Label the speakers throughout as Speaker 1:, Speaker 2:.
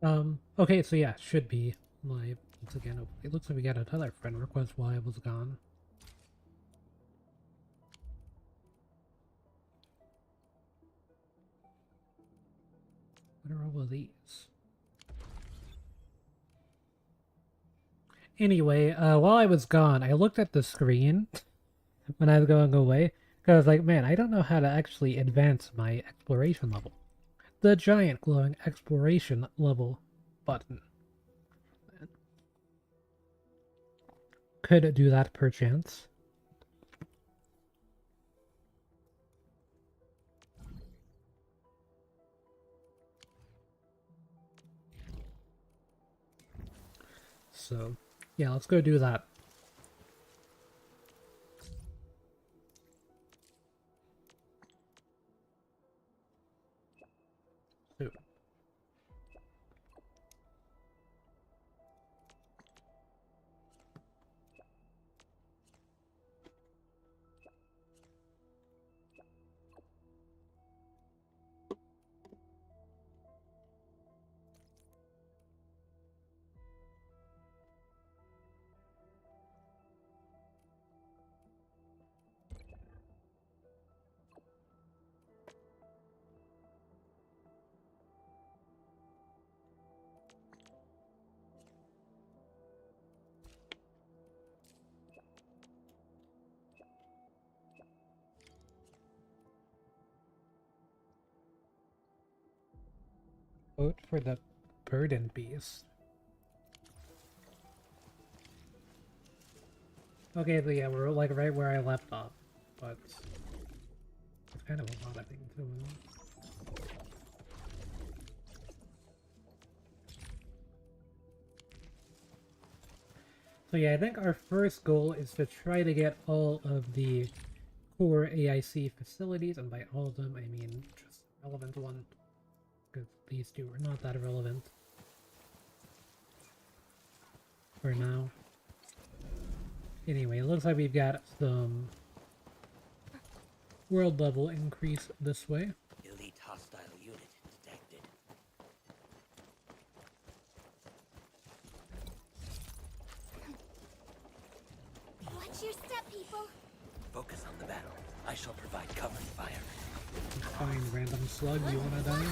Speaker 1: Okay, so yeah, should be live once again. It looks like we got another friend request while I was gone. What are all of these? Anyway, while I was gone, I looked at the screen when I was going away, because I was like, man, I don't know how to actually advance my exploration level. The giant glowing exploration level button. Could do that perchance. So, yeah, let's go do that. So, vote for the burden beast. Okay, so yeah, we're like right where I left off, but it's kind of a lot of things going on. So yeah, I think our first goal is to try to get all of the core AIC facilities, and by all of them, I mean just relevant one, because these two are not that relevant for now. Anyway, it looks like we've got some world level increase this way.
Speaker 2: Elite hostile unit detected.
Speaker 3: Watch your step, people.
Speaker 2: Focus on the battle. I shall provide cover and fire.
Speaker 1: Fine, random slug, you wanna die?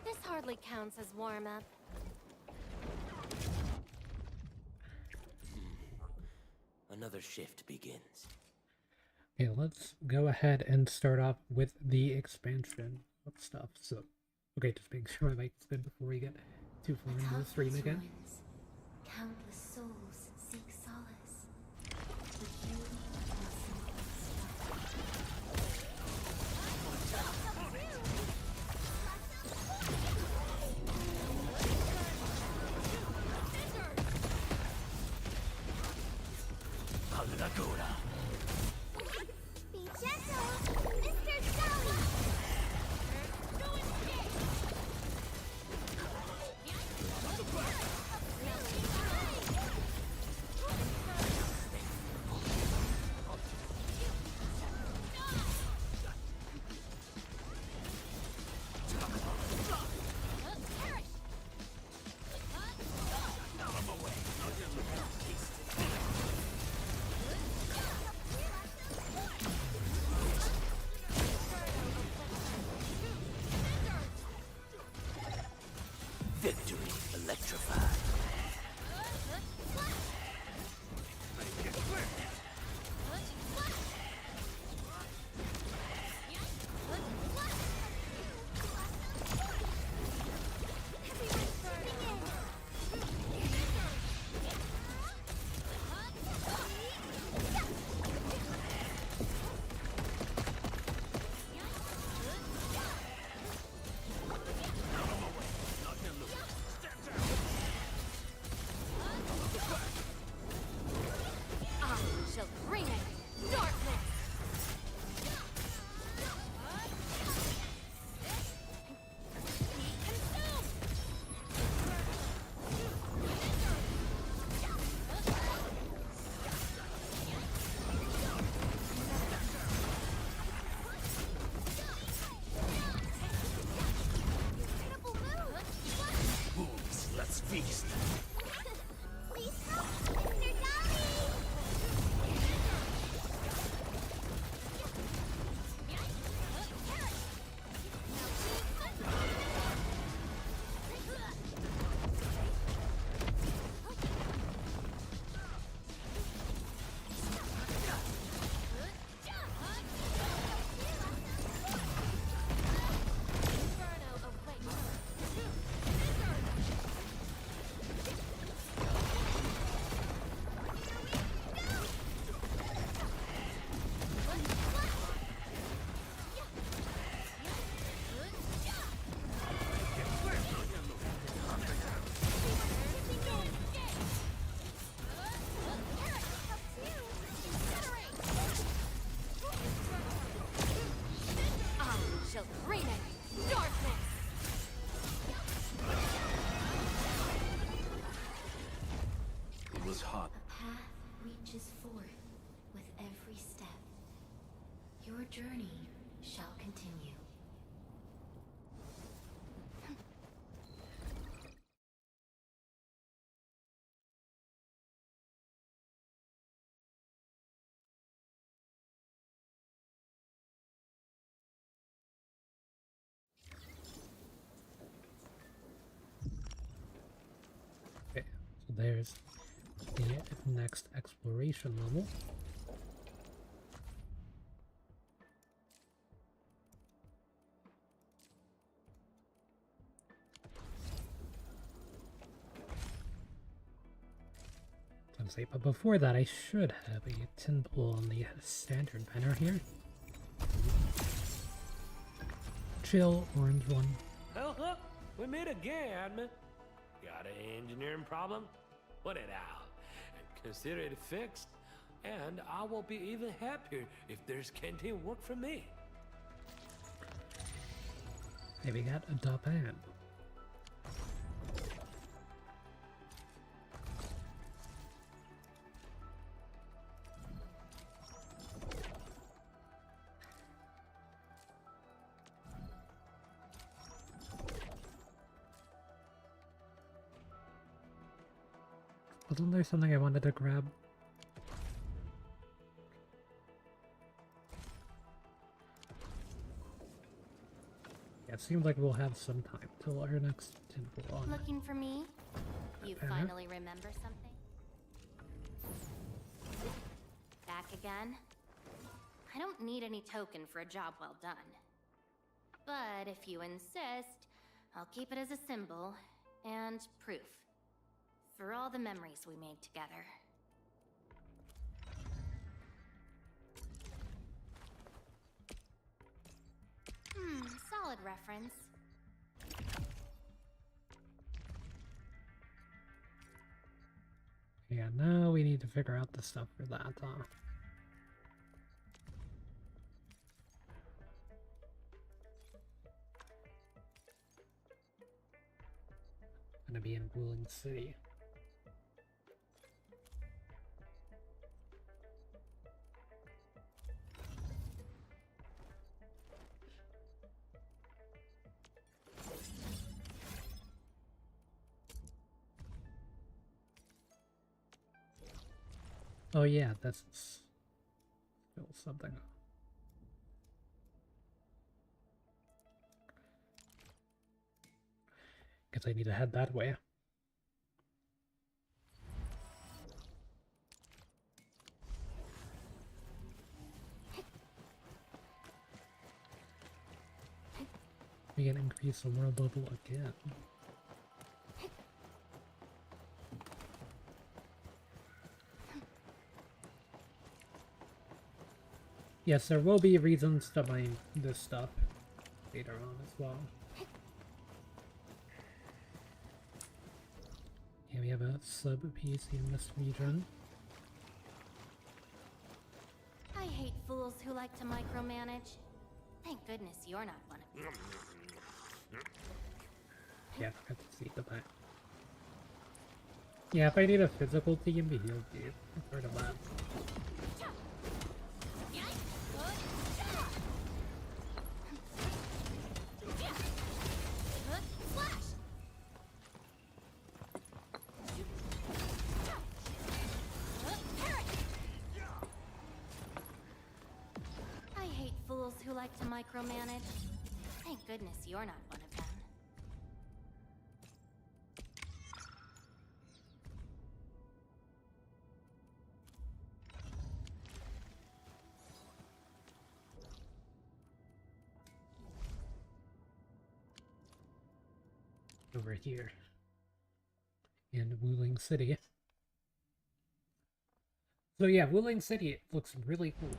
Speaker 3: This hardly counts as warm-up.
Speaker 2: Another shift begins.
Speaker 1: Okay, let's go ahead and start off with the expansion of stuff. So, okay, just make sure my mic's good before we get too far into the stream again.
Speaker 3: Countless souls seek solace. Be gentle, Mr. Sally!
Speaker 2: Victory electrified. feast.
Speaker 3: Please help, Mr. Dolly! Shall bring it, darkness!
Speaker 2: It was hot.
Speaker 3: A path reaches forth with every step. Your journey shall continue.
Speaker 1: Okay, so there's the next exploration level. Say, but before that, I should have a tin pull on the standard banner here. Chill, orange one.
Speaker 4: Oh, we meet again. Got an engineering problem? Put it out and consider it fixed. And I will be even happier if there's canteen work for me.
Speaker 1: Hey, we got a Daban. Wasn't there something I wanted to grab? Yeah, it seems like we'll have some time till our next tinfoil on.
Speaker 3: Looking for me? You finally remember something? Back again? I don't need any token for a job well done. But if you insist, I'll keep it as a symbol and proof. For all the memories we made together. Solid reference.
Speaker 1: Yeah, now we need to figure out the stuff for that, Gonna be in Wuling City. Oh yeah, that's still something. Guess I need to head that way. We can increase the world level again. Yes, there will be reasons to mine this stuff later on as well. Yeah, we have a sub-PC in this region.
Speaker 3: I hate fools who like to micromanage. Thank goodness you're not one of them.
Speaker 1: Yeah, I forgot to see the back. Yeah, if I need a physical team, he'll be part of that.
Speaker 3: micromanage. Thank goodness you're not one of them.
Speaker 1: Over here in Wuling City. So yeah, Wuling City looks really cool.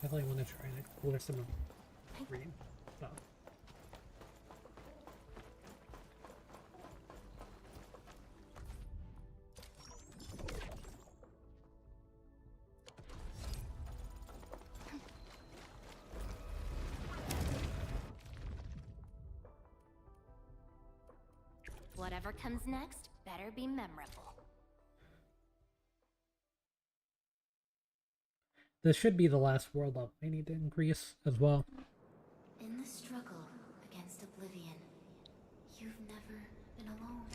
Speaker 1: Definitely want to try and explore some of the green stuff.
Speaker 3: Whatever comes next better be memorable.
Speaker 1: This should be the last world up. I need to increase as well.
Speaker 3: In the struggle against oblivion, you've never been alone.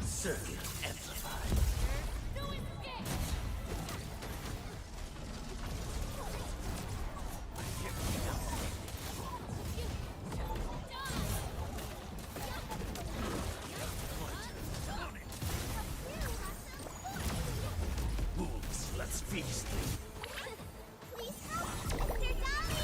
Speaker 2: Circuit amplified. Wolves, let's feast.
Speaker 5: Please help, Mr. Dolly!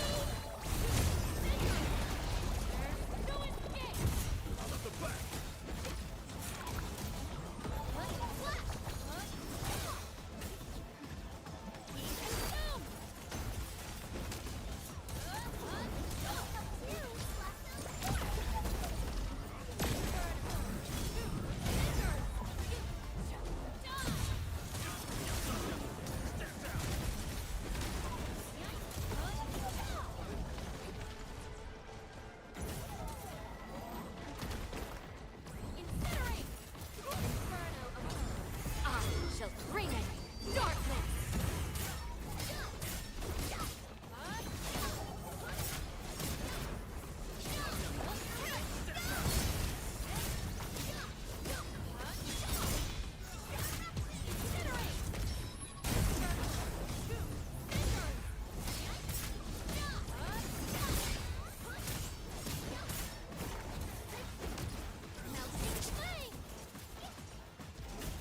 Speaker 3: I shall bring it darkness.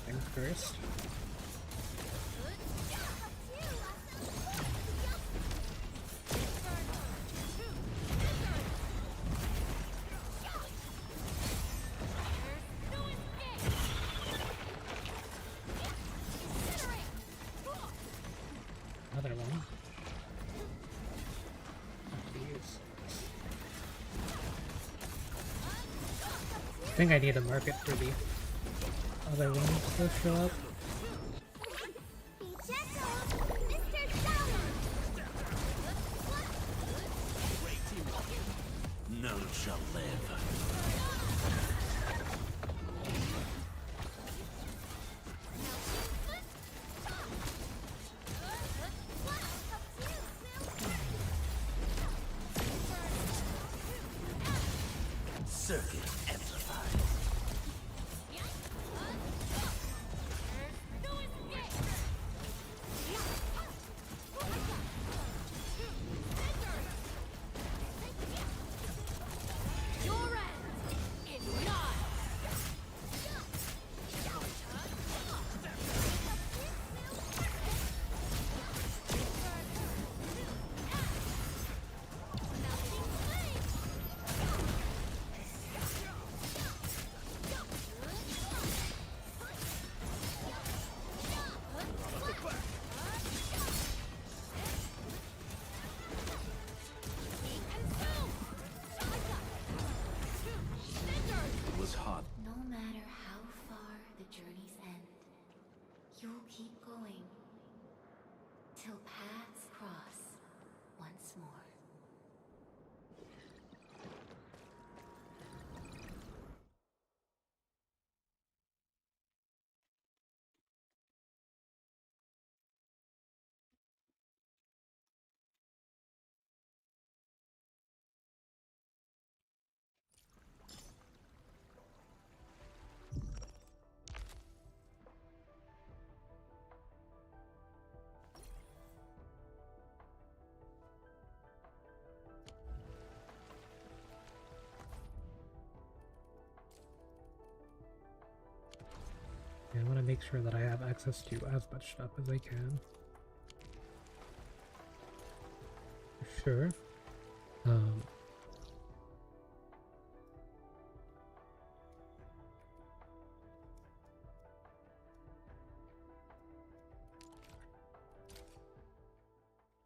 Speaker 1: Things first. Another one. I think I need a market for the other ones to show up.
Speaker 5: Be gentle, Mr. Dolly!
Speaker 2: None shall live. Circuit amplified.
Speaker 3: Your end is not.
Speaker 2: It was hot.
Speaker 3: No matter how far the journey's end, you'll keep going till paths cross once more.
Speaker 1: I want to make sure that I have access to as much stuff as I can. For sure.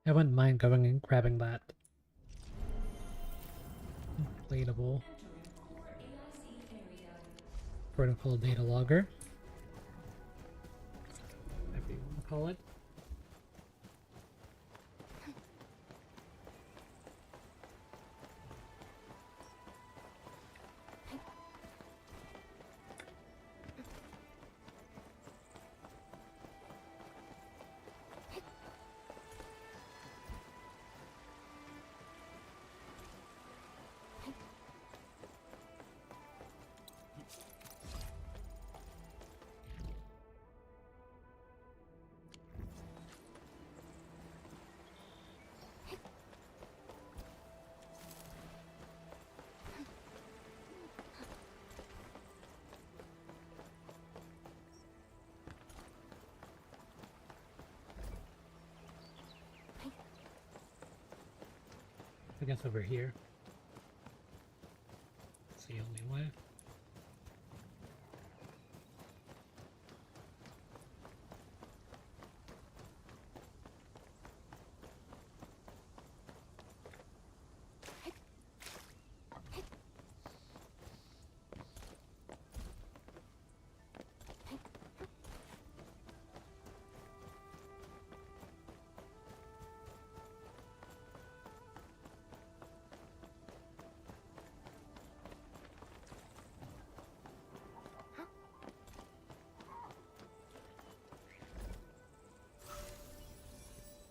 Speaker 1: I wouldn't mind going and grabbing that inflatable protocol data logger, whatever you want to call it. I guess over here. It's the only way.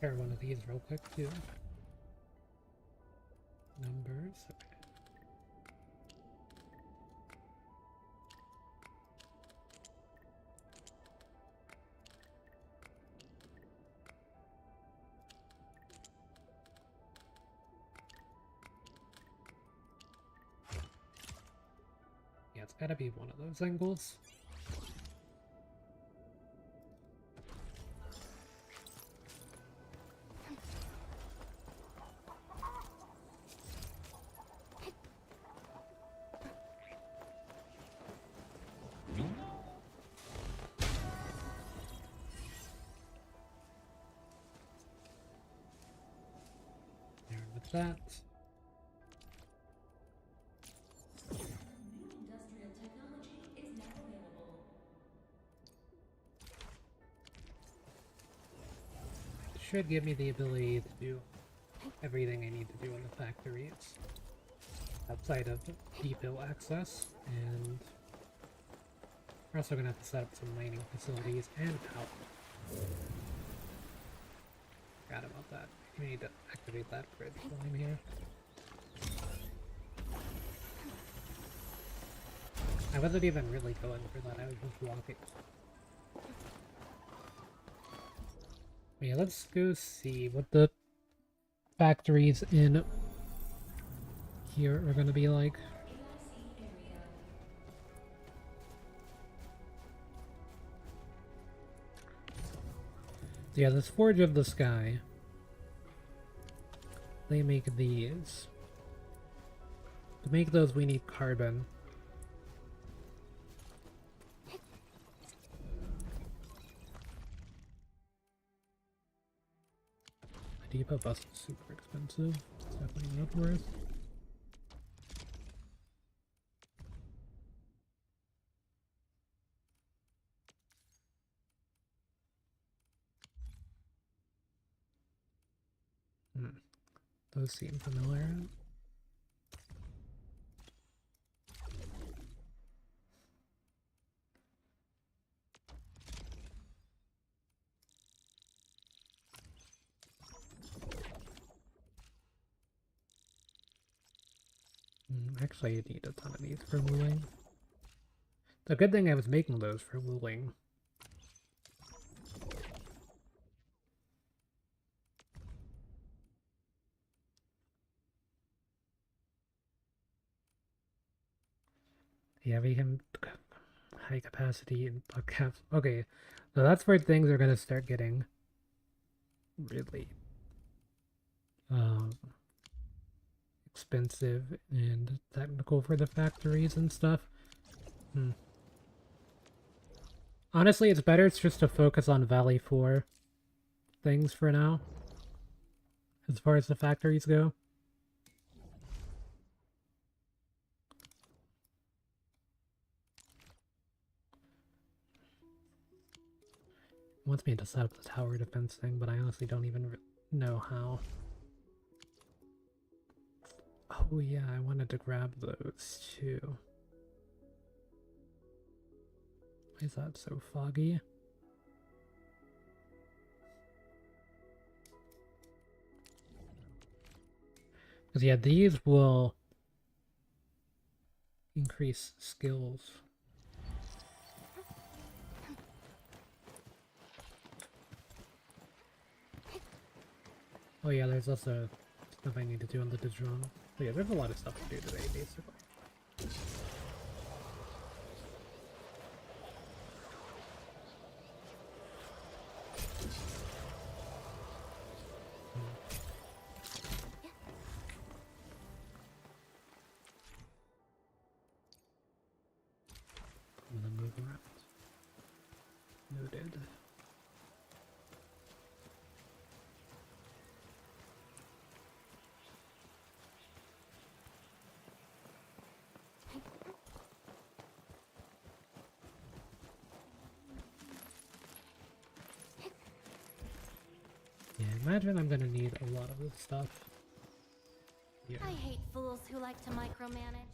Speaker 1: Pair one of these real quick too. Numbers. Okay. Yeah, it's gotta be one of those angles. There with that. Should give me the ability to do everything I need to do in the factories outside of depot access, and we're also gonna have to set up some mining facilities and power. Forgot about that. We need to activate that bridge while I'm here. I wasn't even really going for that, I was just walking. Yeah, let's go see what the factories in here are gonna be like. Yeah, this Forge of the Sky. They make these. To make those we need carbon. The depot bus is super expensive. It's definitely not worth. Those seem familiar. Actually, I need a ton of these for Wuling. It's a good thing I was making those for Wuling. Yeah, we can high capacity and bug caps. Okay, so that's where things are gonna start getting really expensive and technical for the factories and stuff. Honestly, it's better just to focus on Valley 4 things for now, as far as the factories go. It wants me to set up the tower defense thing, but I honestly don't even know how. Oh yeah, I wanted to grab those too. Why is that so foggy? Because yeah, these will increase skills. Oh yeah, there's also stuff I need to do on the Dijon. So yeah, there's a lot of stuff to do today, basically. I'm gonna move around. Noted. Yeah, imagine I'm gonna need a lot of this stuff. Yeah.
Speaker 3: I hate fools who like to micromanage.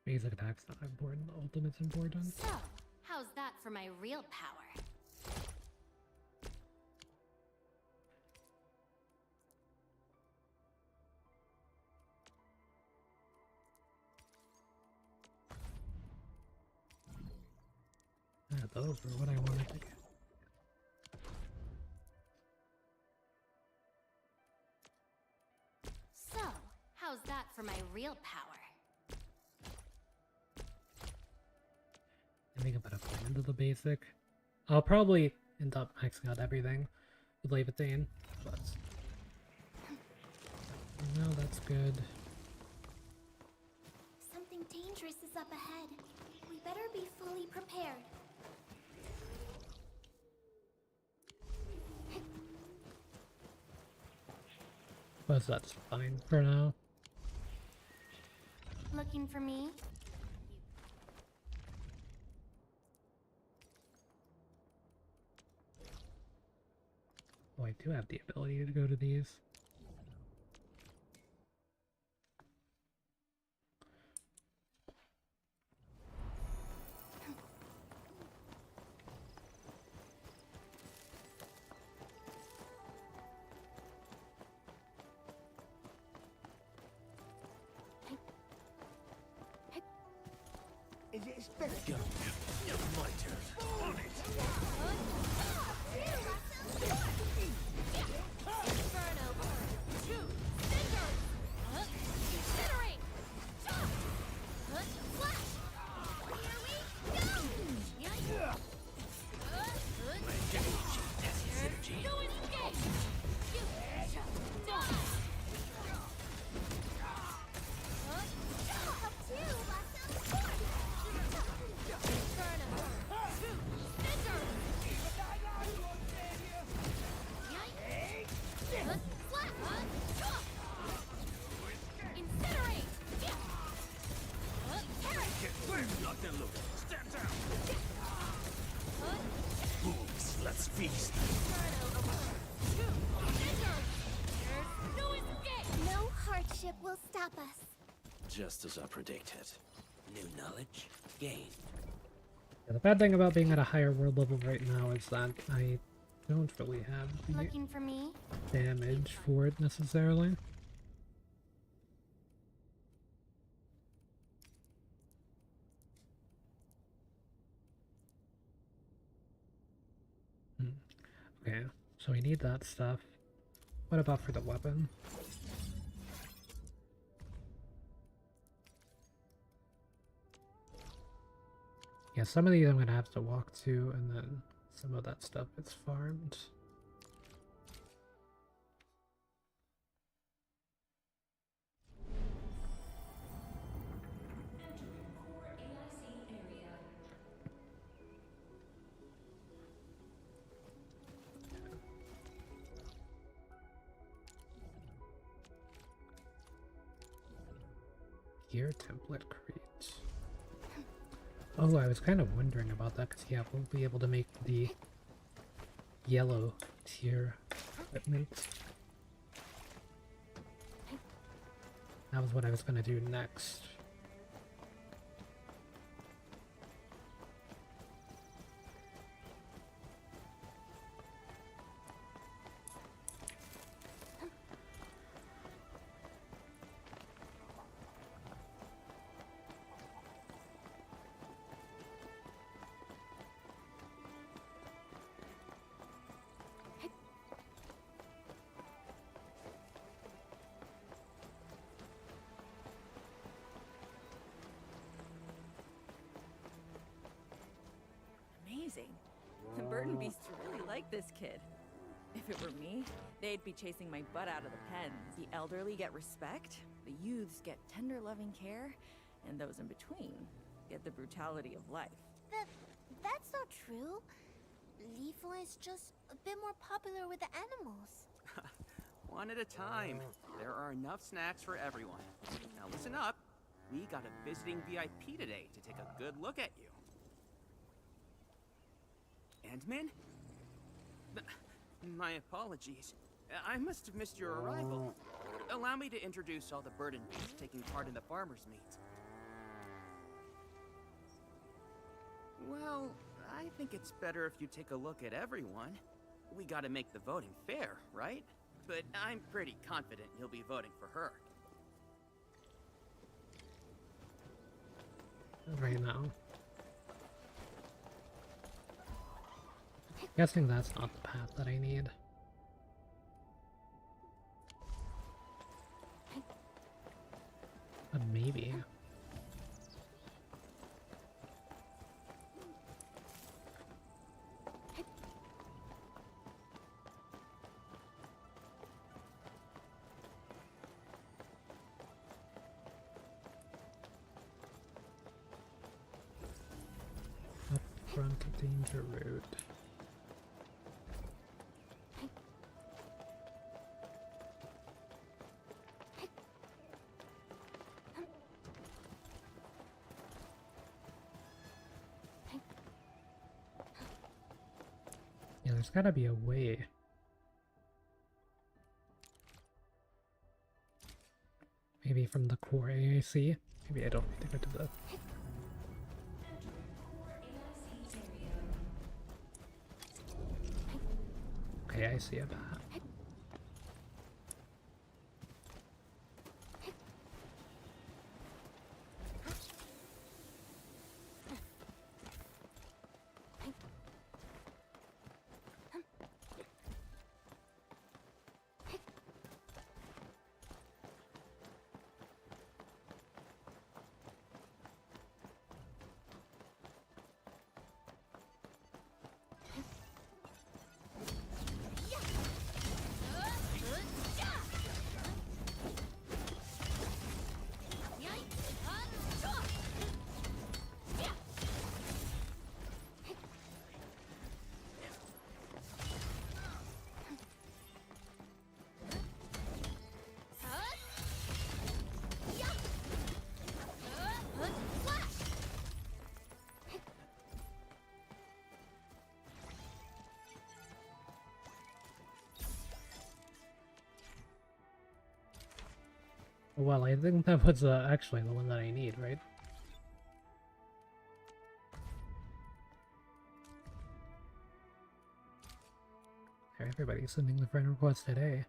Speaker 1: Basic attack's not important, ultimate's important.
Speaker 3: So, how's that for my real power?
Speaker 1: Yeah, those were what I wanted to get.
Speaker 3: So, how's that for my real power?
Speaker 1: I think I'm gonna put into the basic. I'll probably end up maxing out everything with Levitane, but no, that's good.
Speaker 5: Something dangerous is up ahead. We better be fully prepared.
Speaker 1: But that's fine for now.
Speaker 3: Looking for me?
Speaker 1: Oh, I do have the ability to go to these.
Speaker 2: Is it expected? My turn. On it.
Speaker 3: Inferno! Two! Cinders! Incinerate! Flash! Here we go!
Speaker 2: Synergy.
Speaker 3: No escape! You die!
Speaker 5: Up too, Blossom.
Speaker 3: Inferno! Two! Cinders! Flash! Incinerate! Carrot!
Speaker 2: Knock them loose. Stand down. Wolves, let's feast.
Speaker 3: No escape!
Speaker 5: No hardship will stop us.
Speaker 2: Just as I predicted. New knowledge gained.
Speaker 1: Yeah, the bad thing about being at a higher world level right now is that I don't really have the
Speaker 3: Looking for me?
Speaker 1: damage for it necessarily. Okay, so we need that stuff. What about for the weapon? Yeah, some of these I'm gonna have to walk to, and then some of that stuff is farmed. Gear template create. Oh, I was kind of wondering about that because yeah, we'll be able to make the yellow tier equipment. That was what I was gonna do next.
Speaker 6: Amazing. The Burton beasts really like this kid. If it were me, they'd be chasing my butt out of the pens. The elderly get respect, the youths get tender loving care, and those in between get the brutality of life.
Speaker 5: That's not true. Lethal is just a bit more popular with the animals.
Speaker 7: One at a time. There are enough snacks for everyone. Now listen up. We got a visiting VIP today to take a good look at you. Endman? My apologies. I must have missed your arrival. Allow me to introduce all the burden beasts taking part in the farmers' meet. Well, I think it's better if you take a look at everyone. We gotta make the voting fair, right? But I'm pretty confident you'll be voting for her.
Speaker 1: Right now. Guessing that's not the path that I need. But maybe. Up front danger road. Yeah, there's gotta be a way. Maybe from the core AAC? Maybe I don't need to go to the... Okay, I see a path. Well, I think that was actually the one that I need, right? Everybody's sending the friend request today.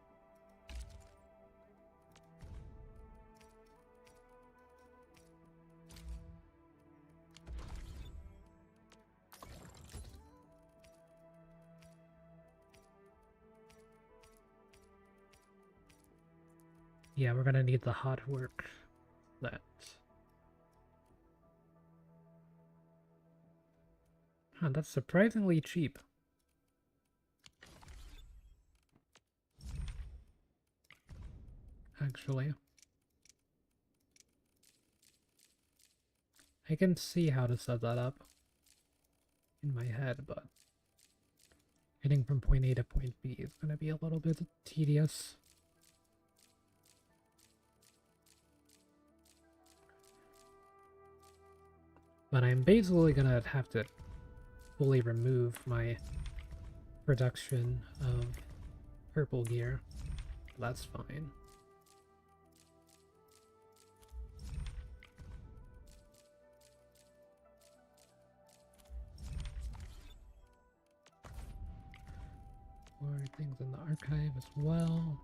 Speaker 1: Yeah, we're gonna need the hot work. That. Huh, that's surprisingly cheap. Actually. I can see how to set that up in my head, but getting from point A to point B is gonna be a little bit tedious. But I'm basically gonna have to fully remove my production of purple gear. That's fine. More things in the archive as well.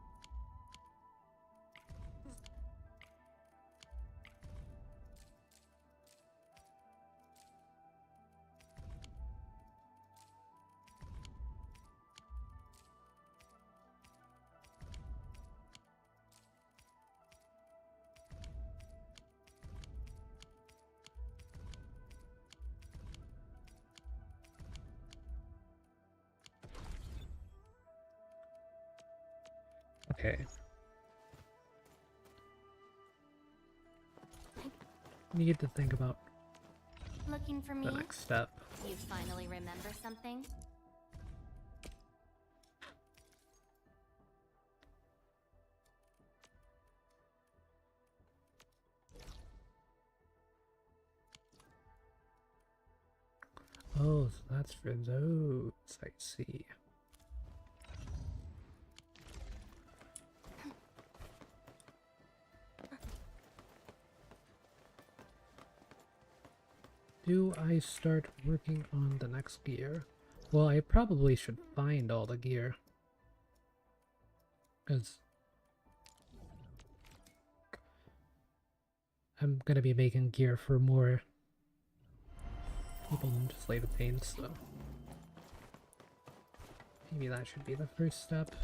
Speaker 1: Okay. Need to think about
Speaker 3: Looking for me?
Speaker 1: the next step.
Speaker 3: You finally remember something?
Speaker 1: Oh, so that's for those, I see. Do I start working on the next gear? Well, I probably should find all the gear. Because I'm gonna be making gear for more people than just Lady Pains, so maybe that should be the first step.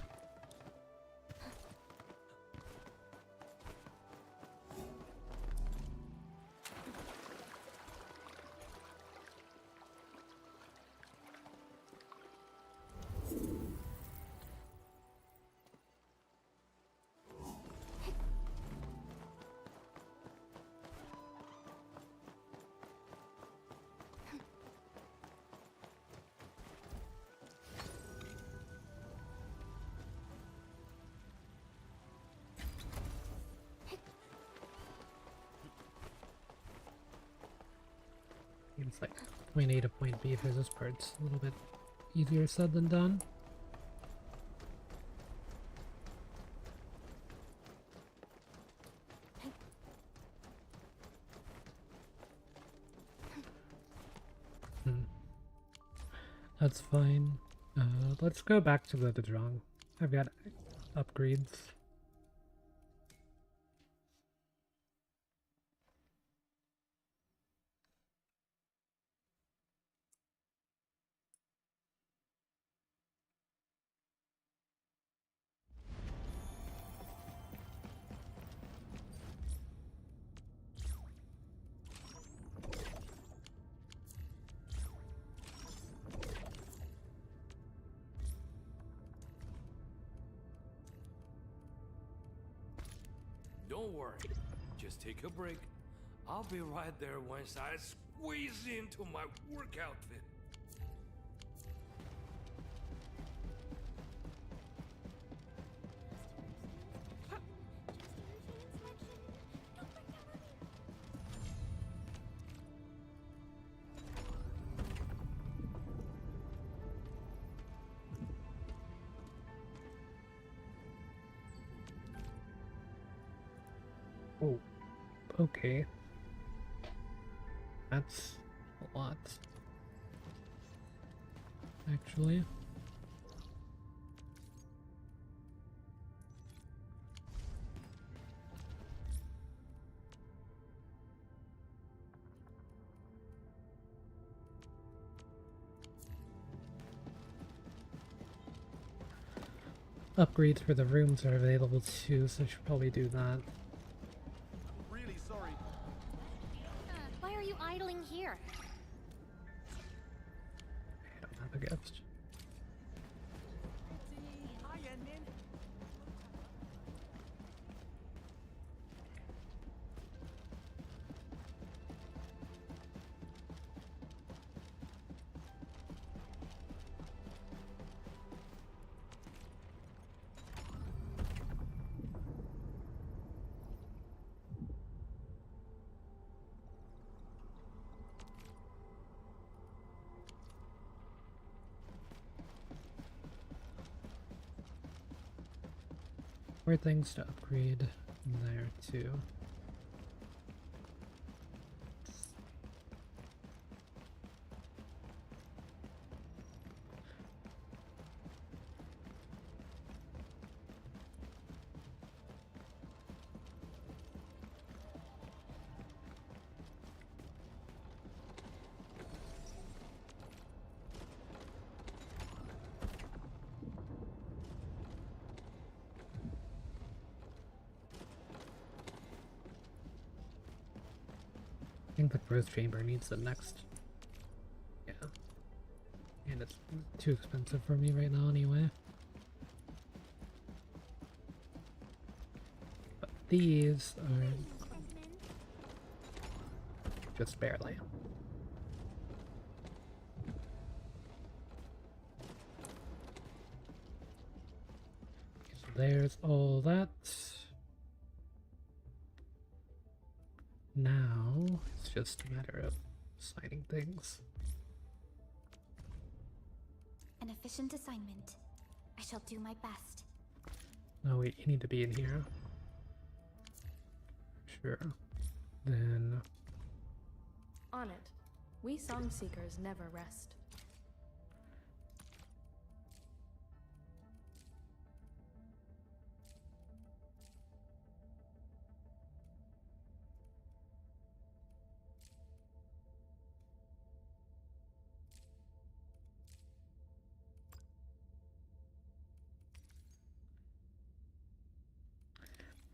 Speaker 1: It's like point A to point B for this part's a little bit easier said than done. That's fine. Let's go back to the Dejong. I've got upgrades.
Speaker 4: Don't worry. Just take a break. I'll be right there once I squeeze into my work outfit.
Speaker 1: Oh, okay. That's a lot. Actually. upgrades for the rooms are available too, so I should probably do that.
Speaker 8: I'm really sorry.
Speaker 3: Why are you idling here?
Speaker 1: I don't have a gift.
Speaker 7: Hi, Endman.
Speaker 1: More things to upgrade there too. I think the growth chamber needs the next. Yeah. And it's too expensive for me right now anyway. But these are just barely. So there's all that. Now it's just a matter of signing things.
Speaker 5: An efficient assignment. I shall do my best.
Speaker 1: Oh wait, you need to be in here. Sure. Then
Speaker 9: On it. We song seekers never rest.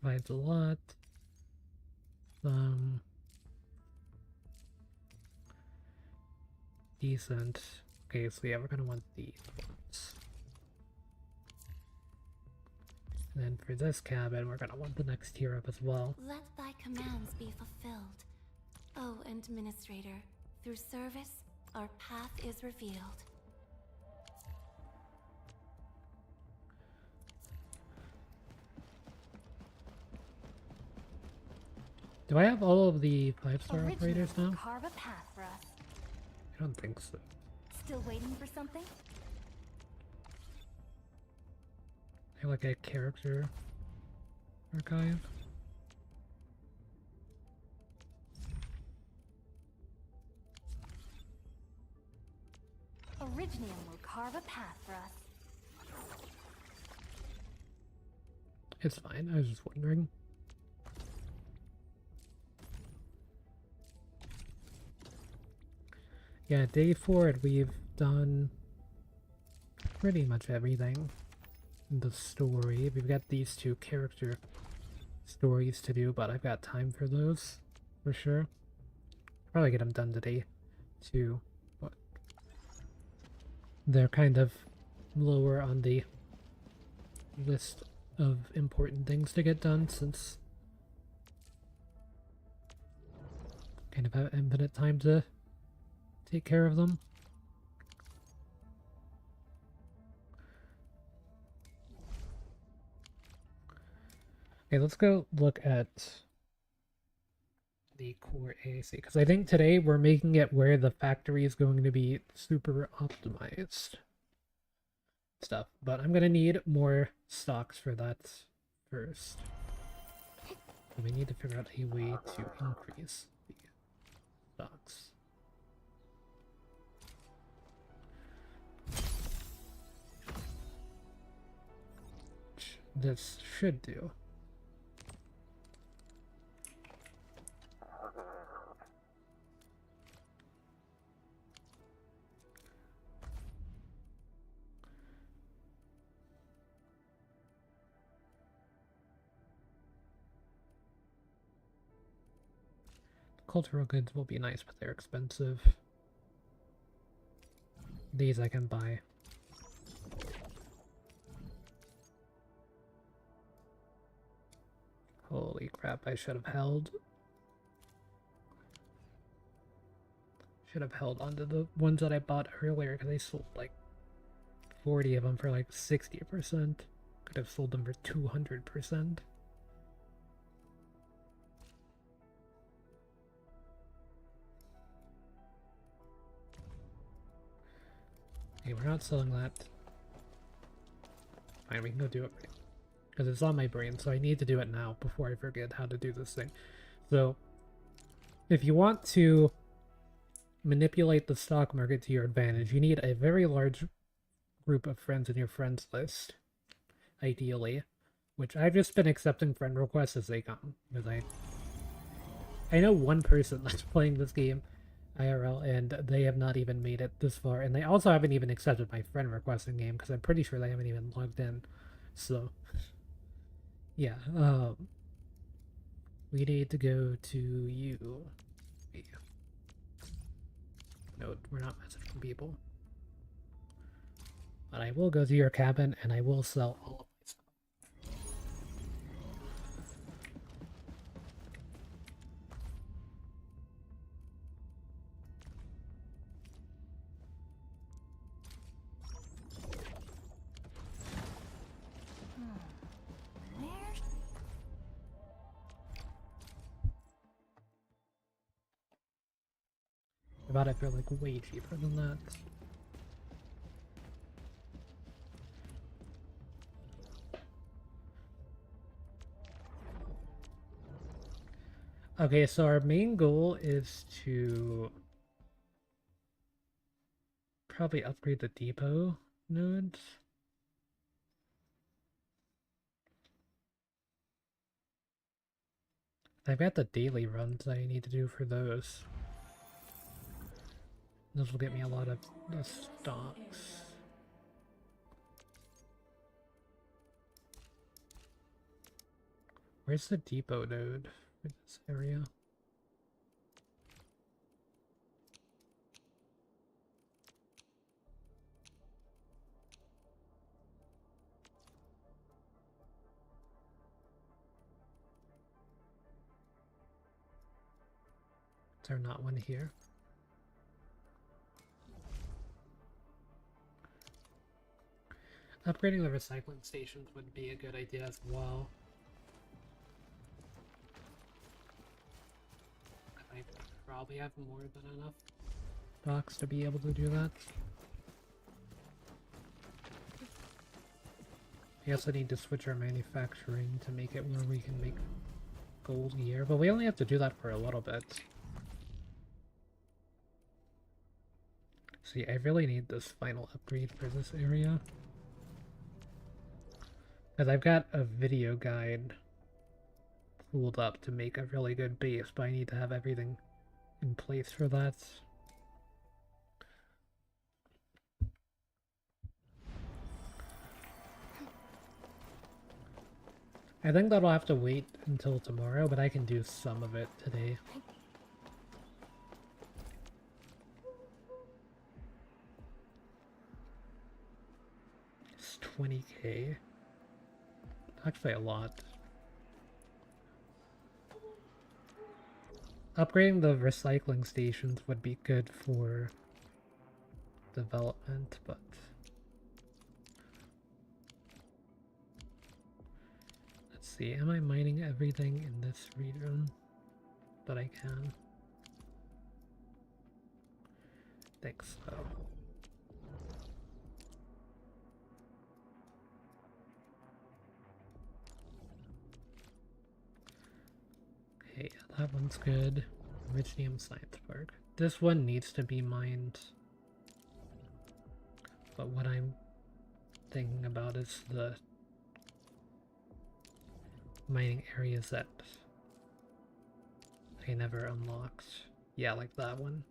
Speaker 1: provides a lot. Decent. Okay, so yeah, we're gonna want these ones. And then for this cabin, we're gonna want the next tier up as well.
Speaker 5: Let thy commands be fulfilled. O Administrator, through service, our path is revealed.
Speaker 1: Do I have all of the 5-star
Speaker 5: Original
Speaker 1: operators now?
Speaker 5: carve a path for us.
Speaker 1: I don't think so.
Speaker 5: Still waiting for something?
Speaker 1: I have like a character archive.
Speaker 5: Originium will carve a path for us.
Speaker 1: It's fine, I was just wondering. Yeah, day 4 and we've done pretty much everything in the story. We've got these 2 character stories to do, but I've got time for those, for sure. Probably get them done today, too, but they're kind of lower on the list of important things to get done since kind of have infinite time to take care of them. Okay, let's go look at the core AAC, because I think today we're making it where the factory is going to be super optimized stuff, but I'm going to need more stocks for that first. And we need to figure out a way to increase the stocks. This should do. Cultural goods will be nice, but they're expensive. These I can buy. Holy crap, I should have held. Should have held onto the ones that I bought earlier because they sold like 40 of them for like 60%. Could have sold them for 200%. Okay, we're not selling that. Fine, we can go do it because it's on my brain, so I need to do it now before I forget how to do this thing. So, if you want to manipulate the stock market to your advantage, you need a very large group of friends in your friends list, ideally, which I've just been accepting friend requests as they come, because I know one person that's playing this game IRL, and they have not even made it this far, and they also haven't even accepted my friend request in game, because I'm pretty sure they haven't even logged in. So yeah, we need to go to you. No, we're not messaging people. But I will go to your cabin and I will sell all of my stuff. I bought it for like way cheaper than that. Okay, so our main goal is to probably upgrade the depot nodes. I've got the daily runs I need to do for those. Those will get me a lot of the stocks. Where's the depot node for this area? Is there not one here? Upgrading the recycling stations would be a good idea as well. I probably have more than enough stocks to be able to do that. We also need to switch our manufacturing to make it where we can make gold gear, but we only have to do that for a little bit. See, I really need this final upgrade for this area. Because I've got a video guide pulled up to make a really good base, but I need to have everything in place for that. I think that'll have to wait until tomorrow, but I can do some of it today. It's 20k. Actually a lot. Upgrading the recycling stations would be good for development, but let's see, am I mining everything in this region that I can? I think so. Okay, that one's good. Originium Science Park. This one needs to be mined. But what I'm thinking about is the mining areas that I never unlocked. Yeah, like that one.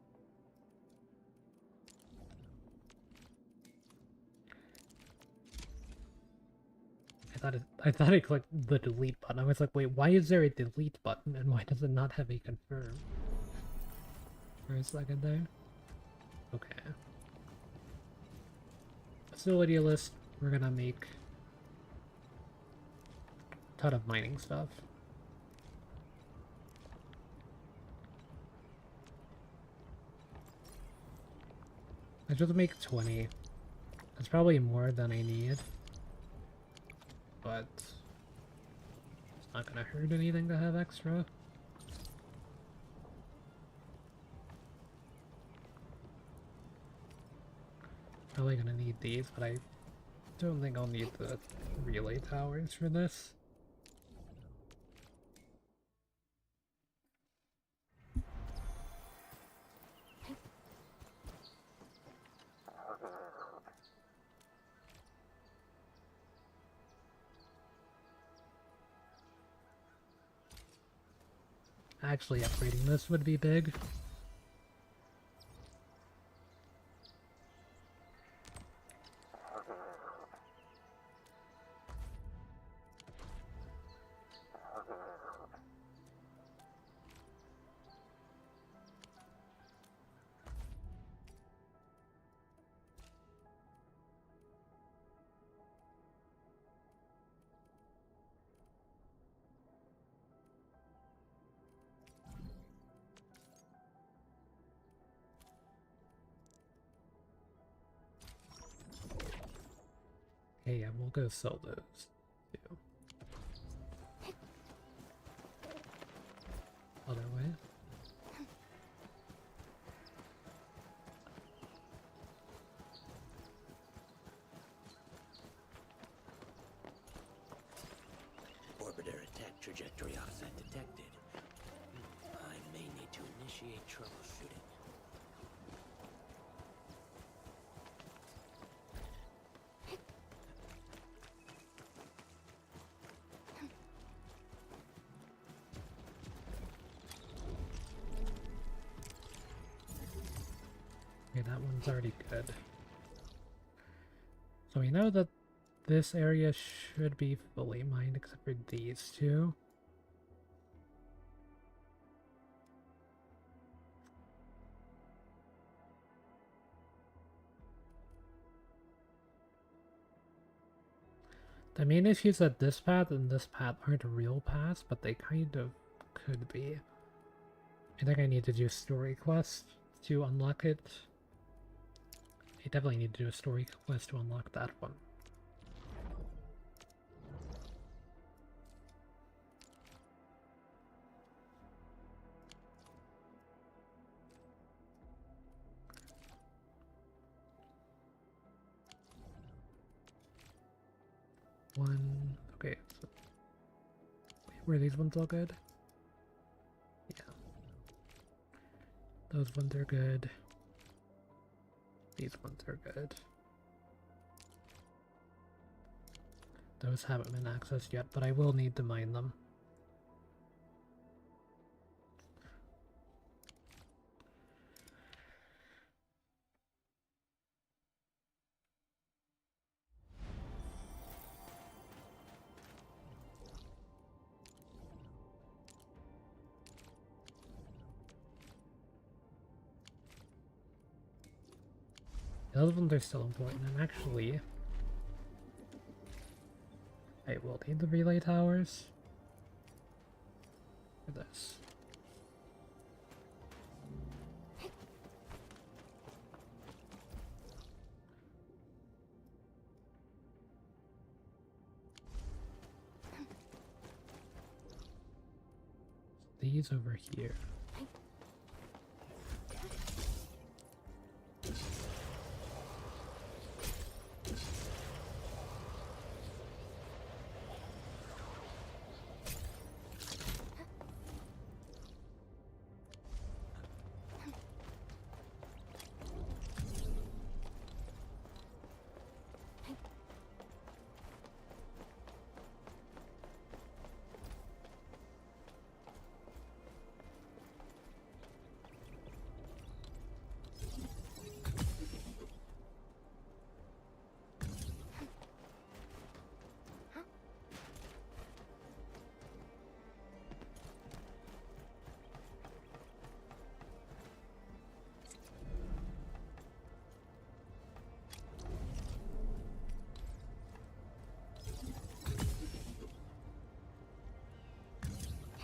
Speaker 1: I thought I clicked the delete button. I was like, wait, why is there a delete button and why does it not have a confirm? for a second there. Okay. Facility list, we're gonna make a ton of mining stuff. I just make 20. That's probably more than I need. But it's not gonna hurt anything to have extra. Probably gonna need these, but I don't think I'll need the relay towers for this. Actually, upgrading this would be big. Okay, yeah, we'll go sell those too. Other way.
Speaker 2: Orbiter attack trajectory offset detected. I may need to initiate troubleshooting.
Speaker 1: Okay, that one's already good. So we know that this area should be fully mined except for these two. The main issue is that this path and this path aren't real paths, but they kind of could be. I think I need to do a story quest to unlock it. I definitely need to do a story quest to unlock that one. Okay, so wait, were these ones all good? Yeah. Those ones are good. These ones are good. Those haven't been accessed yet, but I will need to mine them. Those ones are still important, and actually, I will need the relay towers for this. These over here.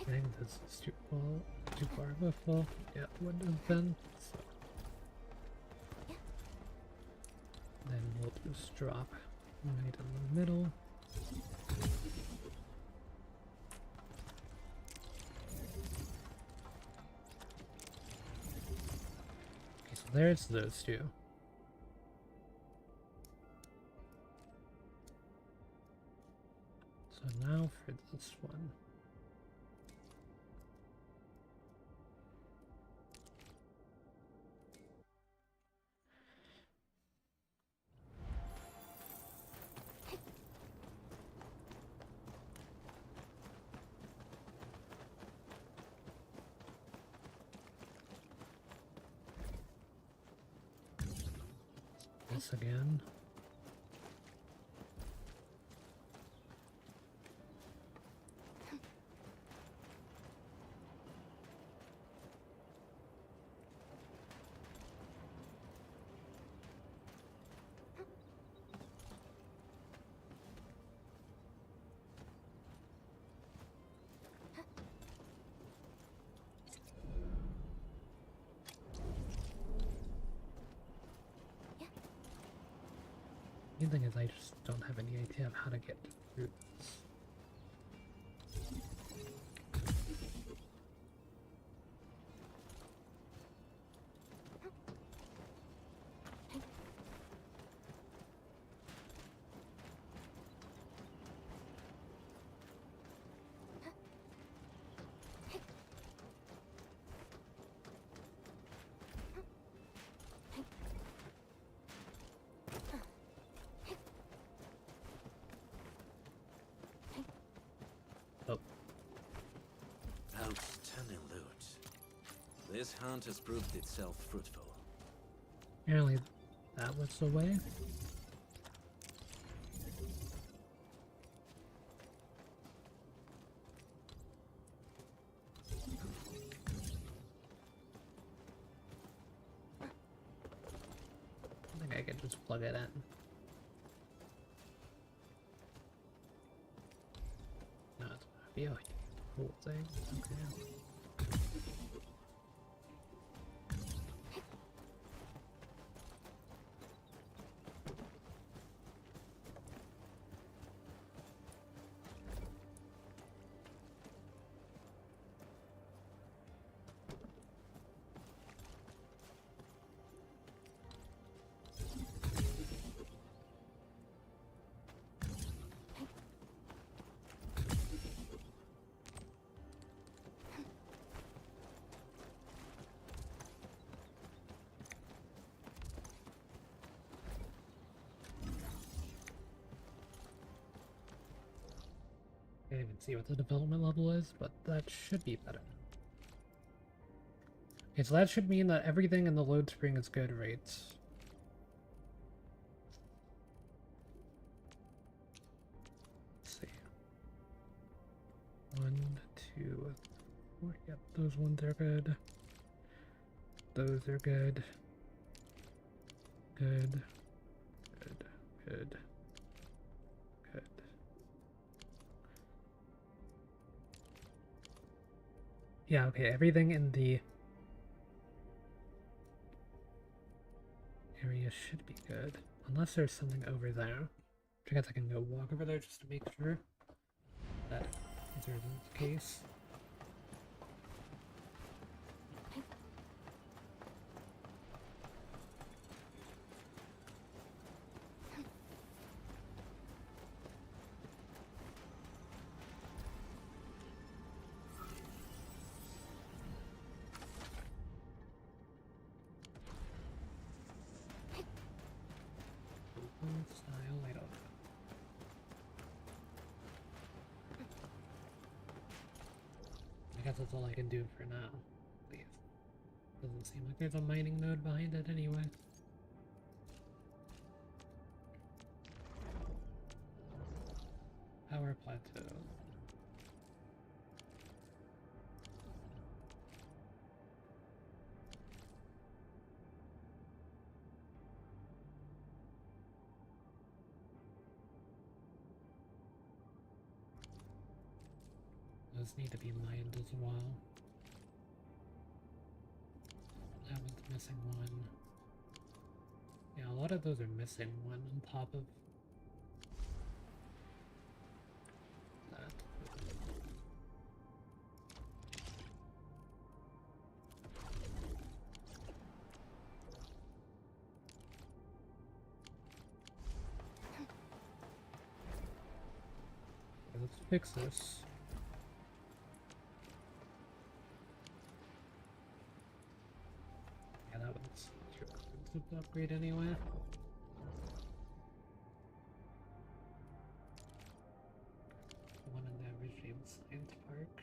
Speaker 1: I think this is too far of a fall. Yeah, it would have been. So. Then we'll just drop right in the middle. Okay, so there's those two. So now for this one. This again. The thing is, I just don't have any idea of how to get through this. Oh.
Speaker 2: Outstanding loot. This hunt has proved itself fruitful.
Speaker 1: Apparently that was the way. I think I could just plug it in. No, it's gonna be a whole thing. Okay. Can't even see what the development level is, but that should be better. Okay, so that should mean that everything in the load screen is good rates. Let's see. 1, 2, 4. Yep, those ones are good. Those are good. Good. Good. Good. Good. Yeah, okay, everything in the area should be good. Unless there's something over there. I guess I can go walk over there just to make sure that is the case. Style, I don't know. I guess that's all I can do for now. At least. Doesn't seem like there's a mining node behind it anyway. Power plateau. those need to be mined as well. That one's missing one. Yeah, a lot of those are missing one on top of that. Okay, let's fix this. Yeah, that one's too expensive to upgrade anyway. One in the Regime Science Park.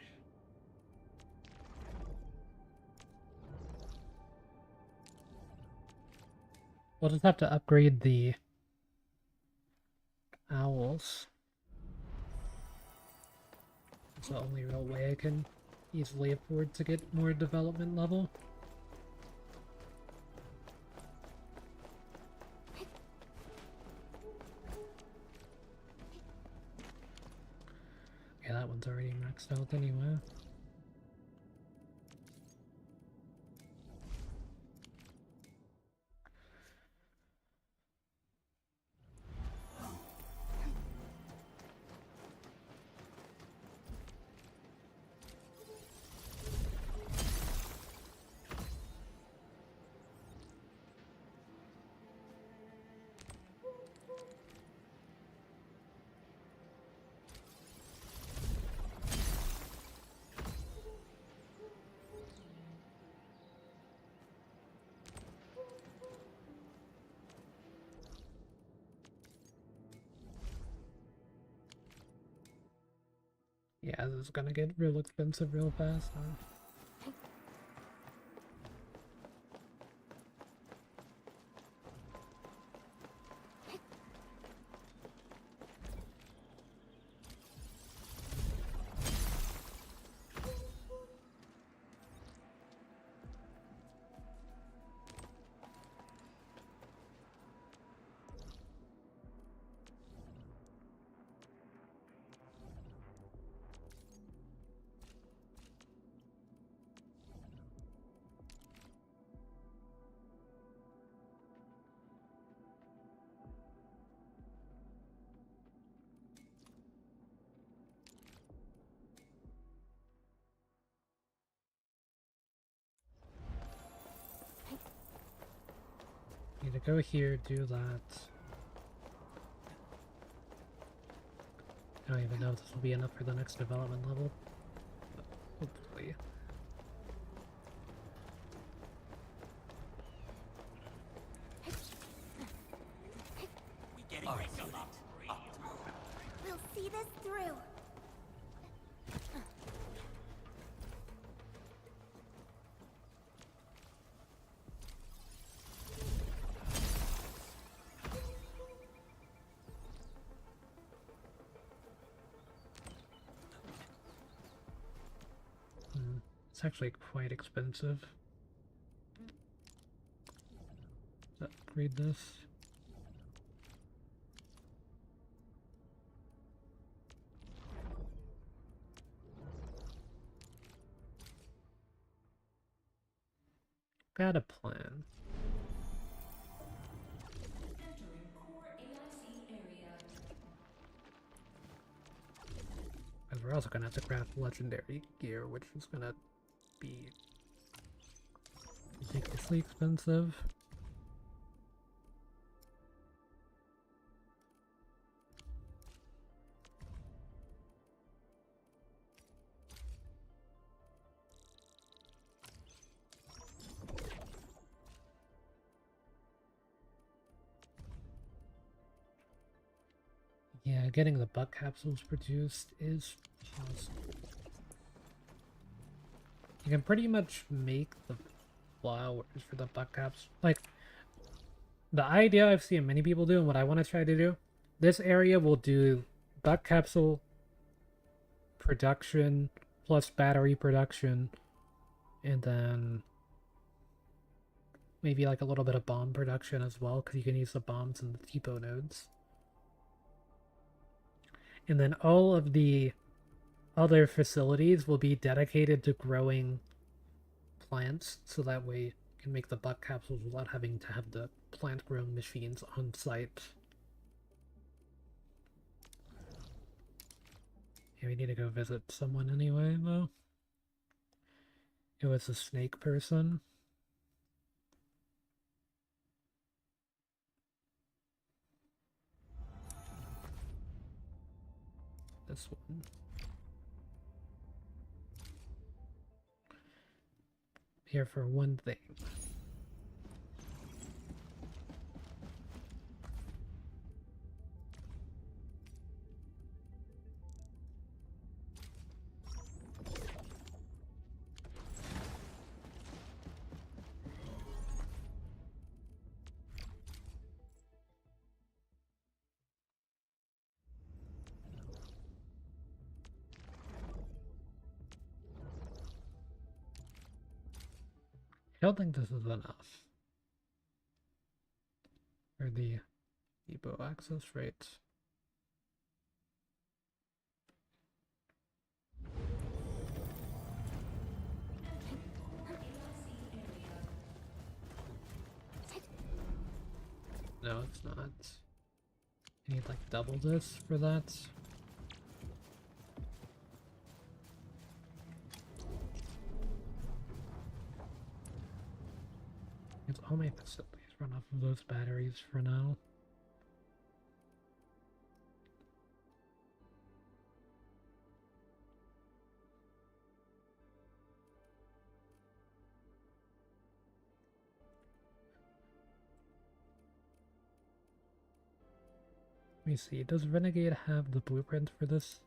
Speaker 1: We'll just have to upgrade the owls. It's the only real way I can easily afford to get more development level. Yeah, that one's already maxed out anyway. Yeah, this is gonna get real expensive real fast, huh? Need to go here, do that. I don't even know if this will be enough for the next development level. But hopefully.
Speaker 5: We'll see this through.
Speaker 1: It's actually quite expensive to upgrade this. Got a plan.
Speaker 10: Entering core AIC area.
Speaker 1: Because we're also gonna have to craft legendary gear, which is gonna be ridiculously expensive. Yeah, getting the bug capsules produced is possible. You can pretty much make the flowers for the bug caps. Like, the idea I've seen many people do and what I want to try to do, this area will do bug capsule production plus battery production, and then maybe like a little bit of bomb production as well, because you can use the bombs in the depot nodes. And then all of the other facilities will be dedicated to growing plants, so that way you can make the buck capsules without having to have the plant growing machines on site. Yeah, we need to go visit someone anyway, though. It was a snake person. This one. Here for one thing. I don't think this is enough for the depot access rates. No, it's not. I need like double this for that. It's all my facilities run off of those batteries for now. Let me see, does Renegade have the blueprint for this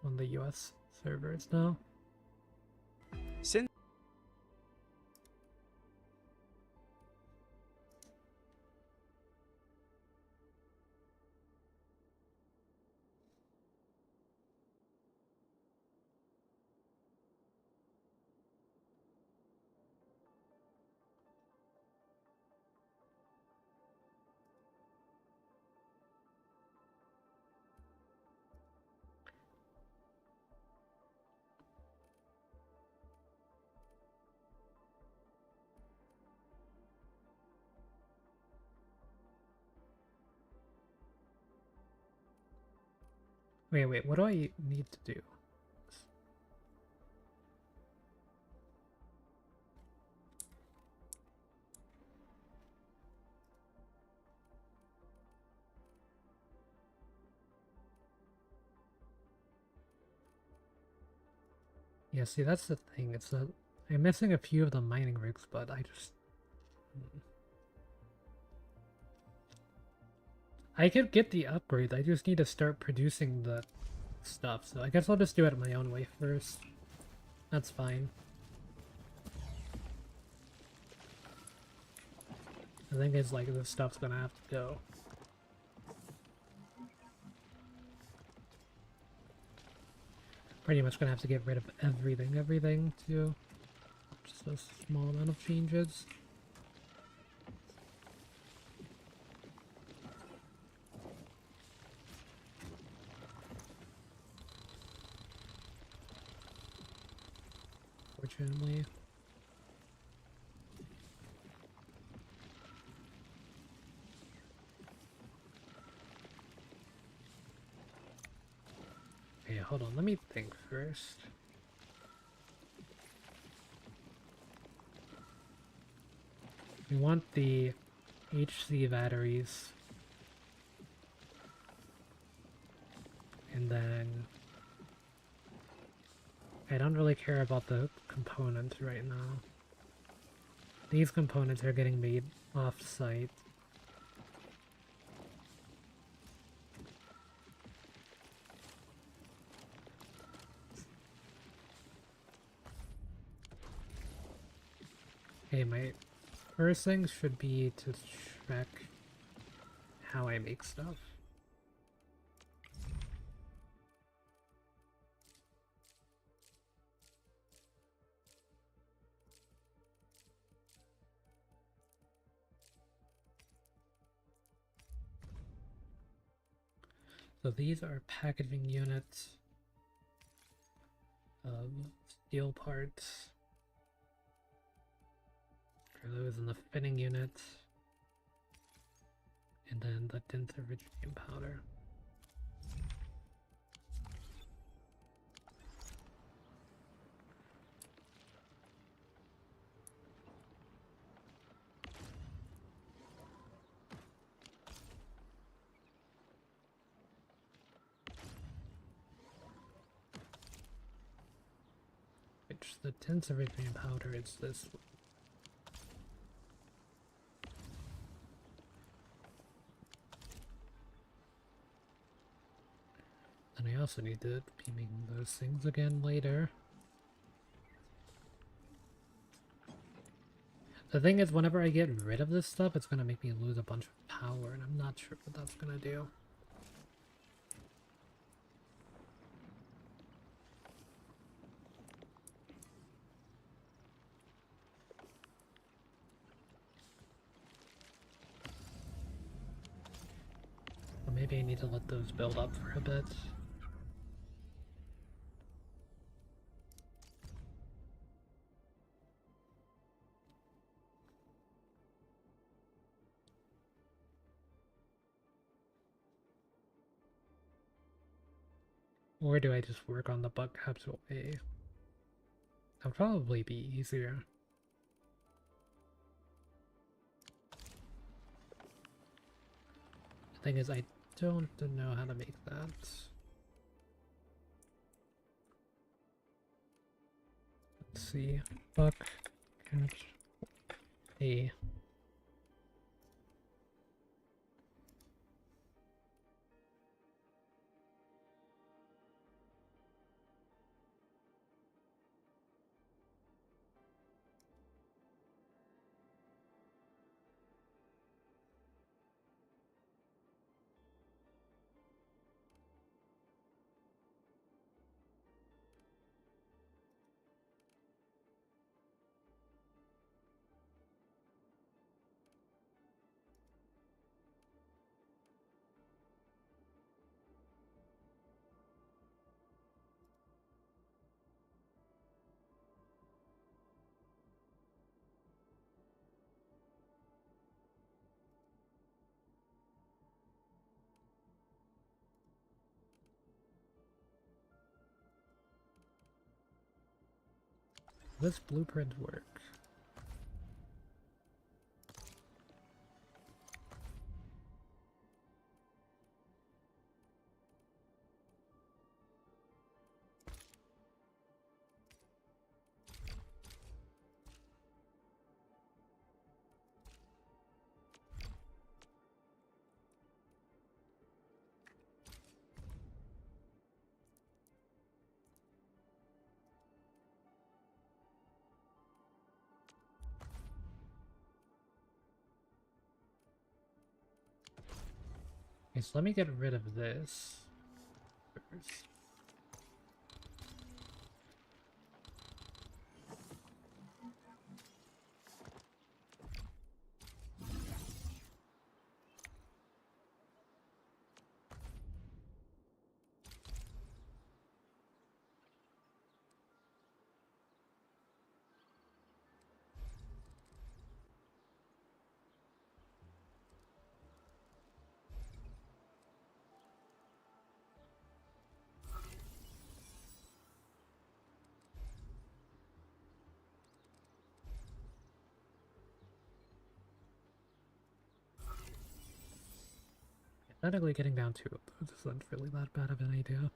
Speaker 1: on the US servers now?
Speaker 7: Since
Speaker 1: Wait, what do I need to do? Yeah, see, that's the thing. It's that I'm missing a few of the mining rigs, but I just... I could get the upgrades, I just need to start producing the stuff, so I guess I'll just do it my own way first. That's fine. The thing is, like, this stuff's gonna have to go. Pretty much gonna have to get rid of everything too. Just a small amount of changes. Fortunately. Okay, hold on, let me think first. We want the HC batteries. And then I don't really care about the components right now. These components are getting made off-site. Okay, my first thing should be to check how I make stuff. So these are packaging units. steel parts. For those in the fitting unit. And then the denser Virginium powder. Which the denser Virginium powder is this one. And I also need to be making those things again later. The thing is, whenever I get rid of this stuff, it's gonna make me lose a bunch of power, and I'm not sure what that's gonna do. Or maybe I need to let those build up for a bit. Or do I just work on the bug capsule way? That would probably be easier. The thing is, I don't know how to make that. Let's see. Buck catch A. Does this blueprint work? Okay, so let me get rid of this first. Technically getting down 2 of those isn't really that bad of an idea.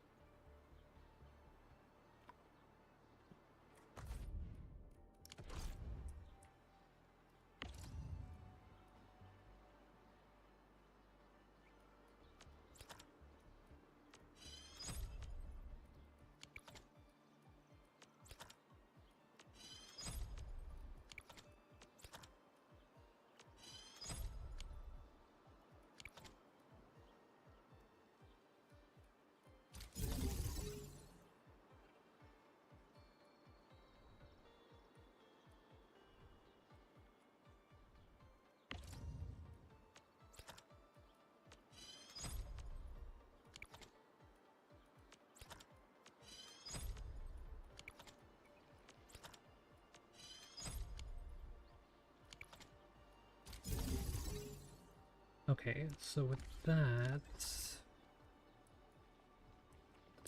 Speaker 1: Okay, so with that,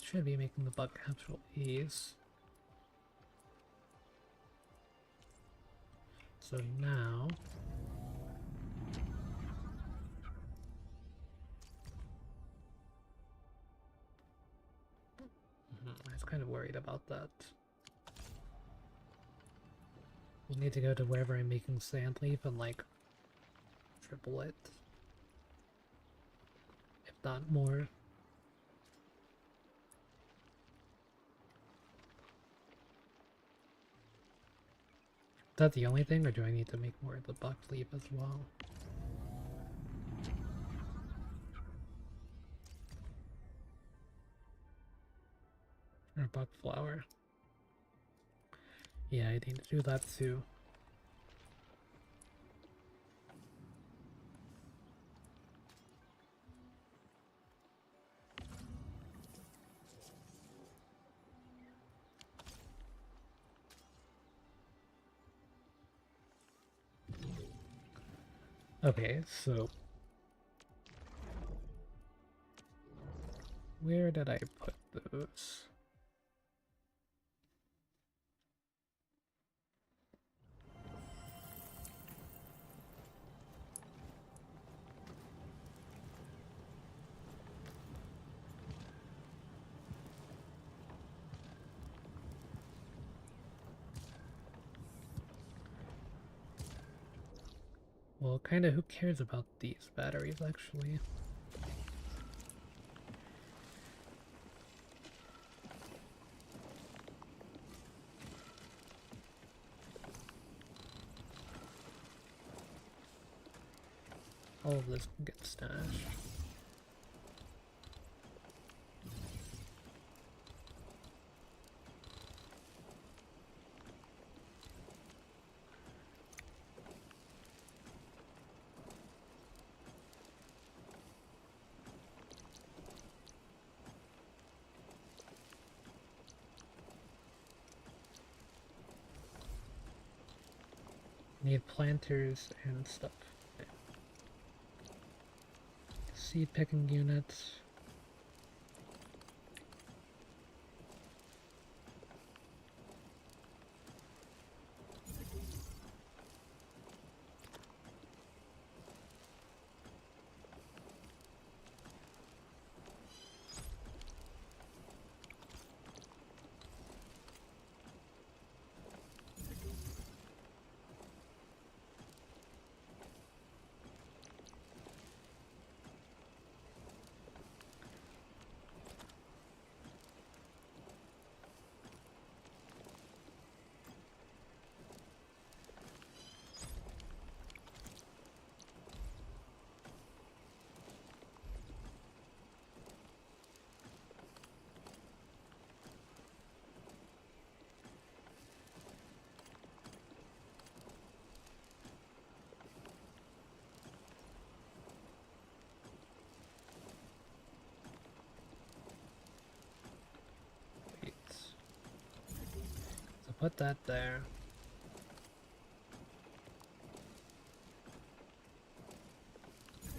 Speaker 1: should be making the bug capsule ease. So now, I was kind of worried about that. We'll need to go to wherever I'm making sand leaf and like triple it, if not more. Is that the only thing, or do I need to make more of the buck leaf as well? Or buck flower? Yeah, I need to do that too. Okay, so where did I put those? Well, kinda who cares about these batteries actually? All of this can get stashed. Need planters and stuff. Okay. Seed picking units. So put that there.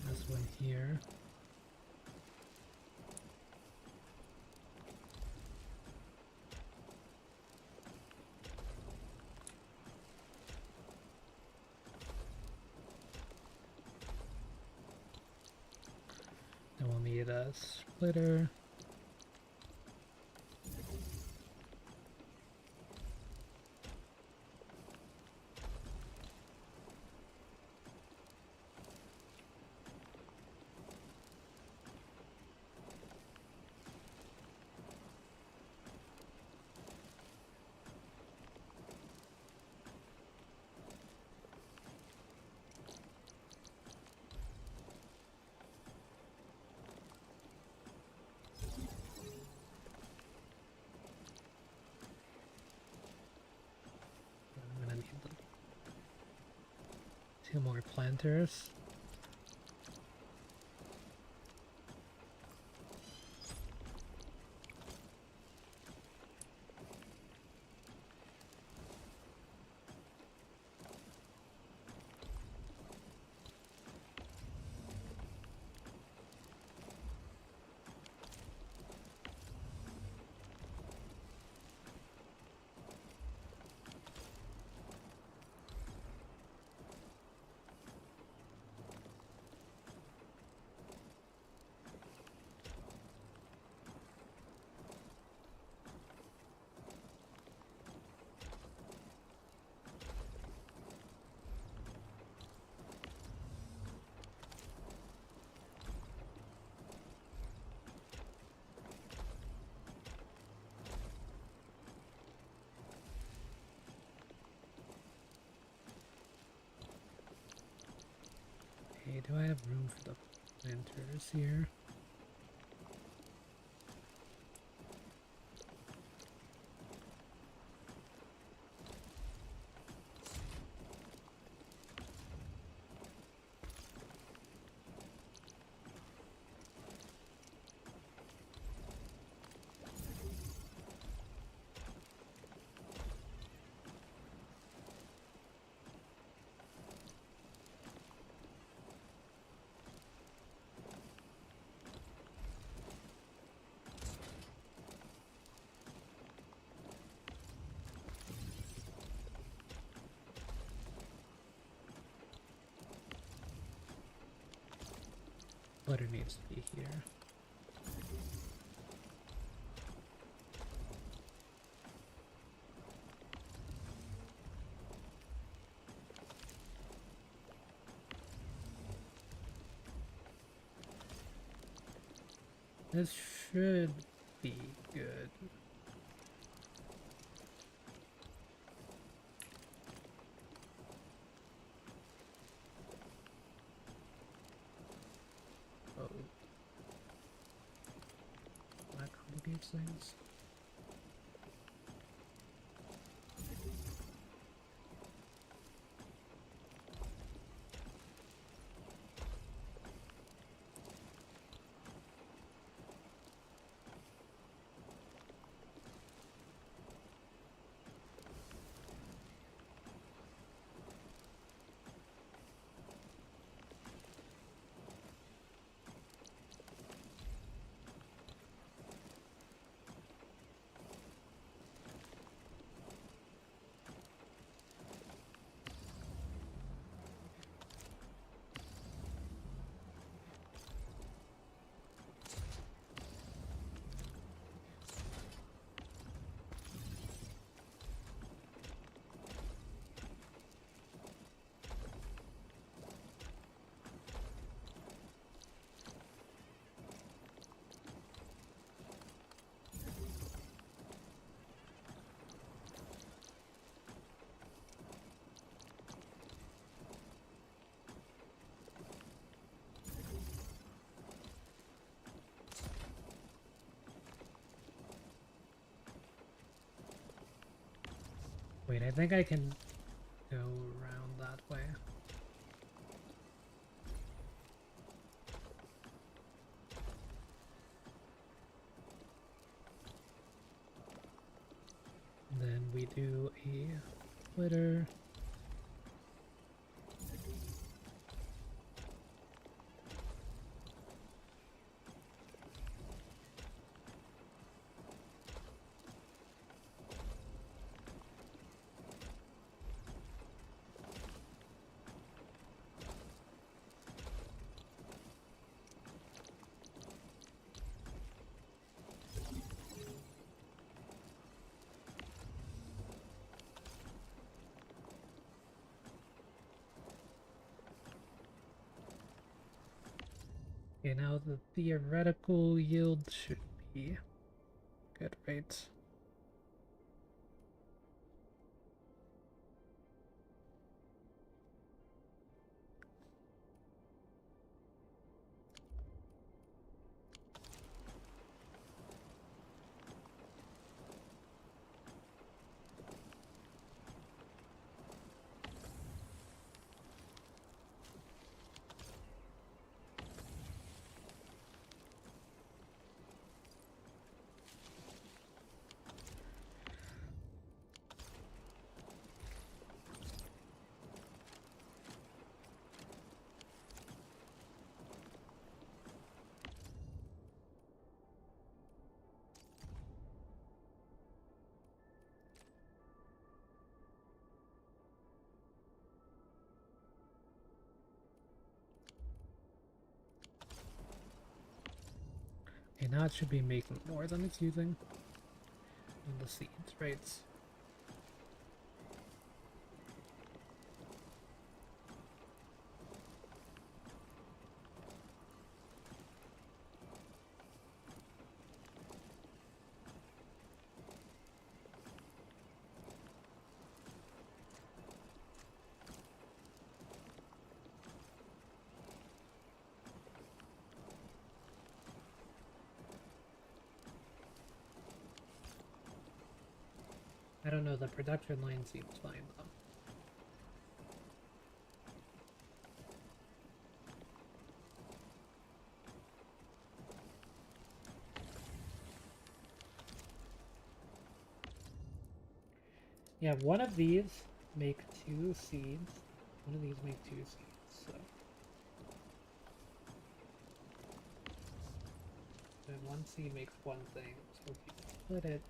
Speaker 1: This one here. Then we'll need a splitter. I'm gonna need two more planters. Okay, do I have room for the planters here? Butter needs to be here. This should be good. Oh. That complicates things. Wait, I think I can go around that way. Then we do a splitter. Okay, now the theoretical yield should be good, right? Okay, now it should be making more than it's using in the seeds, right? I don't know, the production line seems fine though. Yeah, one of these make 2 seeds. One of these make 2 seeds, so. Then 1 seed makes 1 thing, so if you split it.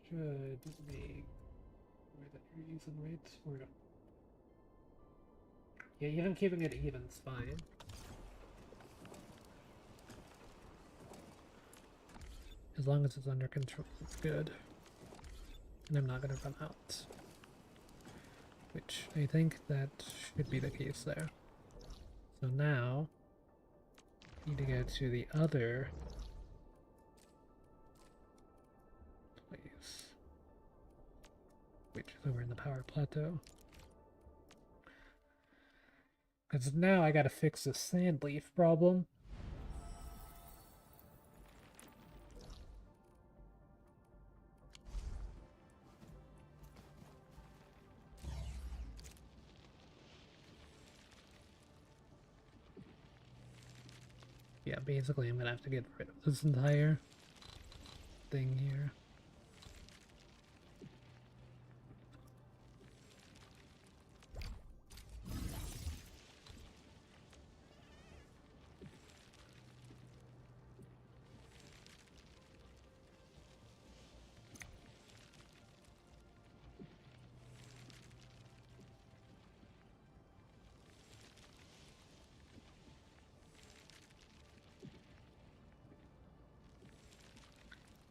Speaker 1: Should make. Where the trees and rates or no. Yeah, even keeping it even's fine. As long as it's under control, it's good. And I'm not gonna run out. Which I think that should be the case there. So now, I need to get to the other place, which is over in the power plateau. Because now I gotta fix the sand leaf problem. Yeah, basically I'm gonna have to get rid of this entire thing here.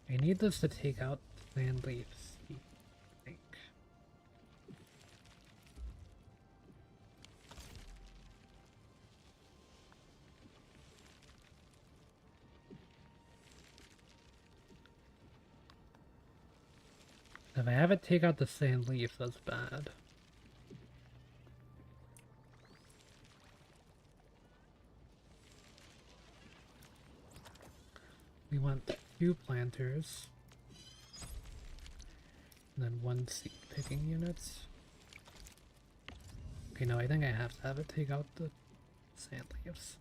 Speaker 1: I need this to take out sand leaves, I think. If I have it take out the sand leaf, that's bad. We want 2 planters. And then 1 seed picking units. Okay, no, I think I have to have it take out the sand leaves.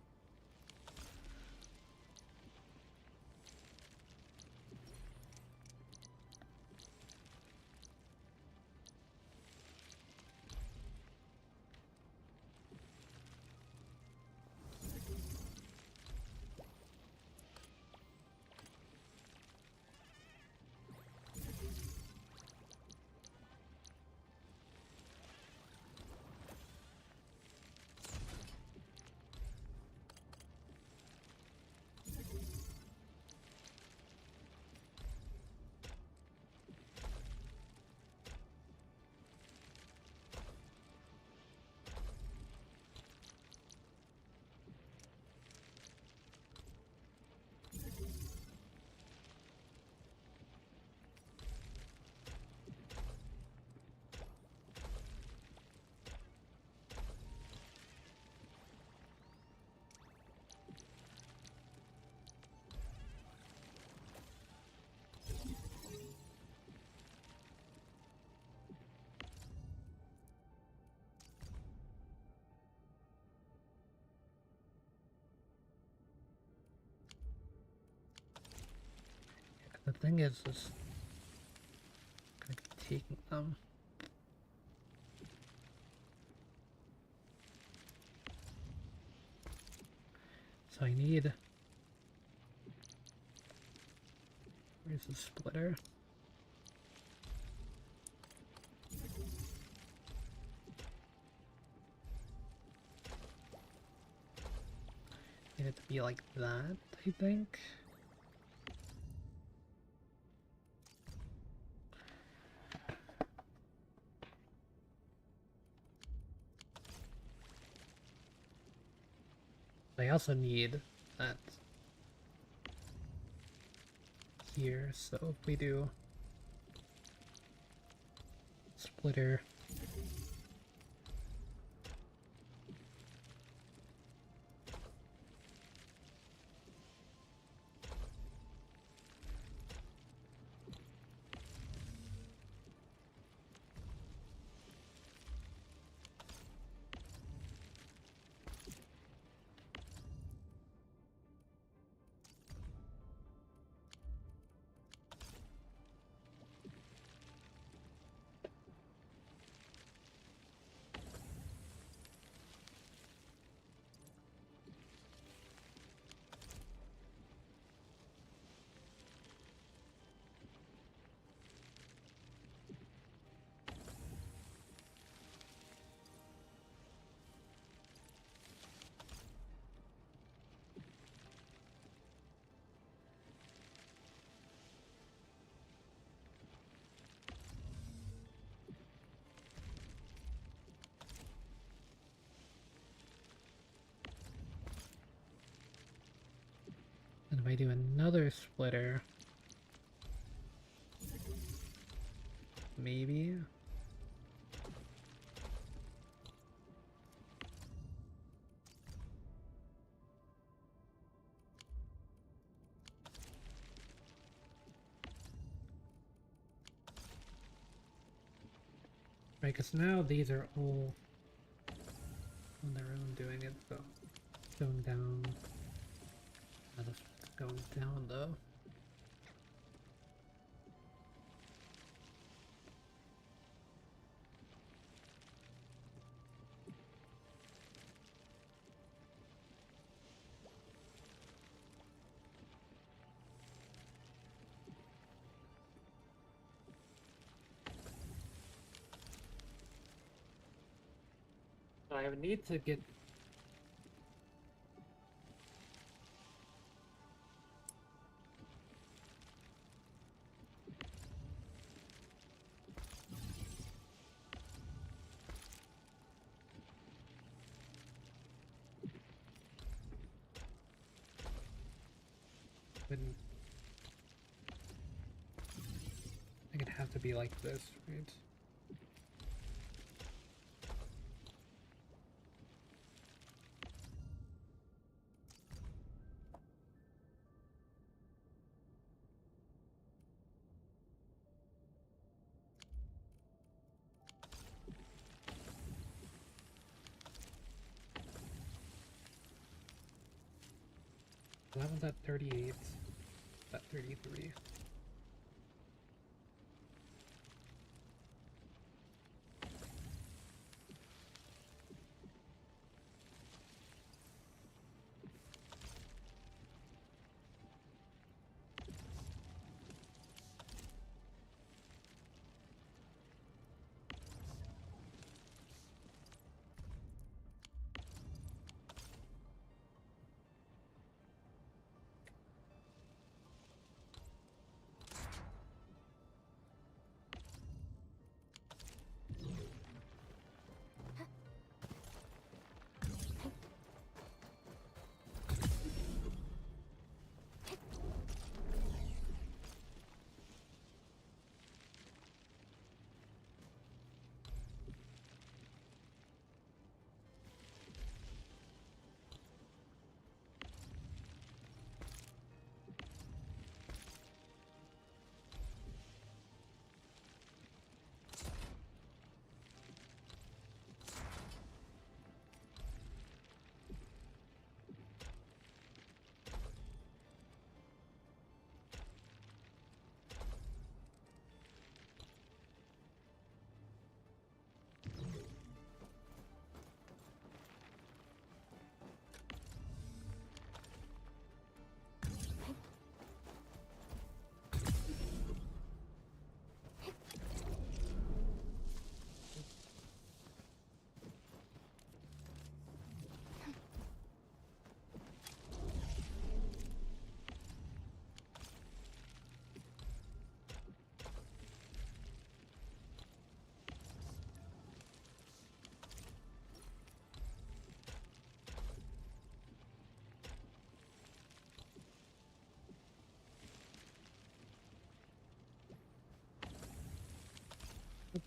Speaker 1: The thing is gonna be taking them. So I need. Where's the splitter? Need it to be like that, I think. I also need that here, so if we do splitter, if I do another splitter, maybe. Right, because now these are all on their own doing it, so going down. Now this one's going down though. I need to get wouldn't I think it'd have to be like this, right? That one's at 38, at 33.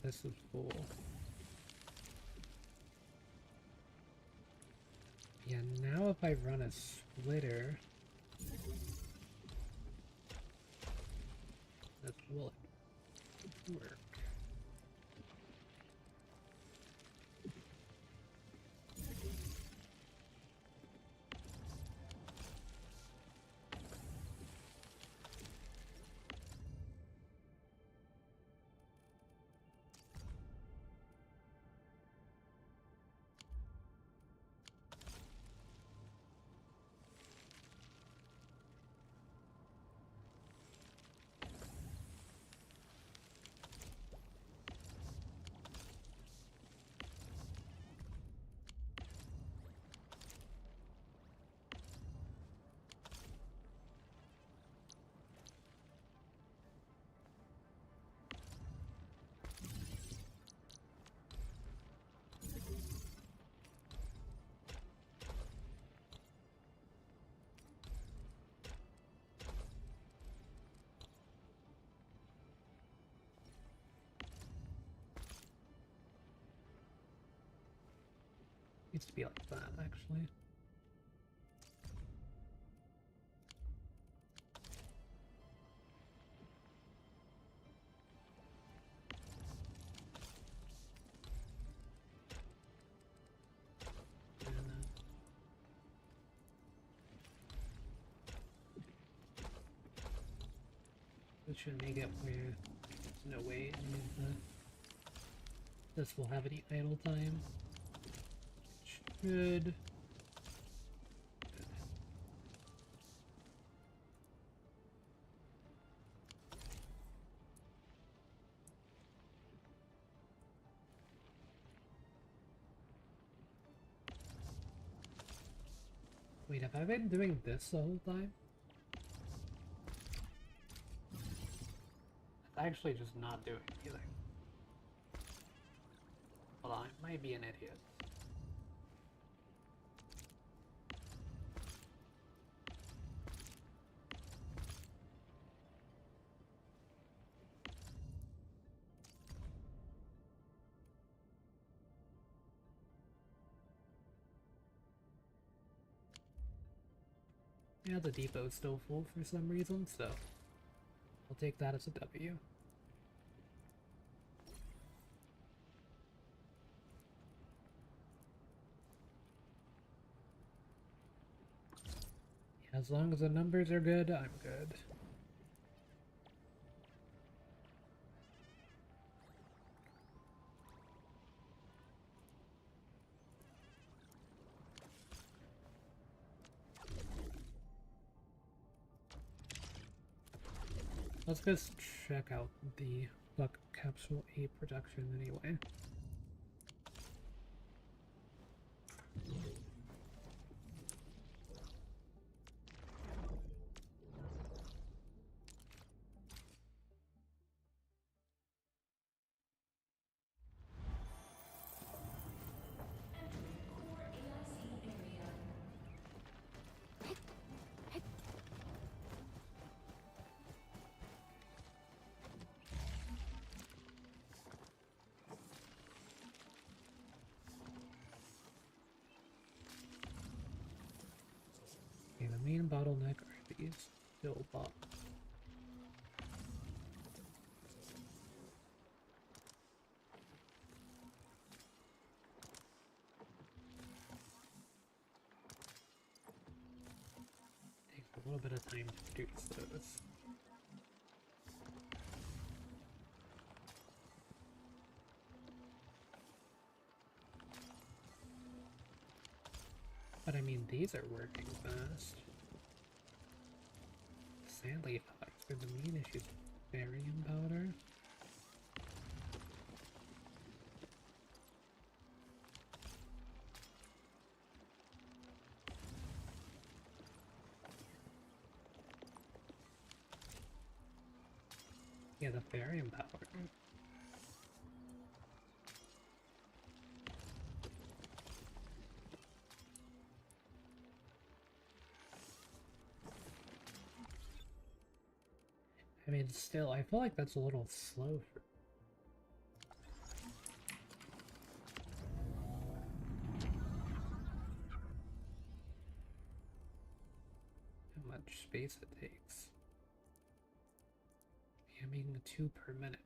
Speaker 1: This is full. Yeah, now if I run a splitter, that will work. Needs to be like that, actually. It should make it where there's no way any of this will have any idle time. Should. Wait, have I been doing this the whole time? It's actually just not doing anything. Hold on, I might be an idiot. Yeah, the depot's still full for some reason, so I'll take that as a W. Yeah, as long as the numbers are good, I'm good. Let's just check out the Buck Capsule 8 production anyway. Okay, the main bottleneck are these fill box. Takes a little bit of time to produce those. But I mean, these are working fast. Sadly, for the main issues, barium powder. Yeah, the barium powder. I mean, still, I feel like that's a little slow for... how much space it takes. I mean, 2 per minute.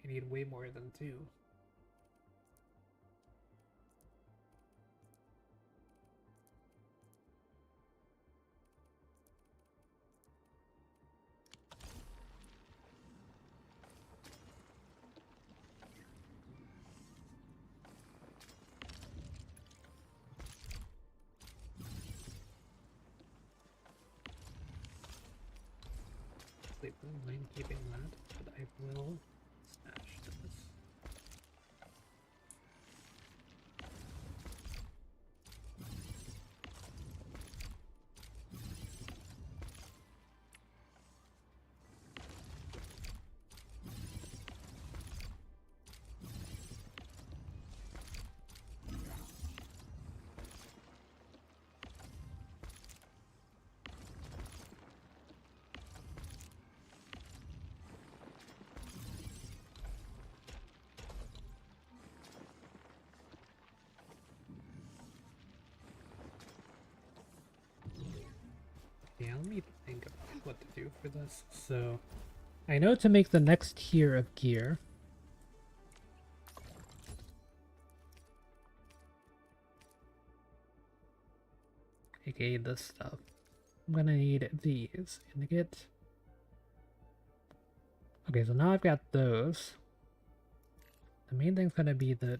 Speaker 1: You need way more than 2. Wait, wouldn't mind keeping that, but I will smash this. Yeah, let me think about what to do for this. So, I know to make the next tier of gear, aka this stuff, I'm gonna need these. Ingot. Okay, so now I've got those. The main thing's gonna be the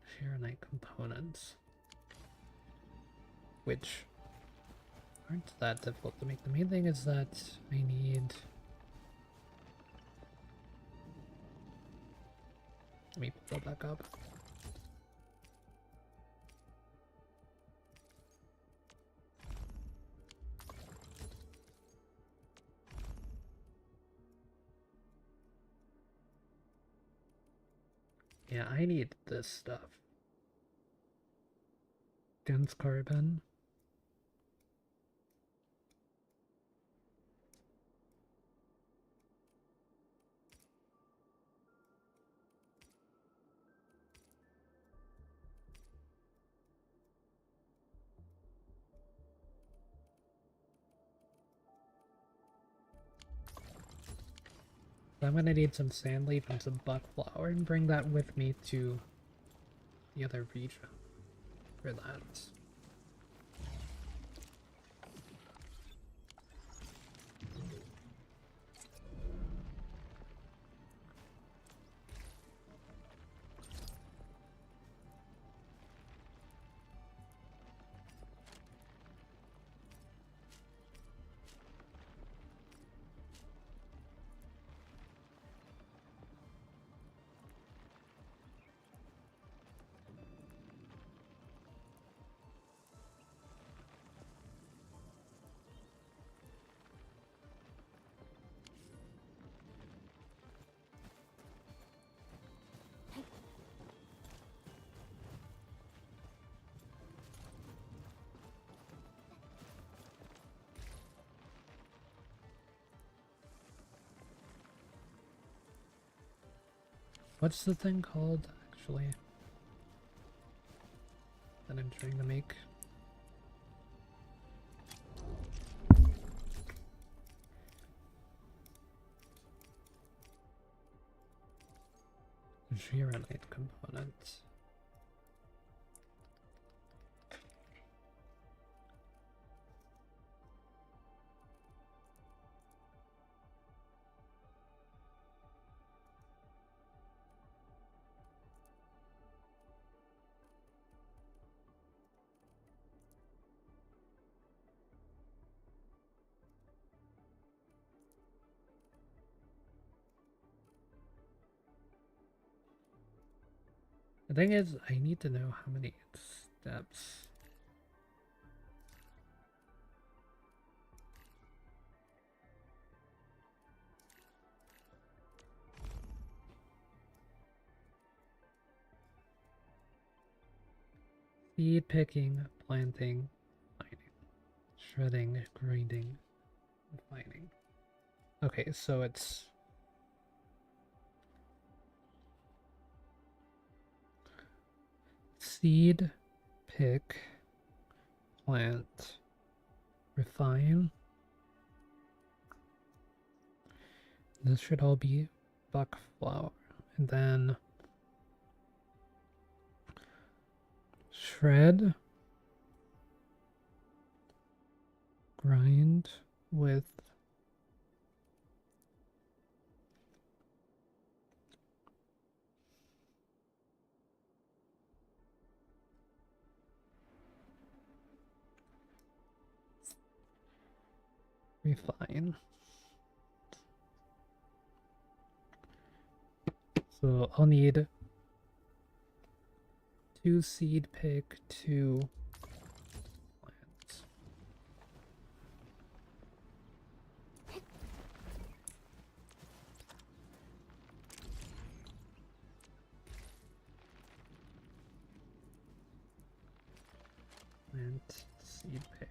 Speaker 1: Sharonite components, which aren't that difficult to make. The main thing is that I need... Let me pull that back up. Yeah, I need this stuff. Dense carbon. I'm gonna need some sand leaf and some buck flower and bring that with me to the other region for that. What's the thing called, actually, that I'm trying to make? Sharonite components. The thing is, I need to know how many steps. Seed picking, planting, mining, shredding, grinding, refining. Okay, so it's seed, pick, plant, refine. This should all be buck flour. And then shred, grind with refine. So I'll need 2 seed pick, 2 plants. Plant, seed pick.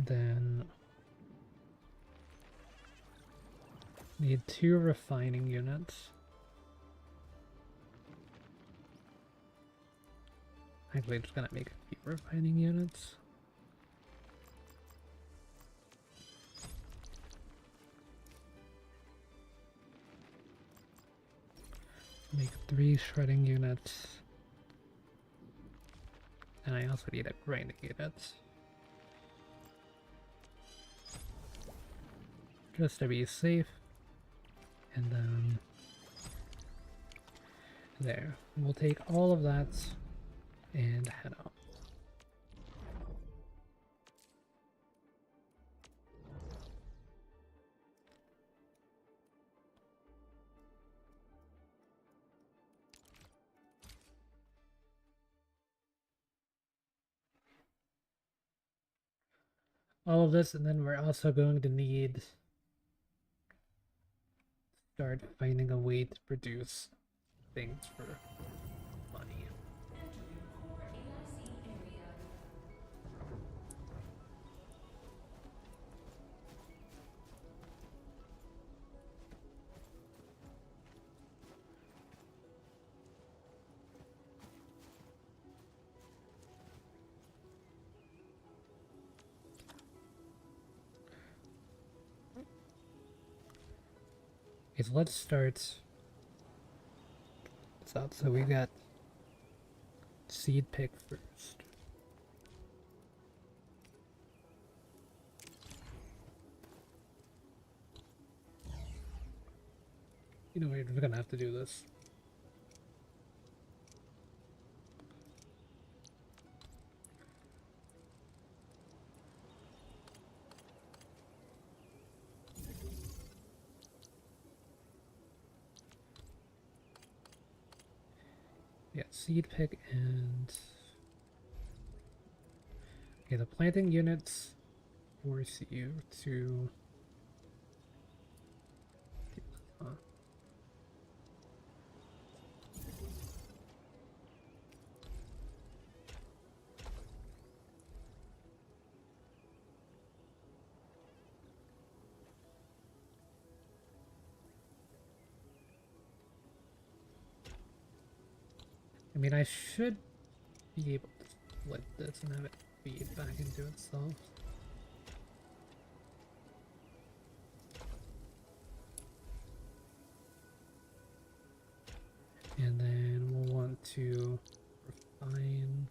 Speaker 1: Then need 2 refining units. Actually, just gonna make a few refining units. Make 3 shredding units. And I also need a grinding unit. Just to be safe. And then there. We'll take all of that and head out. All of this, and then we're also going to need start finding a way to produce things for money.
Speaker 10: Entering core AIC area.
Speaker 1: Okay, so let's start this out. So we got seed pick first. You know, we're gonna have to do this. Yeah, seed pick and okay, the planting units force you to I mean, I should be able to split this and have it feed back into itself. And then we'll want to refine.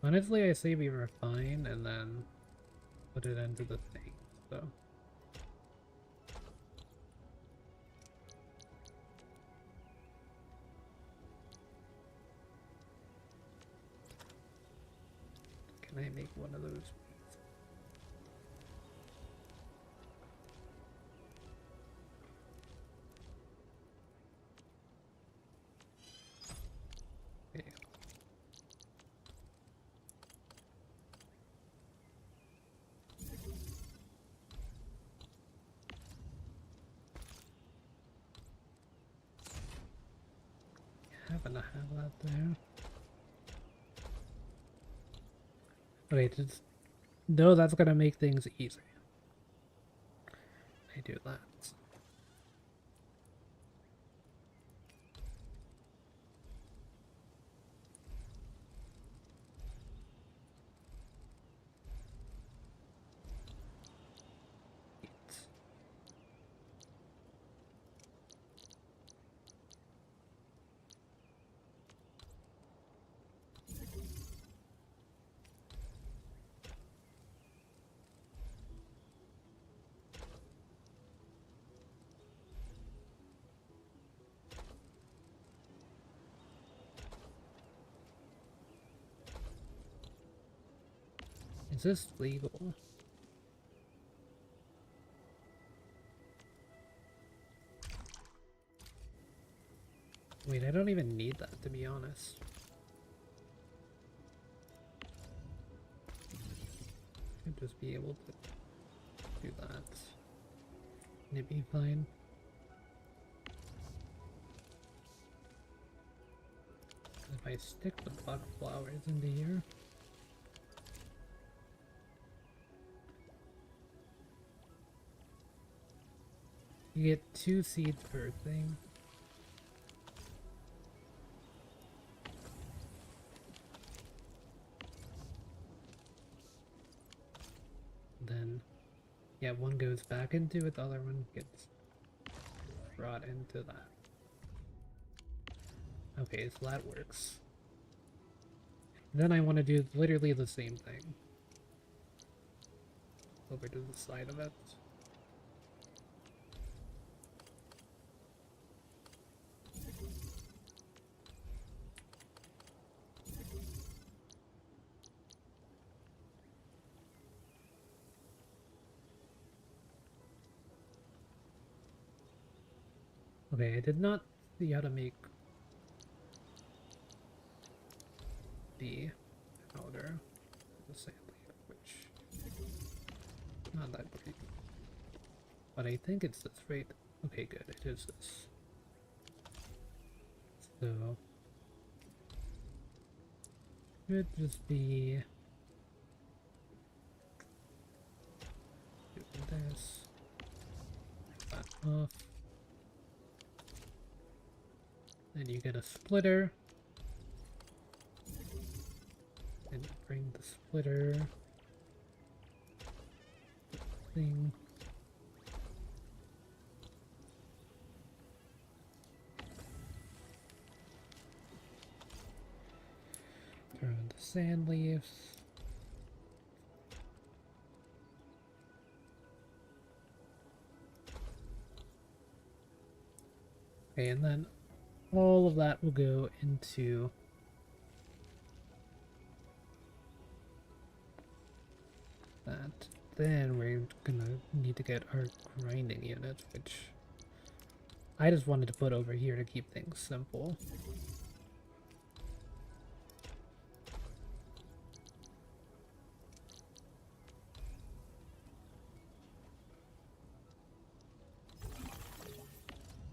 Speaker 1: Honestly, I say we refine and then put it into the thing, so. Can I make one of those? Okay. Happen to have that there. Okay, just know that's gonna make things easy. I do that. Is this legal? Wait, I don't even need that, to be honest. I'd just be able to do that. And it'd be fine. If I stick the bug flowers into here. You get 2 seeds per thing. Then, yeah, one goes back into it, the other one gets brought into that. Okay, so that works. Then I want to do literally the same thing. Over to the side of it. Okay, I did not see how to make the powder, the sand leaf, which not that great. But I think it's this, right? Okay, good, it is this. So should just be doing this, that off. Then you get a splitter. And you bring the splitter thing. Throw in the sand leaves. Okay, and then all of that will go into that. Then we're gonna need to get our grinding unit, which I just wanted to put over here to keep things simple.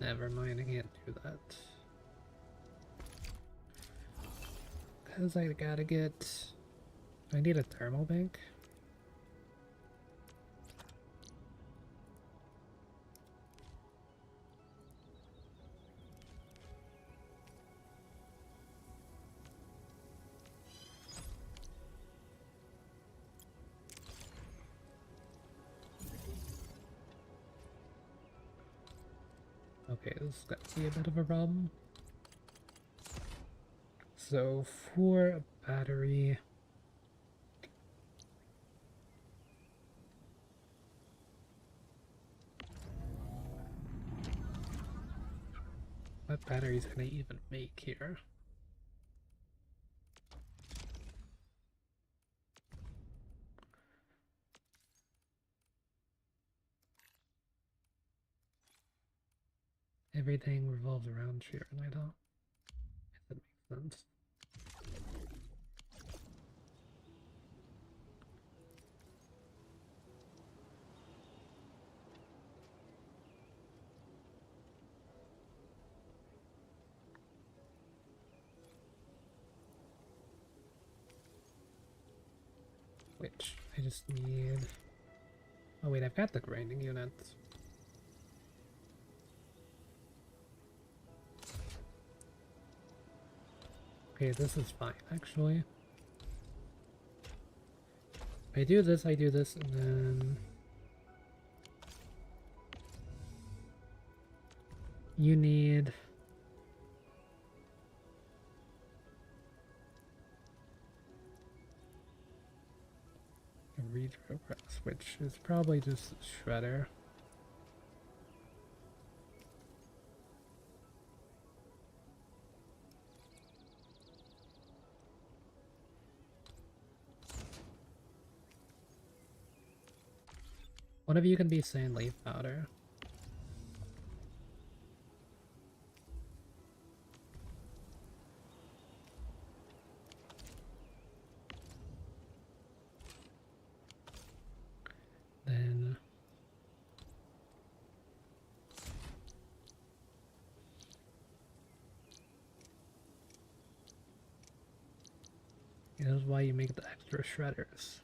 Speaker 1: Never mind, I can't do that. Because I gotta get... I need a thermal bank. Okay, this is gonna be a bit of a problem. So, for a battery... What batteries can I even make here? Everything revolves around shear and I don't. If that makes sense. Which I just need... Oh wait, I've got the grinding units. Okay, this is fine, actually. If I do this, and then... You need... a retro press, which is probably just a shredder. One of you can be sand leaf powder. Then this is why you make the extra shredders.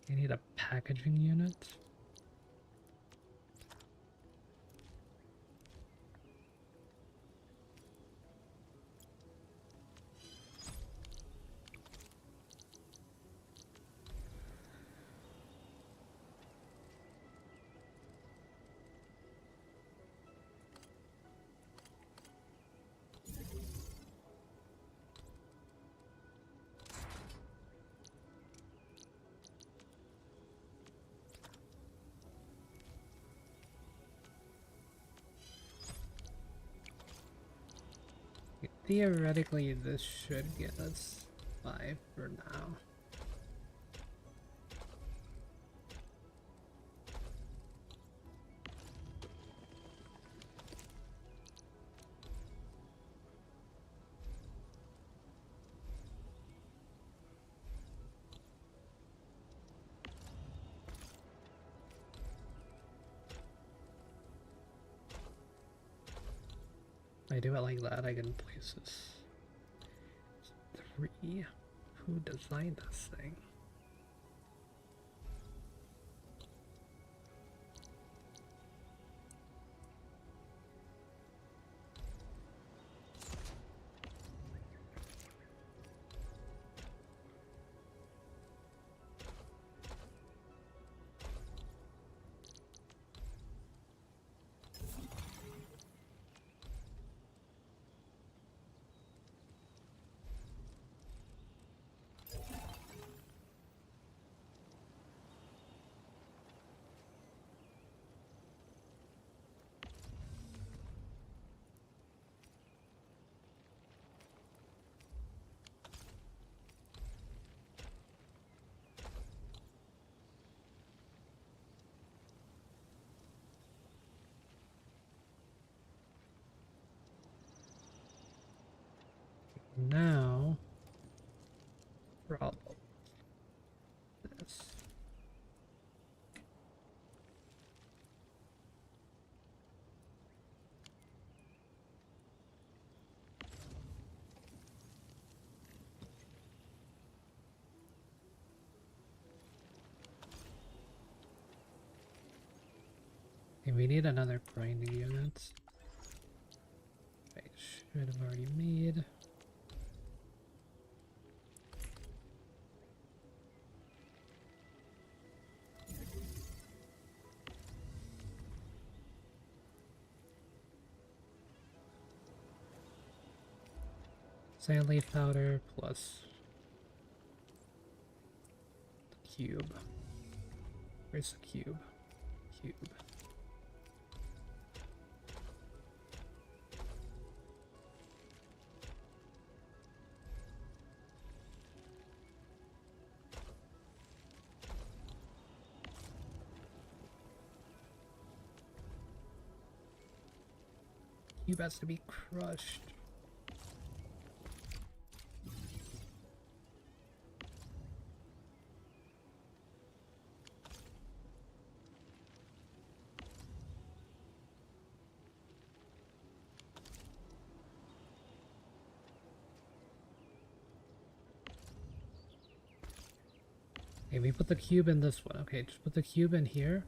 Speaker 1: You need a packaging unit. Theoretically, this should get us 5 for now. If I do it like that, I can place this. 3. Who designed this thing? Now, problem. This. Okay, we need another grinding unit. I should have already made. Sand leaf powder plus the cube. Where's the cube? Cube. Cube has to be crushed. Okay, we put the cube in this one. Okay, just put the cube in here.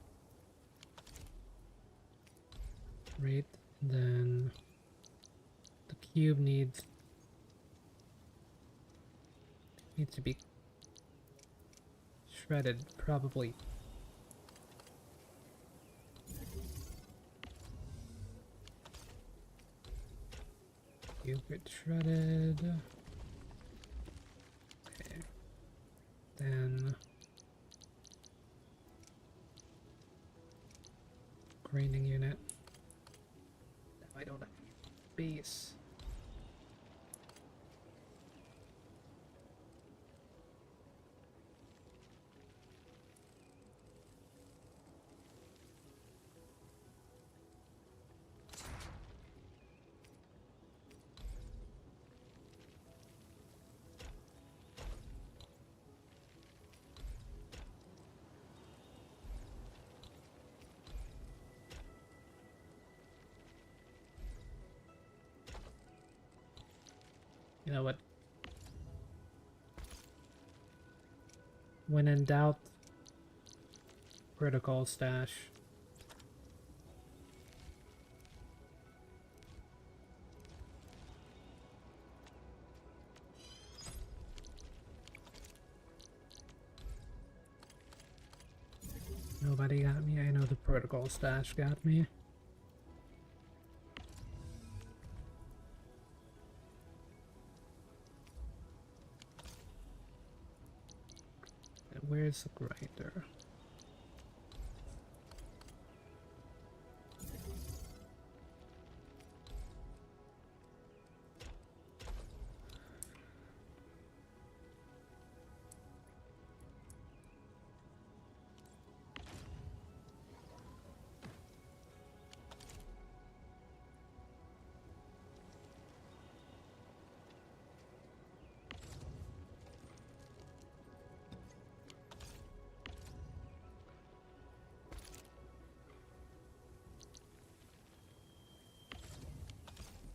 Speaker 1: Right, then the cube needs to be shredded, probably. You get shredded. Okay. Then grinding unit. Now I don't have base. You know what? When in doubt, critical stash. Nobody got me. I know the protocol stash got me. Where's the grinder?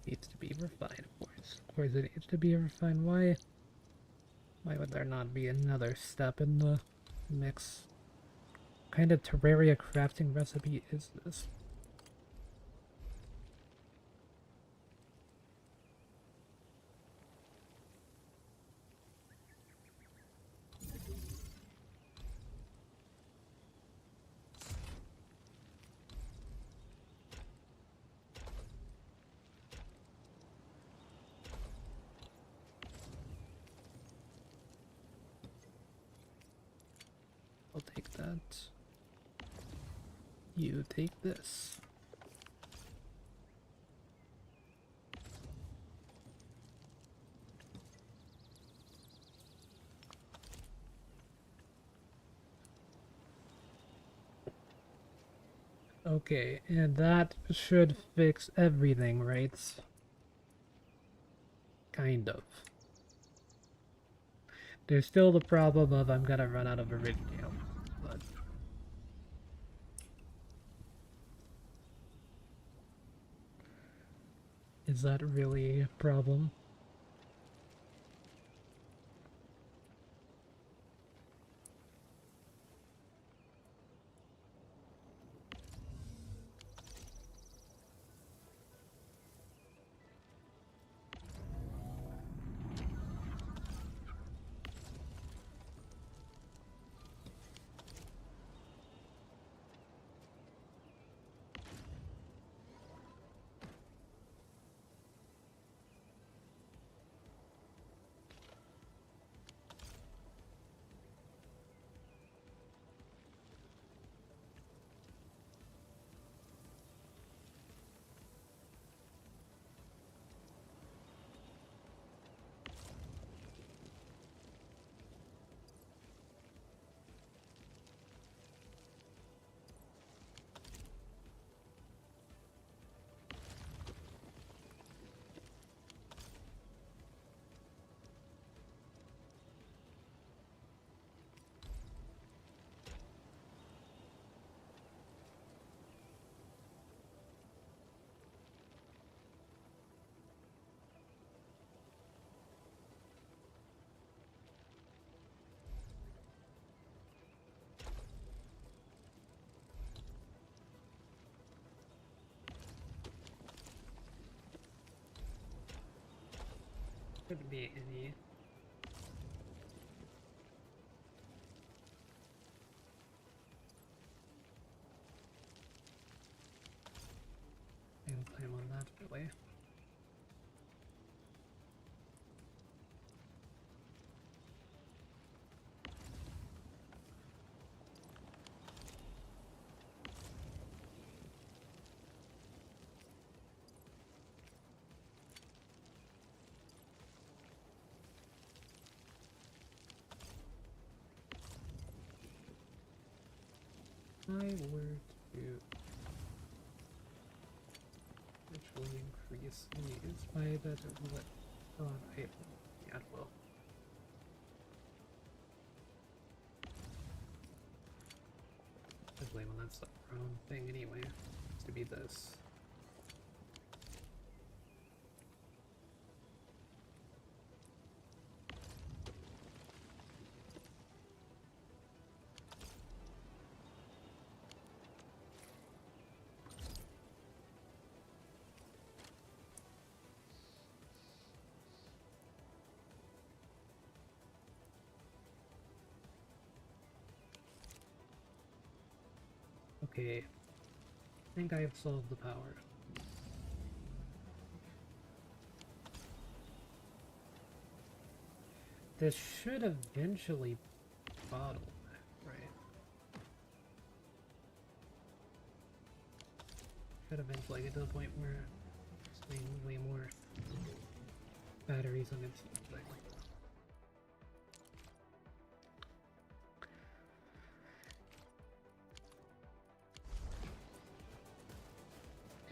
Speaker 1: Needs to be refined, of course. Of course it needs to be refined. Why would there not be another step in the mix? What kind of Terraria crafting recipe is this? I'll take that. You take this. Okay, and that should fix everything, right? Kind of. There's still the problem of I'm gonna run out of iridium, but is that really a problem? Could be any. And climb on that really. I were to actually increase these by the what on I yeah it will. Especially when that's the wrong thing anyway. It's to be this. Okay, I think I have solved the power. This should eventually bottle, right? Should eventually get to the point where there's way more batteries on its thing.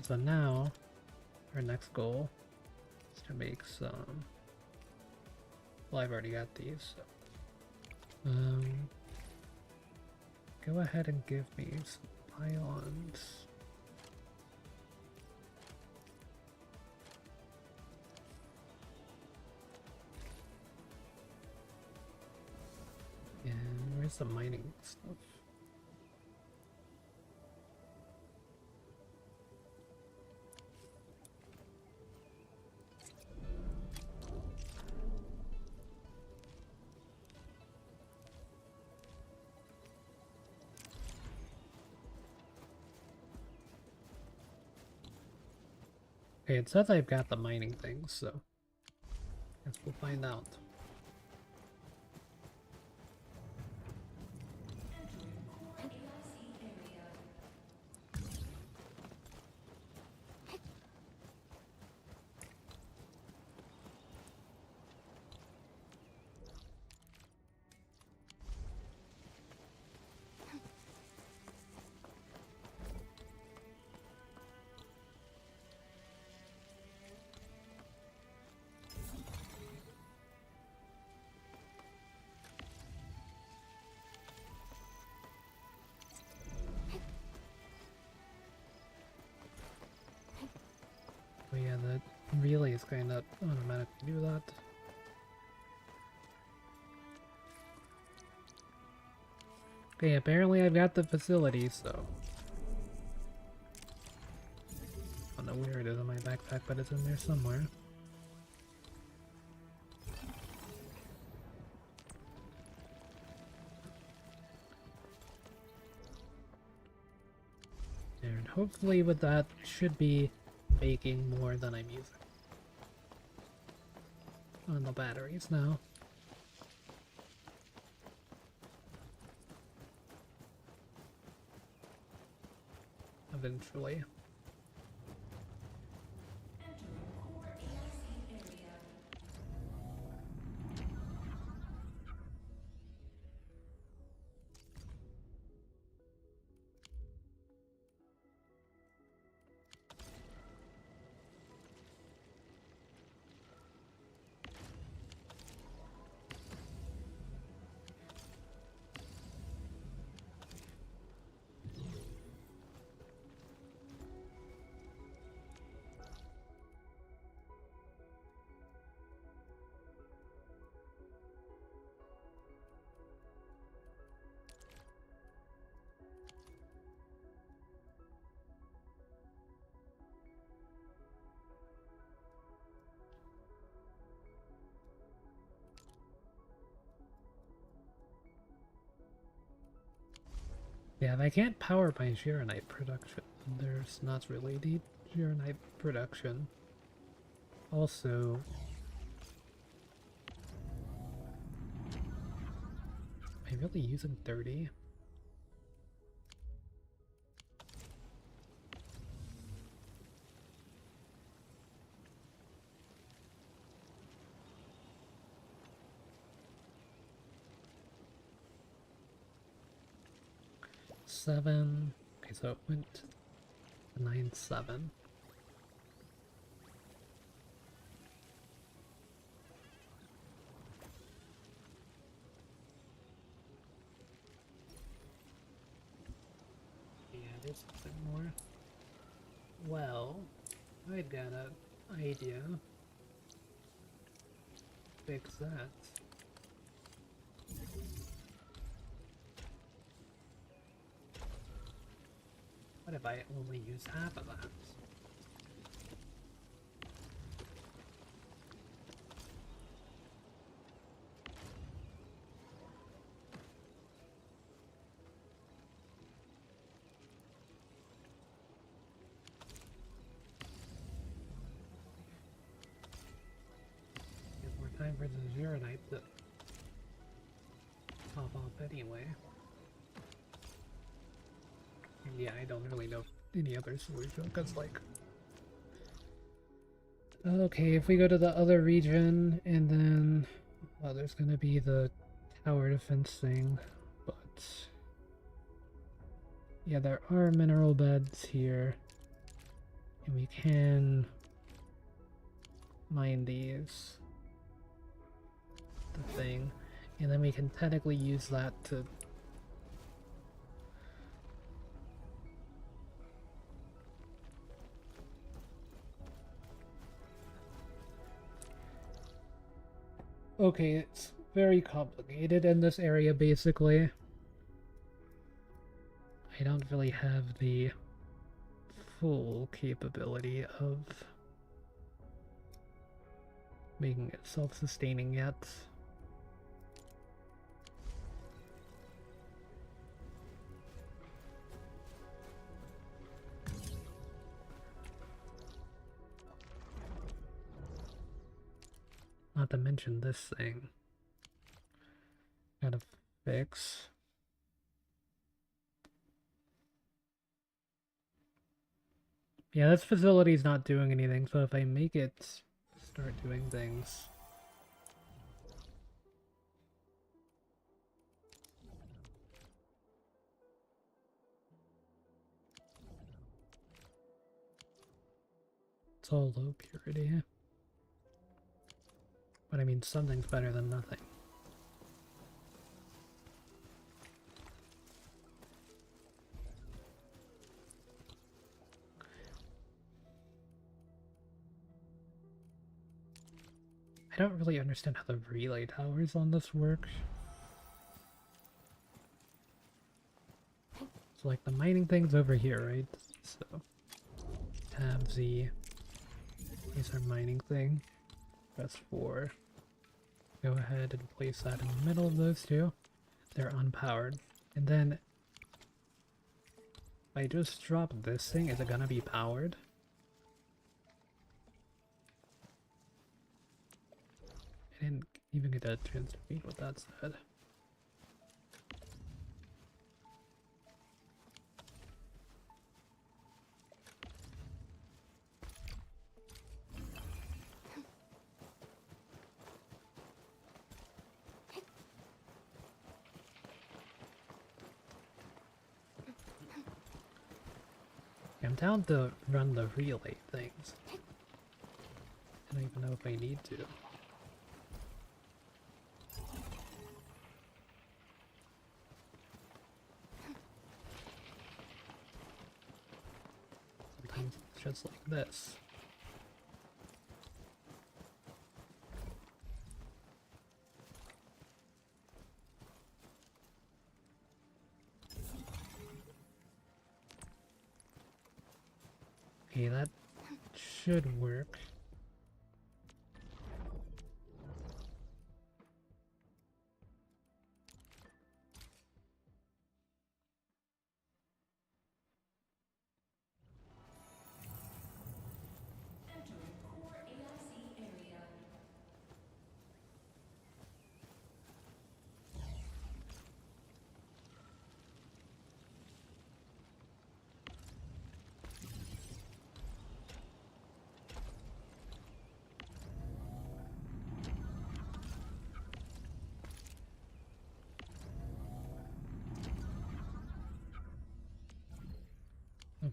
Speaker 1: So now, our next goal is to make some. Well, I've already got these. So. Go ahead and give me some pylons. And where's the mining stuff? Okay, it says I've got the mining things, so guess we'll find out. Oh yeah, that relay is going to automatically do that. Okay, apparently I've got the facility, so... I don't know where it is in my backpack, but it's in there somewhere. And hopefully with that, should be making more than I'm using on the batteries now. Eventually. Yeah, I can't power my Geronite production. There's not really the Arknight production. Also, am I really using 30? Seven. Okay, so it went to 9-7. Yeah, there's something more. Well, I got an idea. Fix that. What if I only use half of that? Get more time for the Arknight to pop off anyway. And yeah, I don't really know any other solution, because like... Okay, if we go to the other region, and then... Well, there's gonna be the tower defense thing, but... Yeah, there are mineral beds here. And we can mine these. The thing. And then we can technically use that to... Okay, it's very complicated in this area, basically. I don't really have the full capability of making it self-sustaining yet. Not to mention this thing. Gotta fix. Yeah, this facility's not doing anything, so if I make it start doing things... It's all low purity. But I mean, something's better than nothing. I don't really understand how the relay towers on this work. So like the mining thing's over here, right? So tab Z. Is our mining thing. Press 4. Go ahead and place that in the middle of those two. They're unpowered. And then if I just drop this thing, is it gonna be powered? I didn't even get a chance to read what that said. I'm down to run the relay things. I don't even know if I need to. Sometimes it's just like this. Okay, that should work.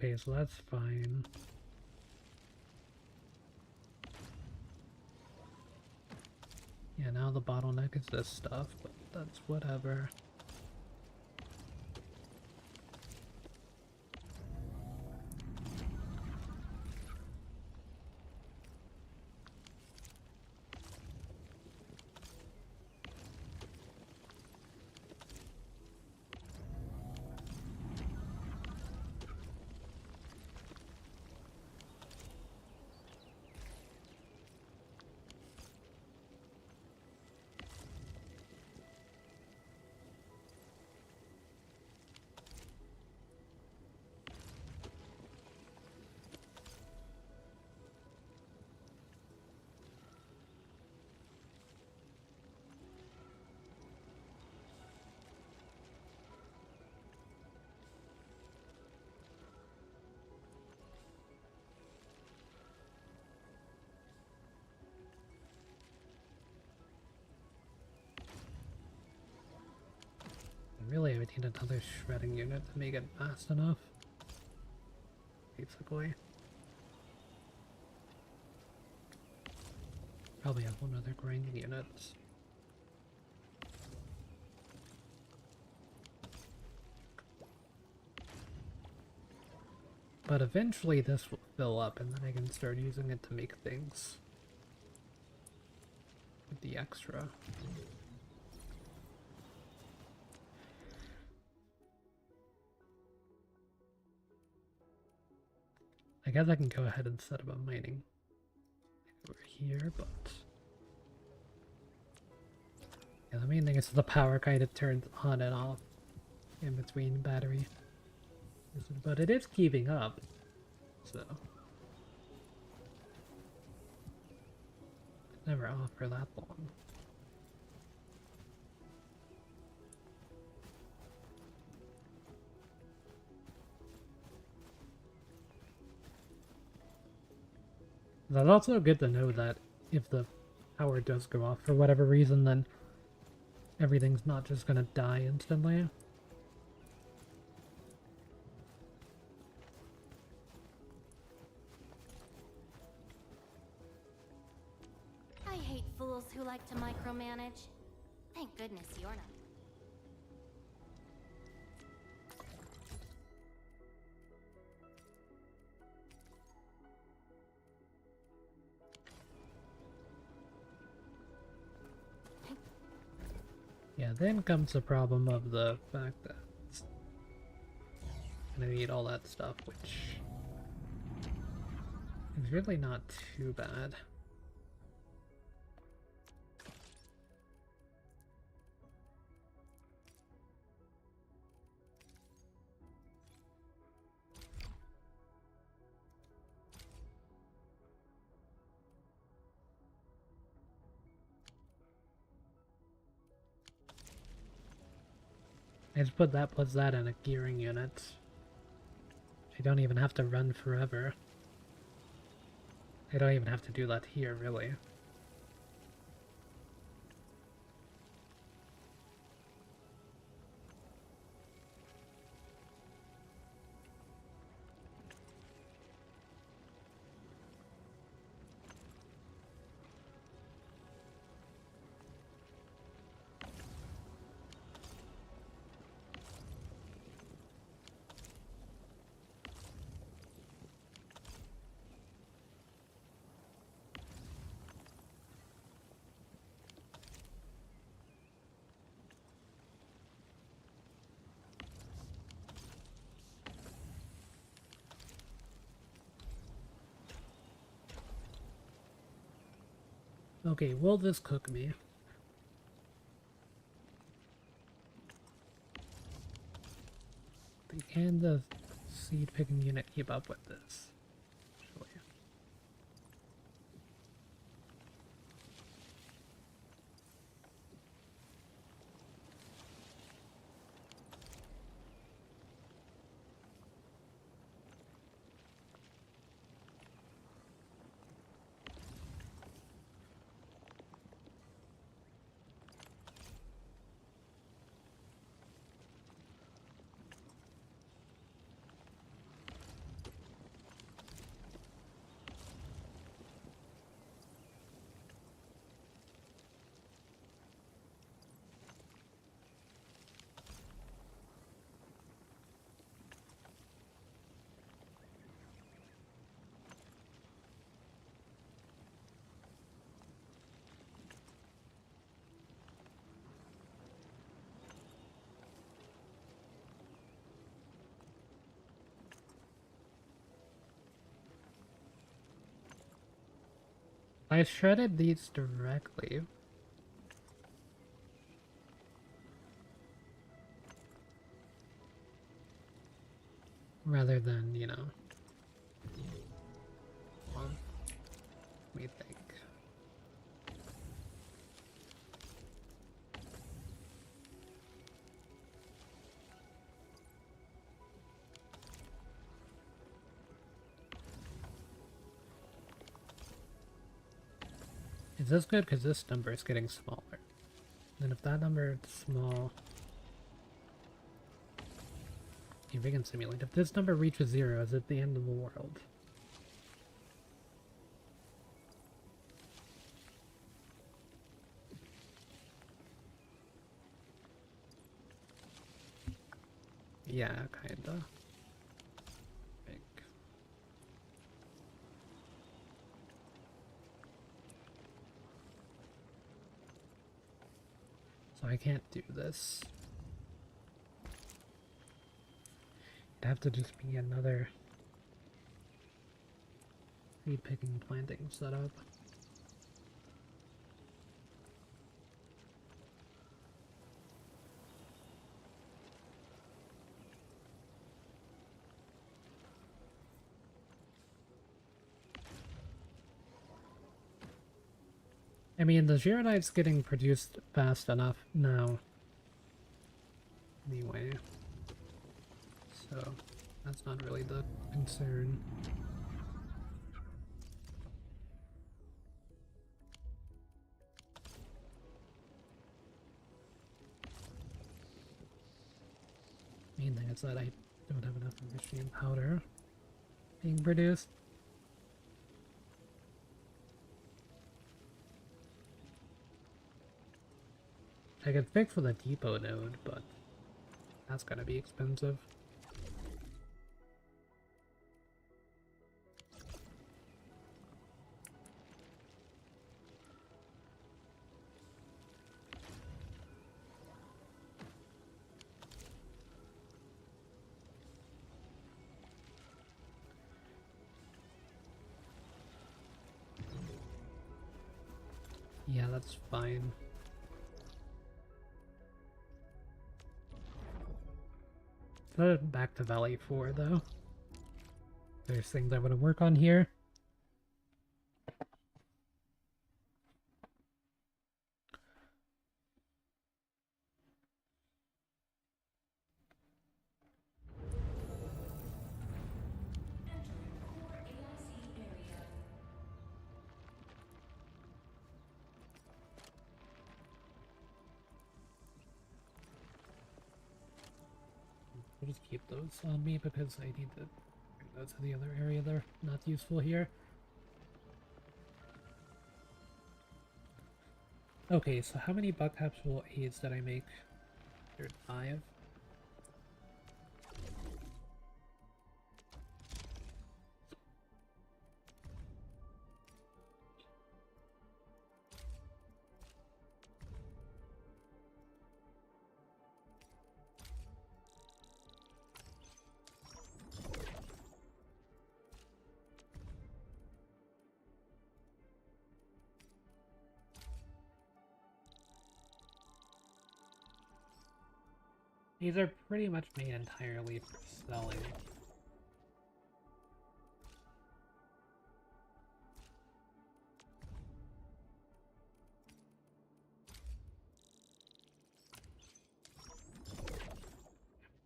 Speaker 1: Okay, so that's fine. Yeah, now the bottleneck is this stuff, but that's whatever. Really, I would need another shredding unit to make it fast enough. Basically. Probably have one other grinding unit. But eventually this will fill up and then I can start using it to make things with the extra. I guess I can go ahead and set up a mining over here, but yeah, the main thing is the power kind of turns on and off in between battery. But it is keeping up, so it's never off for that long. That's also good to know that if the power does go off for whatever reason, then everything's not just gonna die instantly.
Speaker 3: I hate fools who like to micromanage. Thank goodness you're not.
Speaker 1: Yeah, then comes the problem of the fact that I'm gonna need all that stuff, which is really not too bad. I just puts that in a gearing unit. I don't even have to run forever. I don't even have to do that here, really. Okay, will this cook me? Can the seed picking unit keep up with this? Actually. I shredded these directly. Rather than, you know. Well, let me think. Is this good? Because this number is getting smaller. And if that number is small... If we can simulate. If this number reaches 0, is it the end of the world? Yeah, kinda. So I can't do this. It'd have to just be another seed picking planting setup. I mean, the Gironite's getting produced fast enough now. Anyway. So, that's not really the concern. Main thing is that I don't have enough machine powder being produced. I could fix with a depot node, but that's gonna be expensive. Yeah, that's fine. Back to Valley 4, though. There's things I want to work on here. I'll just keep those on me because I need to bring those to the other area. They're not useful here. Okay, so how many bug capsule aids did I make? 5? These are pretty much made entirely for selling.